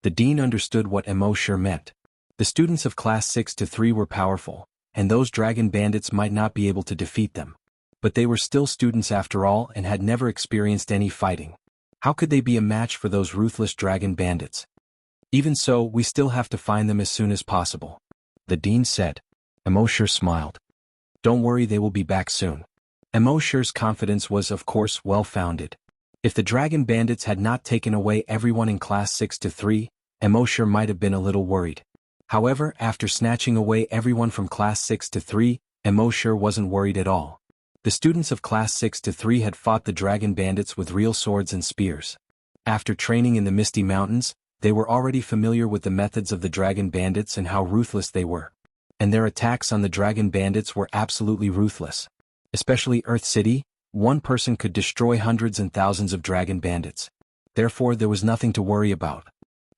The dean understood what Immortal meant. The students of class 6 to 3 were powerful, and those dragon bandits might not be able to defeat them. But they were still students after all and had never experienced any fighting. How could they be a match for those ruthless dragon bandits? "Even so, we still have to find them as soon as possible," the dean said. Immortal smiled. "Don't worry, they will be back soon." Immortal's confidence was, of course, well-founded. If the dragon bandits had not taken away everyone in class 6 to 3, Immortal might have been a little worried. However, after snatching away everyone from class 6 to 3, Immortal wasn't worried at all. The students of class 6 to 3 had fought the dragon bandits with real swords and spears. After training in the Misty Mountains, they were already familiar with the methods of the dragon bandits and how ruthless they were. And their attacks on the dragon bandits were absolutely ruthless. Especially Earth City, one person could destroy hundreds and thousands of dragon bandits. Therefore, there was nothing to worry about.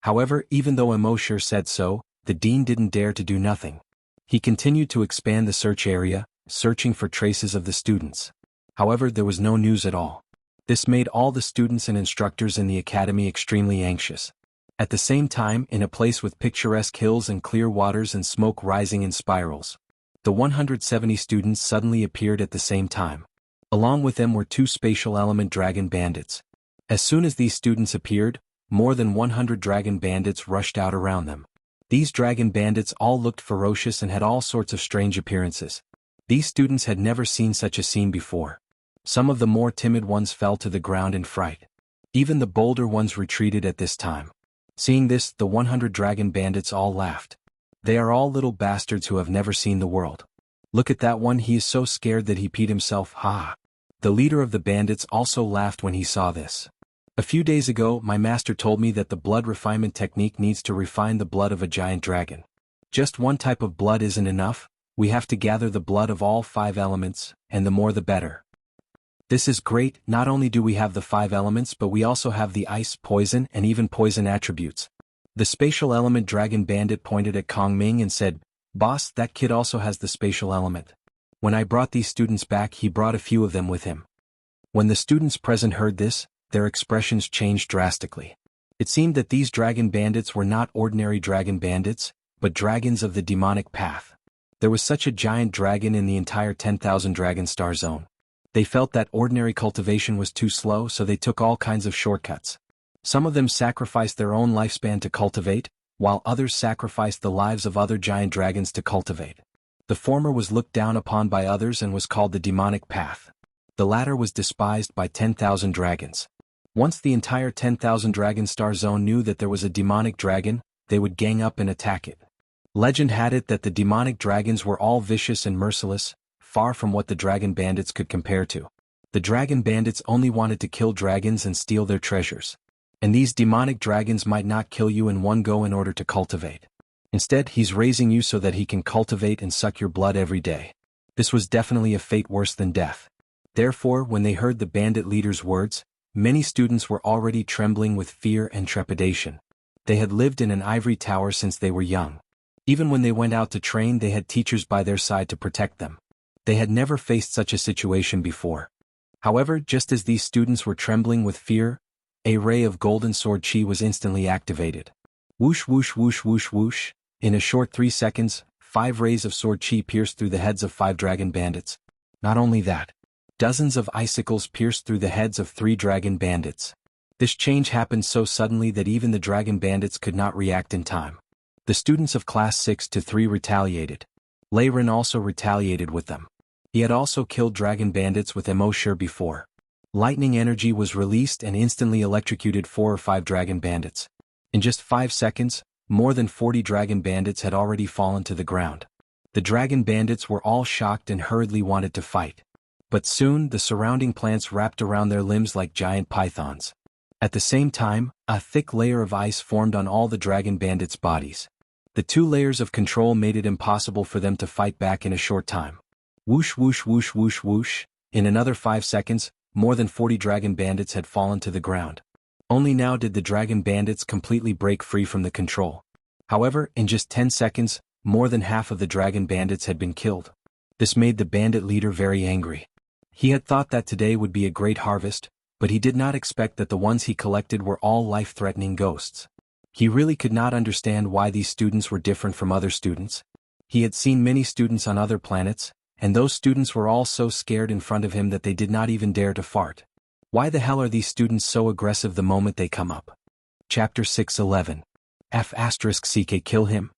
However, even though Immortal said so, the dean didn't dare to do nothing. He continued to expand the search area, searching for traces of the students. However, there was no news at all. This made all the students and instructors in the academy extremely anxious. At the same time, in a place with picturesque hills and clear waters and smoke rising in spirals, the 170 students suddenly appeared at the same time. Along with them were 2 spatial element dragon bandits. As soon as these students appeared, more than 100 dragon bandits rushed out around them. These dragon bandits all looked ferocious and had all sorts of strange appearances. These students had never seen such a scene before. Some of the more timid ones fell to the ground in fright. Even the bolder ones retreated at this time. Seeing this, the 100 dragon bandits all laughed. "They are all little bastards who have never seen the world. Look at that one, he is so scared that he peed himself, ha." The leader of the bandits also laughed when he saw this. "A few days ago, my master told me that the blood refinement technique needs to refine the blood of a giant dragon. Just one type of blood isn't enough, we have to gather the blood of all 5 elements, and the more the better. This is great, not only do we have the 5 elements but we also have the ice, poison, and even poison attributes." The spatial element dragon bandit pointed at Kongming and said, "Boss, that kid also has the spatial element. When I brought these students back, he brought a few of them with him." When the students present heard this, their expressions changed drastically. It seemed that these dragon bandits were not ordinary dragon bandits, but dragons of the demonic path. There was such a giant dragon in the entire 10,000 dragon star zone. They felt that ordinary cultivation was too slow, so they took all kinds of shortcuts. Some of them sacrificed their own lifespan to cultivate, while others sacrificed the lives of other giant dragons to cultivate. The former was looked down upon by others and was called the demonic path. The latter was despised by 10,000 dragons. Once the entire 10,000 dragon star zone knew that there was a demonic dragon, they would gang up and attack it. Legend had it that the demonic dragons were all vicious and merciless, far from what the dragon bandits could compare to. The dragon bandits only wanted to kill dragons and steal their treasures. And these demonic dragons might not kill you in one go in order to cultivate. Instead, he's raising you so that he can cultivate and suck your blood every day. This was definitely a fate worse than death. Therefore, when they heard the bandit leader's words, many students were already trembling with fear and trepidation. They had lived in an ivory tower since they were young. Even when they went out to train, they had teachers by their side to protect them. They had never faced such a situation before. However, just as these students were trembling with fear, a ray of golden sword chi was instantly activated. Whoosh whoosh whoosh whoosh whoosh. In a short 3 seconds, 5 rays of sword chi pierced through the heads of 5 dragon bandits. Not only that, dozens of icicles pierced through the heads of 3 dragon bandits. This change happened so suddenly that even the dragon bandits could not react in time. The students of class 6 to 3 retaliated. Lei Ren also retaliated with them. He had also killed dragon bandits with Immortal before. Lightning energy was released and instantly electrocuted 4 or 5 dragon bandits. In just 5 seconds, more than 40 dragon bandits had already fallen to the ground. The dragon bandits were all shocked and hurriedly wanted to fight. But soon the surrounding plants wrapped around their limbs like giant pythons. At the same time, a thick layer of ice formed on all the dragon bandits' bodies. The 2 layers of control made it impossible for them to fight back in a short time. Whoosh whoosh whoosh whoosh whoosh. In another 5 seconds, more than 40 dragon bandits had fallen to the ground. Only now did the dragon bandits completely break free from the control. However, in just 10 seconds, more than half of the dragon bandits had been killed. This made the bandit leader very angry. He had thought that today would be a great harvest, but he did not expect that the ones he collected were all life-threatening ghosts. He really could not understand why these students were different from other students. He had seen many students on other planets, and those students were all so scared in front of him that they did not even dare to fart. Why the hell are these students so aggressive the moment they come up? Chapter 6:11. F***ck kill him?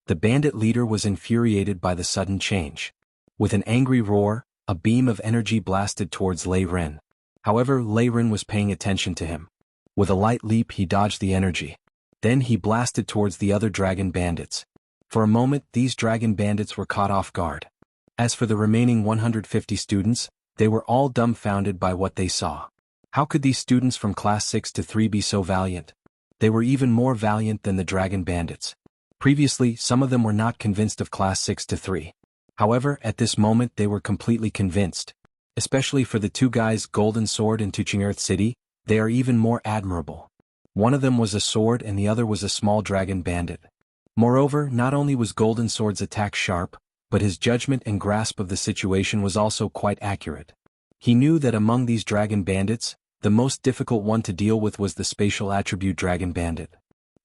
The bandit leader was infuriated by the sudden change. With an angry roar, a beam of energy blasted towards Lei Ren. However, Lei Ren was paying attention to him. With a light leap he dodged the energy. Then he blasted towards the other dragon bandits. For a moment these dragon bandits were caught off guard. As for the remaining 150 students, they were all dumbfounded by what they saw. How could these students from class 6 to 3 be so valiant? They were even more valiant than the dragon bandits. Previously, some of them were not convinced of class 6 to 3. However, at this moment they were completely convinced. Especially for the 2 guys Golden Sword and Tuching Earth City, they are even more admirable. One of them was a sword and the other was a small dragon bandit. Moreover, not only was Golden Sword's attack sharp, but his judgment and grasp of the situation was also quite accurate. He knew that among these dragon bandits, the most difficult one to deal with was the spatial attribute dragon bandit.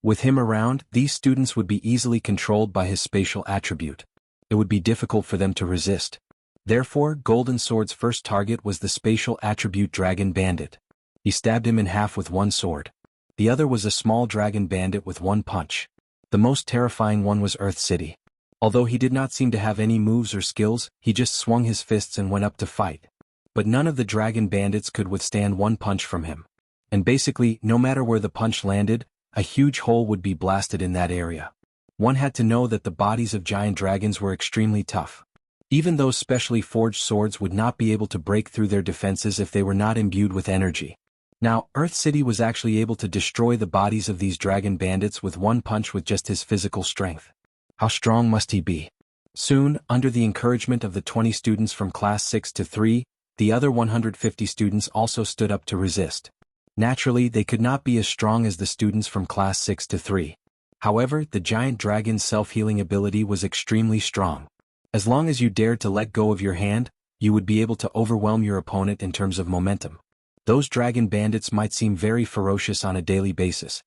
With him around, these students would be easily controlled by his spatial attribute. It would be difficult for them to resist. Therefore, Golden Sword's first target was the spatial attribute dragon bandit. He stabbed him in half with one sword. The other was a small dragon bandit with one punch. The most terrifying one was Earth City. Although he did not seem to have any moves or skills, he just swung his fists and went up to fight. But none of the dragon bandits could withstand one punch from him. And basically, no matter where the punch landed, a huge hole would be blasted in that area. One had to know that the bodies of giant dragons were extremely tough. Even those specially forged swords would not be able to break through their defenses if they were not imbued with energy. Now, Earth City was actually able to destroy the bodies of these dragon bandits with one punch with just his physical strength. How strong must he be? Soon, under the encouragement of the 20 students from class 6 to 3, the other 150 students also stood up to resist. Naturally, they could not be as strong as the students from class 6 to 3. However, the giant dragon's self-healing ability was extremely strong. As long as you dared to let go of your hand, you would be able to overwhelm your opponent in terms of momentum. Those dragon bandits might seem very ferocious on a daily basis.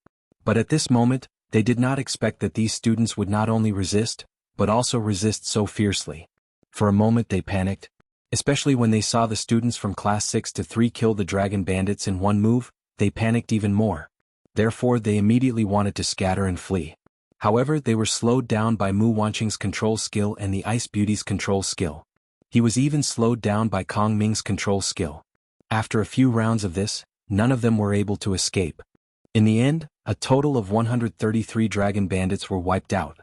But at this moment, they did not expect that these students would not only resist, but also resist so fiercely. For a moment they panicked, especially when they saw the students from class 6 to 3 kill the dragon bandits in one move. They panicked even more. Therefore they immediately wanted to scatter and flee. However, they were slowed down by Mu Wanqing's control skill and the Ice Beauty's control skill. He was even slowed down by Kong Ming's control skill. After a few rounds of this, none of them were able to escape. In the end, a total of 133 dragon bandits were wiped out.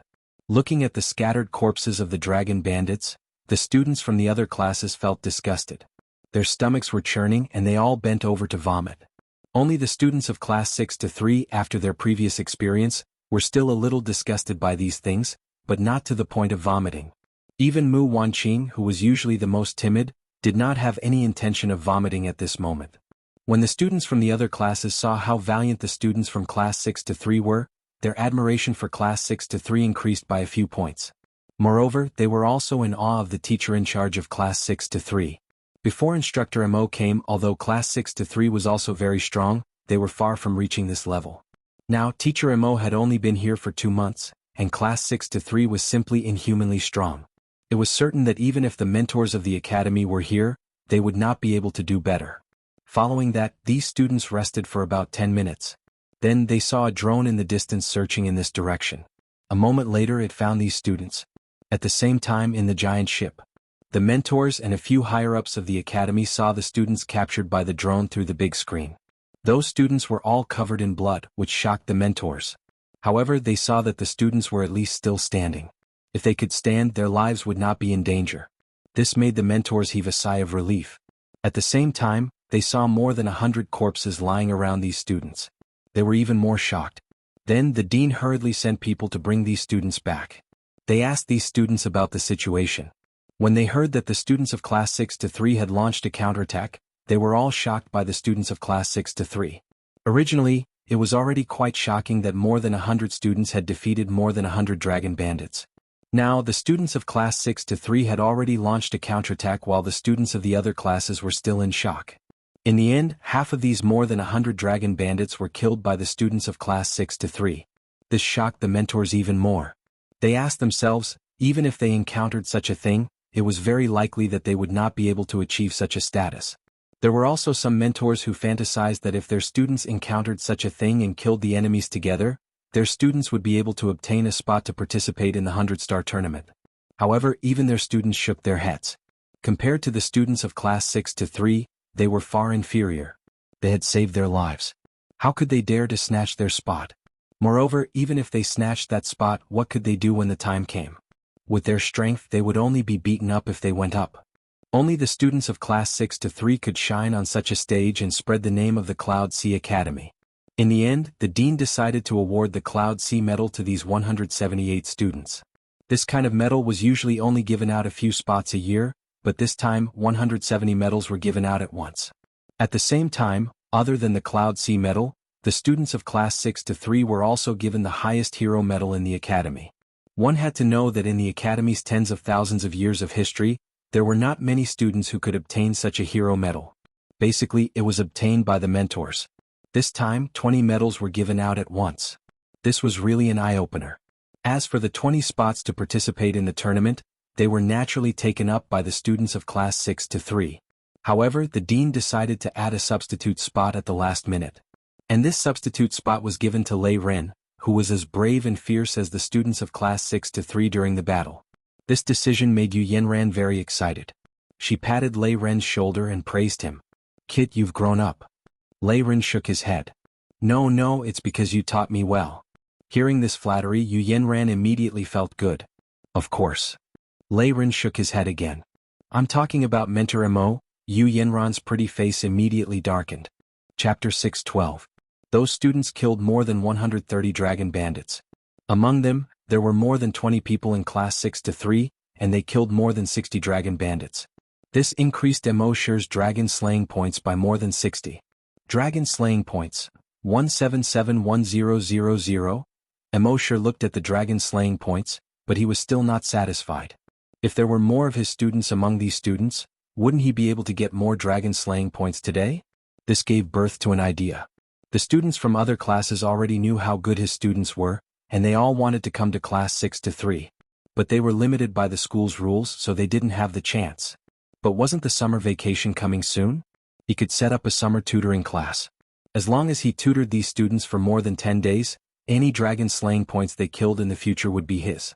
Looking at the scattered corpses of the dragon bandits, the students from the other classes felt disgusted. Their stomachs were churning and they all bent over to vomit. Only the students of class 6 to 3, after their previous experience, were still a little disgusted by these things, but not to the point of vomiting. Even Mu Wanqing, who was usually the most timid, did not have any intention of vomiting at this moment. When the students from the other classes saw how valiant the students from class 6 to 3 were, their admiration for class 6 to 3 increased by a few points. Moreover, they were also in awe of the teacher in charge of class 6 to 3. Before Instructor Mo came, although class 6 to 3 was also very strong, they were far from reaching this level. Now, Teacher Mo had only been here for 2 months, and class 6 to 3 was simply inhumanly strong. It was certain that even if the mentors of the academy were here, they would not be able to do better. Following that, these students rested for about 10 minutes. Then they saw a drone in the distance searching in this direction. A moment later it found these students. At the same time, in the giant ship, the mentors and a few higher-ups of the academy saw the students captured by the drone through the big screen. Those students were all covered in blood, which shocked the mentors. However, they saw that the students were at least still standing. If they could stand, their lives would not be in danger. This made the mentors heave a sigh of relief. At the same time, they saw more than 100 corpses lying around these students. They were even more shocked. Then the dean hurriedly sent people to bring these students back. They asked these students about the situation. When they heard that the students of class 6 to 3 had launched a counterattack, they were all shocked by the students of class 6 to 3. Originally, it was already quite shocking that more than 100 students had defeated more than 100 dragon bandits. Now, the students of class 6 to 3 had already launched a counterattack while the students of the other classes were still in shock. In the end, half of these more than 100 dragon bandits were killed by the students of class 6 to 3. This shocked the mentors even more. They asked themselves, even if they encountered such a thing, it was very likely that they would not be able to achieve such a status. There were also some mentors who fantasized that if their students encountered such a thing and killed the enemies together, their students would be able to obtain a spot to participate in the 100-star tournament. However, even their students shook their heads. Compared to the students of class 6 to 3, they were far inferior. They had saved their lives. How could they dare to snatch their spot? Moreover, even if they snatched that spot, what could they do when the time came? With their strength, they would only be beaten up if they went up. Only the students of class 6 to 3 could shine on such a stage and spread the name of the Cloud Sea Academy. In the end, the dean decided to award the Cloud Sea Medal to these 178 students. This kind of medal was usually only given out a few spots a year, but this time 170 medals were given out at once. At the same time, other than the Cloud Sea Medal, the students of class 6 to 3 were also given the highest hero medal in the academy. One had to know that in the academy's tens of thousands of years of history, there were not many students who could obtain such a hero medal. Basically, it was obtained by the mentors. This time, 20 medals were given out at once. This was really an eye-opener. As for the 20 spots to participate in the tournament, they were naturally taken up by the students of class 6 to 3. However, the dean decided to add a substitute spot at the last minute. And this substitute spot was given to Lei Ren, who was as brave and fierce as the students of class 6 to 3 during the battle. This decision made Yu Yanran very excited. She patted Lei Ren's shoulder and praised him. "Kid, you've grown up." Lei Ren shook his head. No, it's because you taught me well." Hearing this flattery, Yu Yanran immediately felt good. "Of course." Lei Ren shook his head again. "I'm talking about Mentor Mo." Yu Yanran's pretty face immediately darkened. Chapter 6:12. Those students killed more than 130 dragon bandits. Among them, there were more than 20 people in class 6 to 3, and they killed more than 60 dragon bandits. This increased Mo Shi's dragon slaying points by more than 60. Dragon slaying points, 1771000. Mo Shi looked at the dragon slaying points, but he was still not satisfied. If there were more of his students among these students, wouldn't he be able to get more dragon slaying points today? This gave birth to an idea. The students from other classes already knew how good his students were, and they all wanted to come to class 6 to 3. But they were limited by the school's rules, so they didn't have the chance. But wasn't the summer vacation coming soon? He could set up a summer tutoring class. As long as he tutored these students for more than 10 days, any dragon slaying points they killed in the future would be his.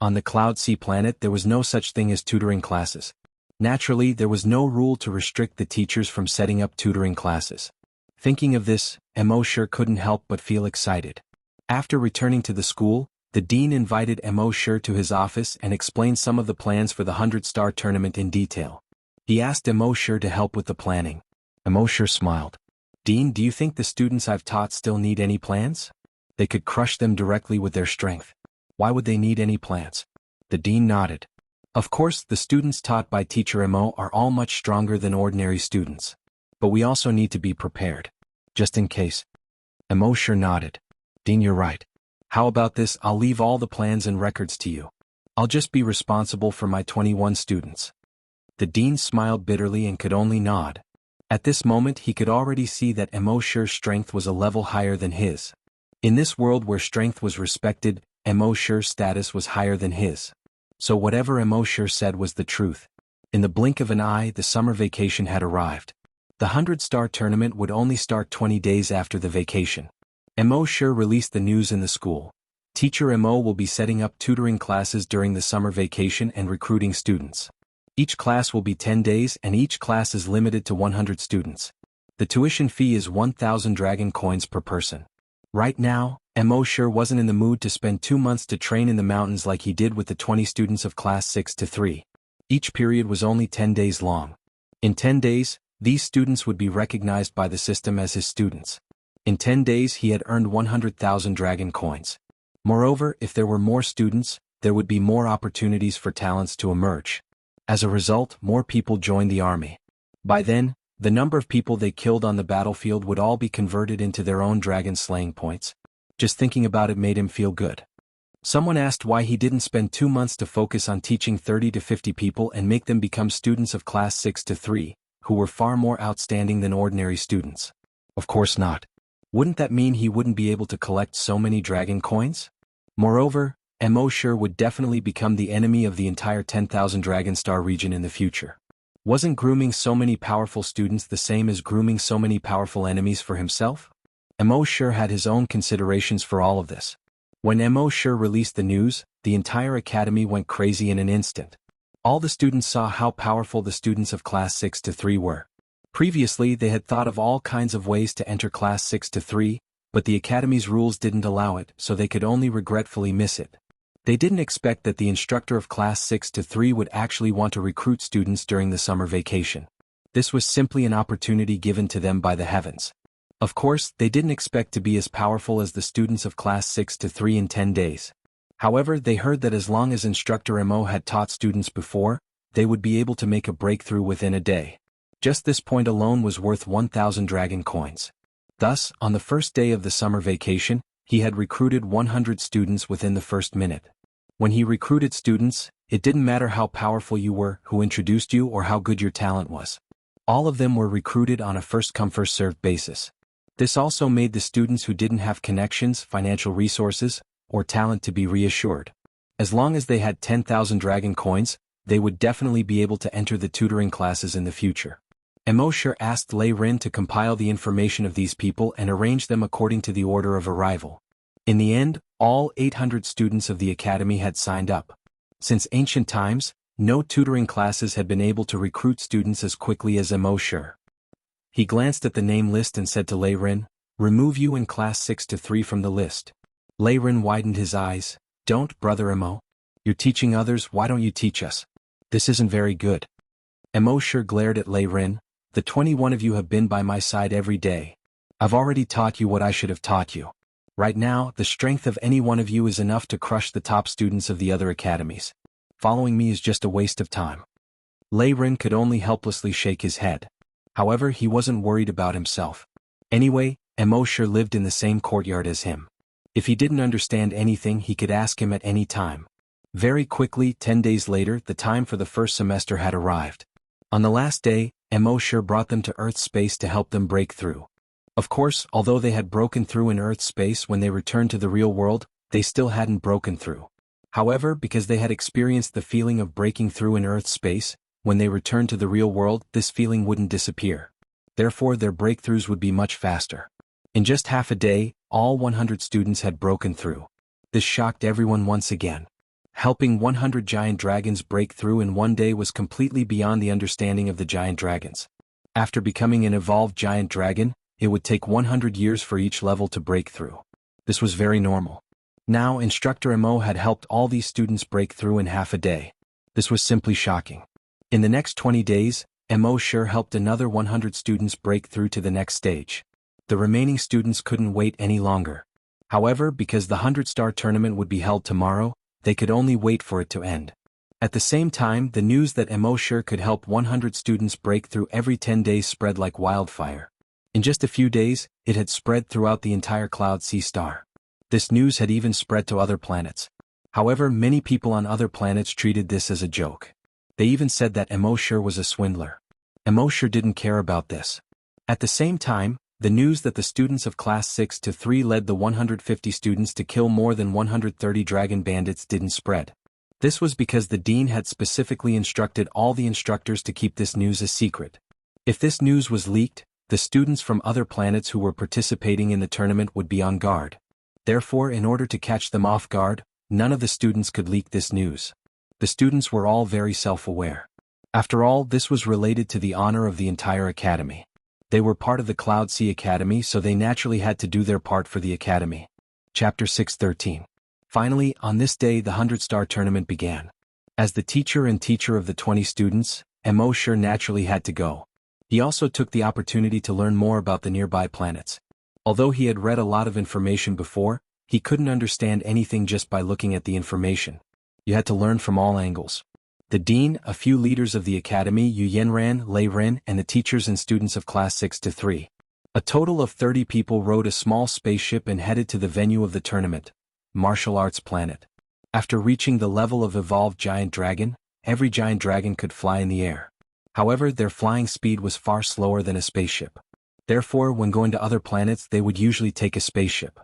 On the Cloud Sea planet there was no such thing as tutoring classes. Naturally, there was no rule to restrict the teachers from setting up tutoring classes. Thinking of this, Immortal couldn't help but feel excited. After returning to the school, the dean invited Immortal to his office and explained some of the plans for the 100-star tournament in detail. He asked Immortal to help with the planning. Immortal smiled. "Dean, do you think the students I've taught still need any plans? They could crush them directly with their strength. Why would they need any plans?" The dean nodded. "Of course, the students taught by Teacher Imo are all much stronger than ordinary students. But we also need to be prepared. Just in case." Immortal nodded. "Dean, you're right. How about this? I'll leave all the plans and records to you. I'll just be responsible for my 21 students." The dean smiled bitterly and could only nod. At this moment he could already see that Immortal's strength was a level higher than his. In this world where strength was respected, Immortal's status was higher than his. So whatever Immortal said was the truth. In the blink of an eye the summer vacation had arrived. The 100-star tournament would only start 20 days after the vacation. Immortal released the news in the school. Teacher Imo will be setting up tutoring classes during the summer vacation and recruiting students. Each class will be 10 days and each class is limited to 100 students. The tuition fee is 1,000 dragon coins per person. Right now, Immortal wasn't in the mood to spend 2 months to train in the mountains like he did with the 20 students of class 6 to 3. Each period was only 10 days long. In 10 days, these students would be recognized by the system as his students. In 10 days he had earned 100,000 dragon coins. Moreover, if there were more students, there would be more opportunities for talents to emerge. As a result, more people joined the army. By then, the number of people they killed on the battlefield would all be converted into their own dragon slaying points. Just thinking about it made him feel good. Someone asked why he didn't spend 2 months to focus on teaching 30 to 50 people and make them become students of class 6 to 3, who were far more outstanding than ordinary students. Of course not. Wouldn't that mean he wouldn't be able to collect so many dragon coins? Moreover, Immortal would definitely become the enemy of the entire 10,000 Dragon Star region in the future. Wasn't grooming so many powerful students the same as grooming so many powerful enemies for himself? Immortal had his own considerations for all of this. When Immortal released the news, the entire academy went crazy in an instant. All the students saw how powerful the students of class 6 to 3 were. Previously they had thought of all kinds of ways to enter class 6 to 3, but the academy's rules didn't allow it, so they could only regretfully miss it. They didn't expect that the instructor of class 6 to 3 would actually want to recruit students during the summer vacation. This was simply an opportunity given to them by the heavens. Of course, they didn't expect to be as powerful as the students of class 6 to 3 in 10 days. However, they heard that as long as Instructor Imo had taught students before, they would be able to make a breakthrough within a day. Just this point alone was worth 1,000 dragon coins. Thus, on the first day of the summer vacation, he had recruited 100 students within the first minute. When he recruited students, it didn't matter how powerful you were, who introduced you, or how good your talent was. All of them were recruited on a first-come first-served basis. This also made the students who didn't have connections, financial resources, or talent to be reassured. As long as they had 10,000 dragon coins, they would definitely be able to enter the tutoring classes in the future. Immortal asked Lei Rin to compile the information of these people and arrange them according to the order of arrival. In the end, all 800 students of the academy had signed up. Since ancient times, no tutoring classes had been able to recruit students as quickly as Immortal. He glanced at the name list and said to Lei Rin, "Remove you in class 6 to 3 from the list." Lei Rin widened his eyes. "Don't, Brother Imo. You're teaching others, why don't you teach us? This isn't very good." Immortal glared at Lei Rin. "The 21 of you have been by my side every day. I've already taught you what I should have taught you. Right now, the strength of any one of you is enough to crush the top students of the other academies. Following me is just a waste of time." Lei Rin could only helplessly shake his head. However, he wasn't worried about himself. Anyway, Immortal lived in the same courtyard as him. If he didn't understand anything, he could ask him at any time. Very quickly, 10 days later, the time for the first semester had arrived. On the last day, Mo sure brought them to Earth space to help them break through. Of course, although they had broken through in Earth space when they returned to the real world, they still hadn't broken through. However, because they had experienced the feeling of breaking through in Earth space, when they returned to the real world, this feeling wouldn't disappear. Therefore, their breakthroughs would be much faster. In just half a day, all 100 students had broken through. This shocked everyone once again. Helping 100 giant dragons break through in one day was completely beyond the understanding of the giant dragons. After becoming an evolved giant dragon, it would take 100 years for each level to break through. This was very normal. Now, Instructor Mo had helped all these students break through in half a day. This was simply shocking. In the next 20 days, Mo sure helped another 100 students break through to the next stage. The remaining students couldn't wait any longer. However, because the 100-star tournament would be held tomorrow, they could only wait for it to end. At the same time, the news that Mo sure could help 100 students break through every 10 days spread like wildfire. In just a few days, it had spread throughout the entire Cloud Sea star. This news had even spread to other planets. However, many people on other planets treated this as a joke. They even said that Mo sure was a swindler. Mo sure didn't care about this. At the same time, the news that the students of Class 6 to 3 led the 150 students to kill more than 130 dragon bandits didn't spread. This was because the dean had specifically instructed all the instructors to keep this news a secret. If this news was leaked, the students from other planets who were participating in the tournament would be on guard. Therefore, in order to catch them off guard, none of the students could leak this news. The students were all very self-aware. After all, this was related to the honor of the entire academy. They were part of the Cloud Sea Academy, so they naturally had to do their part for the academy. Chapter 6:13. Finally, on this day the 100-star tournament began. As the teacher and teacher of the 20 students, Mo sure naturally had to go. He also took the opportunity to learn more about the nearby planets. Although he had read a lot of information before, he couldn't understand anything just by looking at the information. You had to learn from all angles. The dean, a few leaders of the academy, Xuanhuan, Lei Ren, and the teachers and students of Class 6 to 3. A total of 30 people rode a small spaceship and headed to the venue of the tournament, Martial Arts Planet. After reaching the level of evolved giant dragon, every giant dragon could fly in the air. However, their flying speed was far slower than a spaceship. Therefore, when going to other planets, they would usually take a spaceship.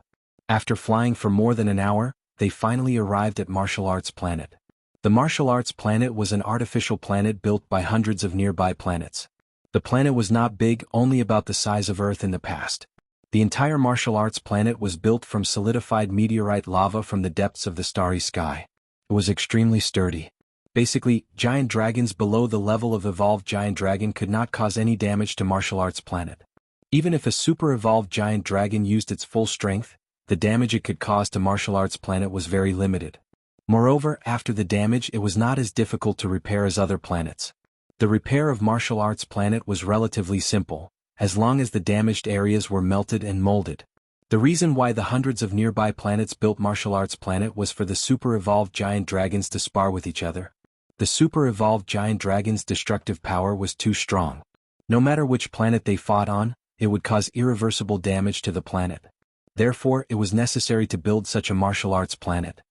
After flying for more than an hour, they finally arrived at Martial Arts Planet. The Martial Arts Planet was an artificial planet built by hundreds of nearby planets. The planet was not big, only about the size of Earth in the past. The entire Martial Arts Planet was built from solidified meteorite lava from the depths of the starry sky. It was extremely sturdy. Basically, giant dragons below the level of evolved giant dragon could not cause any damage to Martial Arts Planet. Even if a super evolved giant dragon used its full strength, the damage it could cause to Martial Arts Planet was very limited. Moreover, after the damage, it was not as difficult to repair as other planets. The repair of Martial Arts Planet was relatively simple, as long as the damaged areas were melted and molded. The reason why the hundreds of nearby planets built Martial Arts Planet was for the super evolved giant dragons to spar with each other. The super evolved giant dragon's destructive power was too strong. No matter which planet they fought on, it would cause irreversible damage to the planet. Therefore, it was necessary to build such a martial arts planet.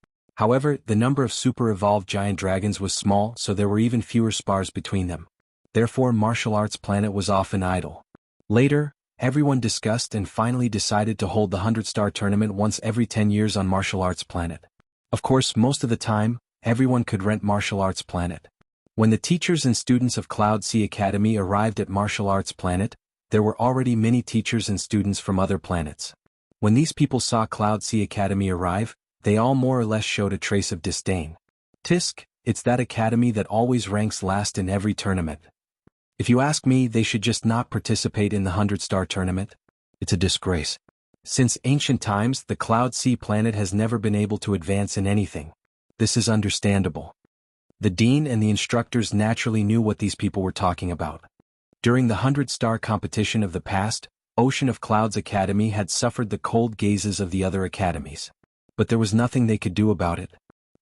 However, the number of super evolved giant dragons was small, so there were even fewer spars between them. Therefore, Martial Arts Planet was often idle. Later, everyone discussed and finally decided to hold the 100-star tournament once every 10 years on Martial Arts Planet. Of course, most of the time, everyone could rent Martial Arts Planet. When the teachers and students of Cloud Sea Academy arrived at Martial Arts Planet, there were already many teachers and students from other planets. When these people saw Cloud Sea Academy arrive, they all more or less showed a trace of disdain. Tisk, it's that academy that always ranks last in every tournament. If you ask me, they should just not participate in the 100-star tournament. It's a disgrace. Since ancient times, the Cloud Sea Planet has never been able to advance in anything. This is understandable. The dean and the instructors naturally knew what these people were talking about. During the 100-star competition of the past, Ocean of Clouds Academy had suffered the cold gazes of the other academies. But there was nothing they could do about it.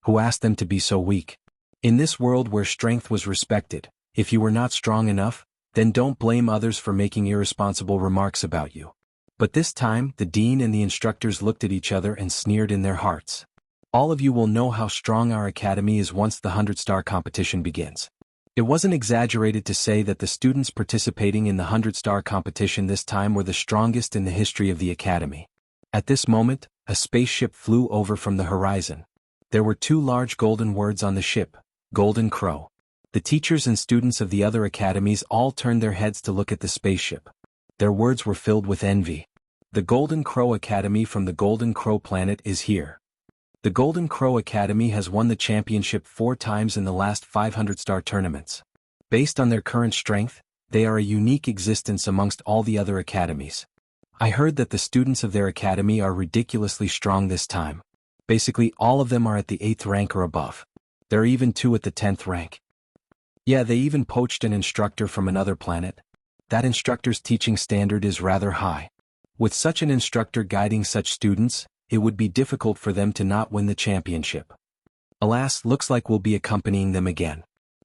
Who asked them to be so weak? In this world where strength was respected, if you were not strong enough, then don't blame others for making irresponsible remarks about you. But this time, the dean and the instructors looked at each other and sneered in their hearts. All of you will know how strong our academy is once the 100-star competition begins. It wasn't exaggerated to say that the students participating in the 100-star competition this time were the strongest in the history of the academy. At this moment, a spaceship flew over from the horizon. There were 2 large golden words on the ship, Golden Crow. The teachers and students of the other academies all turned their heads to look at the spaceship. Their words were filled with envy. The Golden Crow Academy from the Golden Crow planet is here. The Golden Crow Academy has won the championship 4 times in the last 500-star tournaments. Based on their current strength, they are a unique existence amongst all the other academies. I heard that the students of their academy are ridiculously strong this time. Basically, all of them are at the 8th rank or above. There are even 2 at the 10th rank. Yeah, they even poached an instructor from another planet. That instructor's teaching standard is rather high. With such an instructor guiding such students, it would be difficult for them to not win the championship. Alas, looks like we'll be accompanying them again.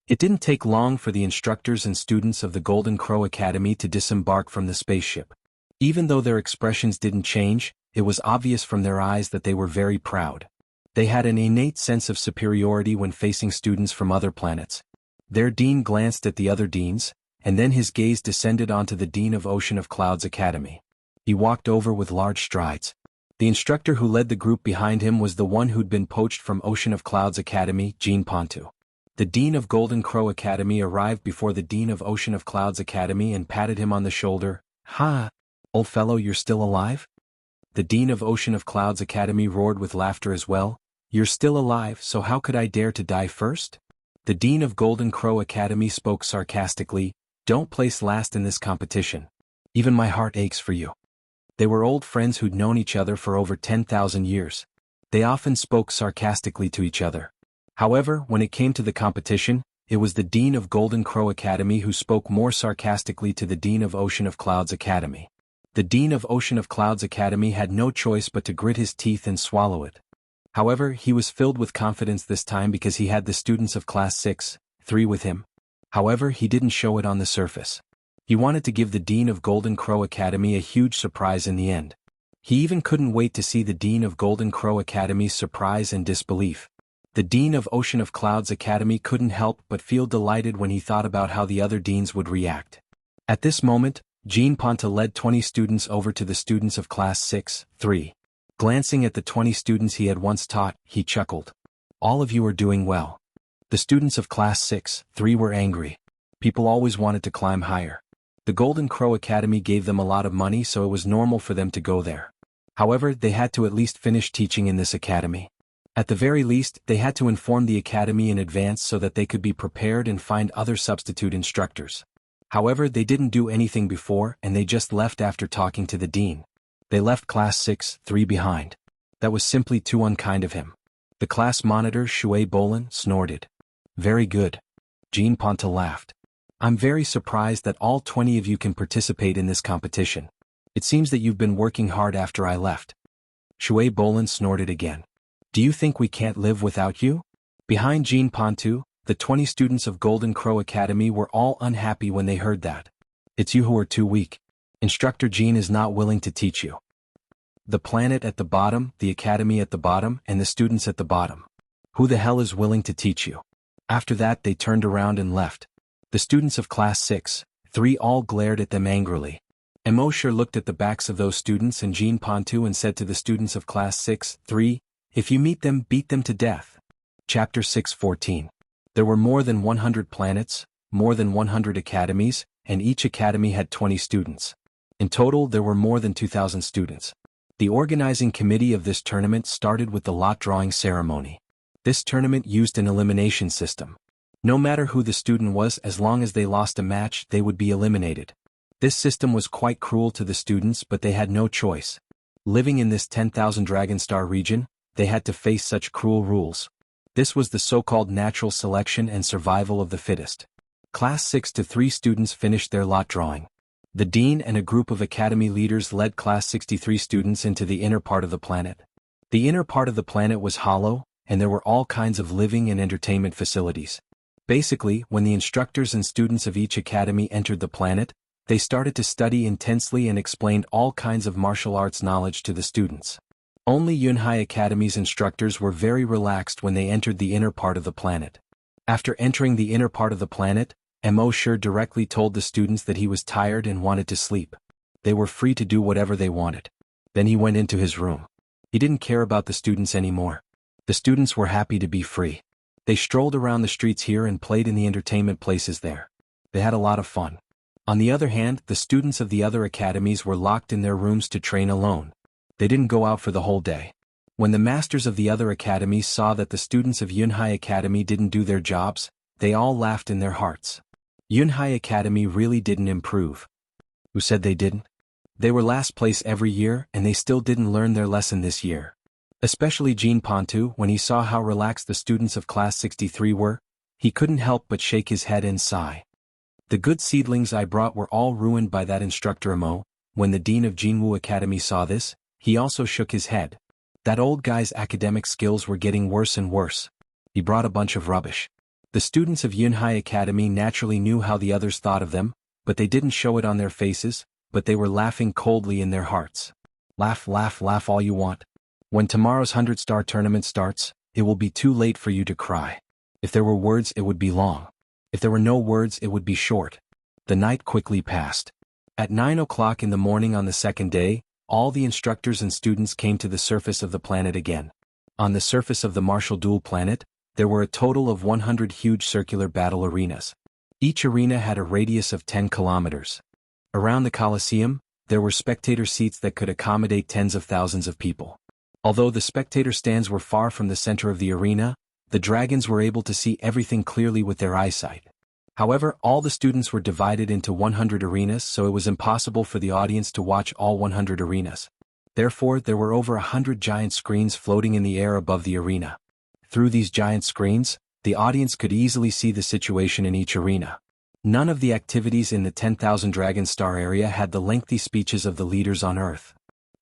It didn't take long for the instructors and students of the Golden Crow Academy to disembark from the spaceship. Even though their expressions didn't change, it was obvious from their eyes that they were very proud. They had an innate sense of superiority when facing students from other planets. Their dean glanced at the other deans, and then his gaze descended onto the dean of Ocean of Clouds Academy. He walked over with large strides. The instructor who led the group behind him was the one who'd been poached from Ocean of Clouds Academy, Jianghu. The dean of Golden Crow Academy arrived before the dean of Ocean of Clouds Academy and patted him on the shoulder. "Ha! Old fellow, you're still alive?" The dean of Ocean of Clouds Academy roared with laughter as well. "You're still alive, so how could I dare to die first?" The dean of Golden Crow Academy spoke sarcastically. "Don't place last in this competition. Even my heart aches for you." They were old friends who'd known each other for over 10,000 years. They often spoke sarcastically to each other. However, when it came to the competition, it was the dean of Golden Crow Academy who spoke more sarcastically to the dean of Ocean of Clouds Academy. The dean of Ocean of Clouds Academy had no choice but to grit his teeth and swallow it. However, he was filled with confidence this time because he had the students of Class 6-3 with him. However, he didn't show it on the surface. He wanted to give the dean of Golden Crow Academy a huge surprise in the end. He even couldn't wait to see the dean of Golden Crow Academy's surprise and disbelief. The dean of Ocean of Clouds Academy couldn't help but feel delighted when he thought about how the other deans would react. At this moment, Jianghu led 20 students over to the students of Class 6-3. Glancing at the 20 students he had once taught, he chuckled. "All of you are doing well." The students of Class 6-3 were angry. People always wanted to climb higher. The Golden Crow Academy gave them a lot of money, so it was normal for them to go there. However, they had to at least finish teaching in this academy. At the very least, they had to inform the academy in advance so that they could be prepared and find other substitute instructors. However, they didn't do anything before, and they just left after talking to the dean. They left Class 6-3 behind. That was simply too unkind of him. The class monitor, Shui Bolin, snorted. "Very good." Jianghu laughed. "I'm very surprised that all 20 of you can participate in this competition. It seems that you've been working hard after I left." Shui Bolin snorted again. "Do you think we can't live without you?" Behind Jianghu, the 20 students of Golden Crow Academy were all unhappy when they heard that. "It's you who are too weak. Instructor Jean is not willing to teach you. The planet at the bottom, the academy at the bottom, and the students at the bottom. Who the hell is willing to teach you?" After that, they turned around and left. The students of Class 6-3 all glared at them angrily. Immortal looked at the backs of those students and Jianghu and said to the students of Class 6-3, "If you meet them, beat them to death." Chapter 6:14. There were more than 100 planets, more than 100 academies, and each academy had 20 students. In total, there were more than 2,000 students. The organizing committee of this tournament started with the lot drawing ceremony. This tournament used an elimination system. No matter who the student was, as long as they lost a match, they would be eliminated. This system was quite cruel to the students, but they had no choice. Living in this 10,000 Dragon Star region, they had to face such cruel rules. This was the so-called natural selection and survival of the fittest. Class 6-3 students finished their lot drawing. The dean and a group of academy leaders led Class 63 students into the inner part of the planet. The inner part of the planet was hollow, and there were all kinds of living and entertainment facilities. Basically, when the instructors and students of each academy entered the planet, they started to study intensely and explained all kinds of martial arts knowledge to the students. Only Yunhai Academy's instructors were very relaxed when they entered the inner part of the planet. After entering the inner part of the planet, Mo directly told the students that he was tired and wanted to sleep. They were free to do whatever they wanted. Then he went into his room. He didn't care about the students anymore. The students were happy to be free. They strolled around the streets here and played in the entertainment places there. They had a lot of fun. On the other hand, the students of the other academies were locked in their rooms to train alone. They didn't go out for the whole day. When the masters of the other academies saw that the students of Yunhai Academy didn't do their jobs, they all laughed in their hearts. Yunhai Academy really didn't improve. Who said they didn't? They were last place every year and they still didn't learn their lesson this year. Especially Jean Pontu, when he saw how relaxed the students of Class 63 were, he couldn't help but shake his head and sigh. The good seedlings I brought were all ruined by that instructor Mo. When the dean of Jianghu Academy saw this, he also shook his head. That old guy's academic skills were getting worse and worse. He brought a bunch of rubbish. The students of Yunhai Academy naturally knew how the others thought of them, but they didn't show it on their faces, but they were laughing coldly in their hearts. Laugh, laugh, laugh all you want. When tomorrow's 100-star tournament starts, it will be too late for you to cry. If there were words, it would be long. If there were no words, it would be short. The night quickly passed. At 9 o'clock in the morning on the second day, all the instructors and students came to the surface of the planet again. On the surface of the martial duel planet, there were a total of 100 huge circular battle arenas. Each arena had a radius of 10 kilometers. Around the Colosseum, there were spectator seats that could accommodate tens of thousands of people. Although the spectator stands were far from the center of the arena, the dragons were able to see everything clearly with their eyesight. However, all the students were divided into 100 arenas, so it was impossible for the audience to watch all 100 arenas. Therefore, there were over 100 giant screens floating in the air above the arena. Through these giant screens, the audience could easily see the situation in each arena. None of the activities in the 10,000 Dragon Star area had the lengthy speeches of the leaders on Earth.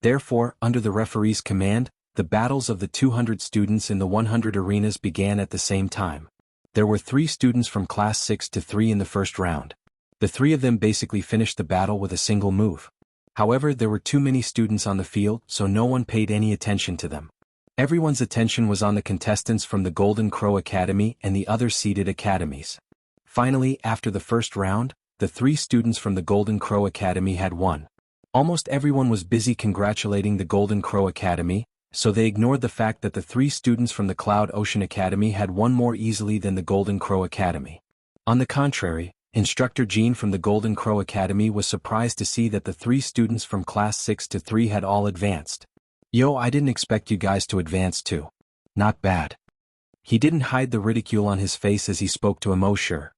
Therefore, under the referee's command, the battles of the 200 students in the 100 arenas began at the same time. There were 3 students from Class 6 to 3 in the first round. The 3 of them basically finished the battle with a single move. However, there were too many students on the field, so no one paid any attention to them. Everyone's attention was on the contestants from the Golden Crow Academy and the other seeded academies. Finally, after the first round, the 3 students from the Golden Crow Academy had won. Almost everyone was busy congratulating the Golden Crow Academy, so they ignored the fact that the 3 students from the Cloud Ocean Academy had won more easily than the Golden Crow Academy. On the contrary, Instructor Jean from the Golden Crow Academy was surprised to see that the 3 students from Class 6 to 3 had all advanced. Yo, I didn't expect you guys to advance too. Not bad. He didn't hide the ridicule on his face as he spoke to Immortal.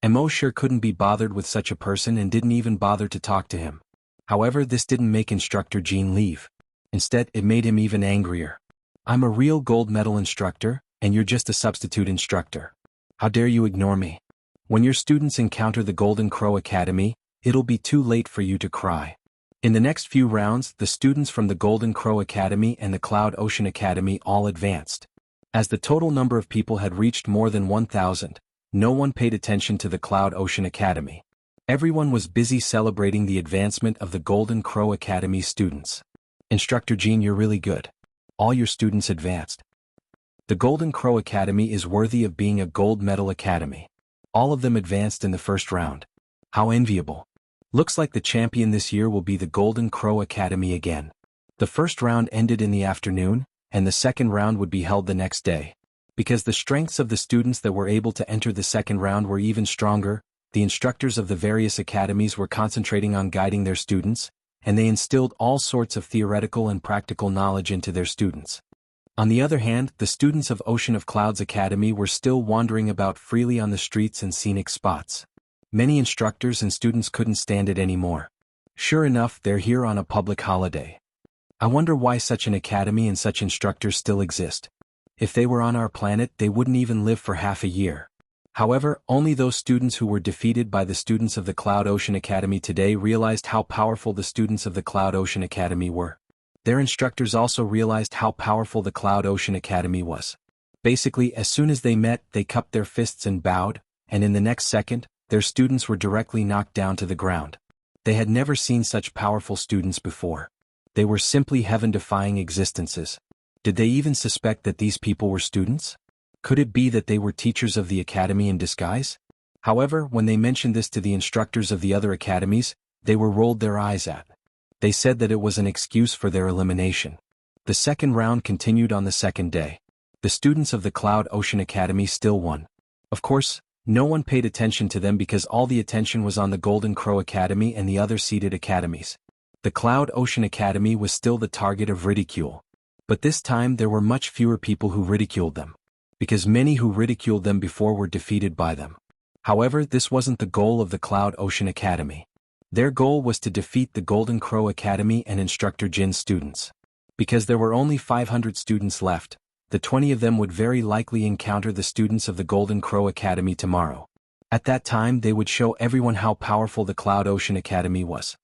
Immortal couldn't be bothered with such a person and didn't even bother to talk to him. However, this didn't make Instructor Jean leave. Instead, it made him even angrier. I'm a real gold medal instructor, and you're just a substitute instructor. How dare you ignore me? When your students encounter the Golden Crow Academy, it'll be too late for you to cry. In the next few rounds, the students from the Golden Crow Academy and the Cloud Ocean Academy all advanced. As the total number of people had reached more than 1,000, no one paid attention to the Cloud Ocean Academy. Everyone was busy celebrating the advancement of the Golden Crow Academy students. Instructor Jean, you're really good. All your students advanced. The Golden Crow Academy is worthy of being a gold medal academy. All of them advanced in the first round. How enviable. Looks like the champion this year will be the Golden Crow Academy again. The first round ended in the afternoon, and the second round would be held the next day. Because the strengths of the students that were able to enter the second round were even stronger, the instructors of the various academies were concentrating on guiding their students, and they instilled all sorts of theoretical and practical knowledge into their students. On the other hand, the students of Ocean of Clouds Academy were still wandering about freely on the streets and scenic spots. Many instructors and students couldn't stand it anymore. Sure enough, they're here on a public holiday. I wonder why such an academy and such instructors still exist. If they were on our planet, they wouldn't even live for half a year. However, only those students who were defeated by the students of the Cloud Ocean Academy today realized how powerful the students of the Cloud Ocean Academy were. Their instructors also realized how powerful the Cloud Ocean Academy was. Basically, as soon as they met, they cupped their fists and bowed, and in the next second, their students were directly knocked down to the ground. They had never seen such powerful students before. They were simply heaven-defying existences. Did they even suspect that these people were students? Could it be that they were teachers of the academy in disguise? However, when they mentioned this to the instructors of the other academies, they were rolled their eyes at. They said that it was an excuse for their elimination. The second round continued on the second day. The students of the Cloud Ocean Academy still won. Of course, no one paid attention to them because all the attention was on the Golden Crow Academy and the other seeded academies. The Cloud Ocean Academy was still the target of ridicule. But this time there were much fewer people who ridiculed them, because many who ridiculed them before were defeated by them. However, this wasn't the goal of the Cloud Ocean Academy. Their goal was to defeat the Golden Crow Academy and Instructor Jin's students. Because there were only 500 students left, the 20 of them would very likely encounter the students of the Golden Crow Academy tomorrow. At that time they would show everyone how powerful the Cloud Ocean Academy was.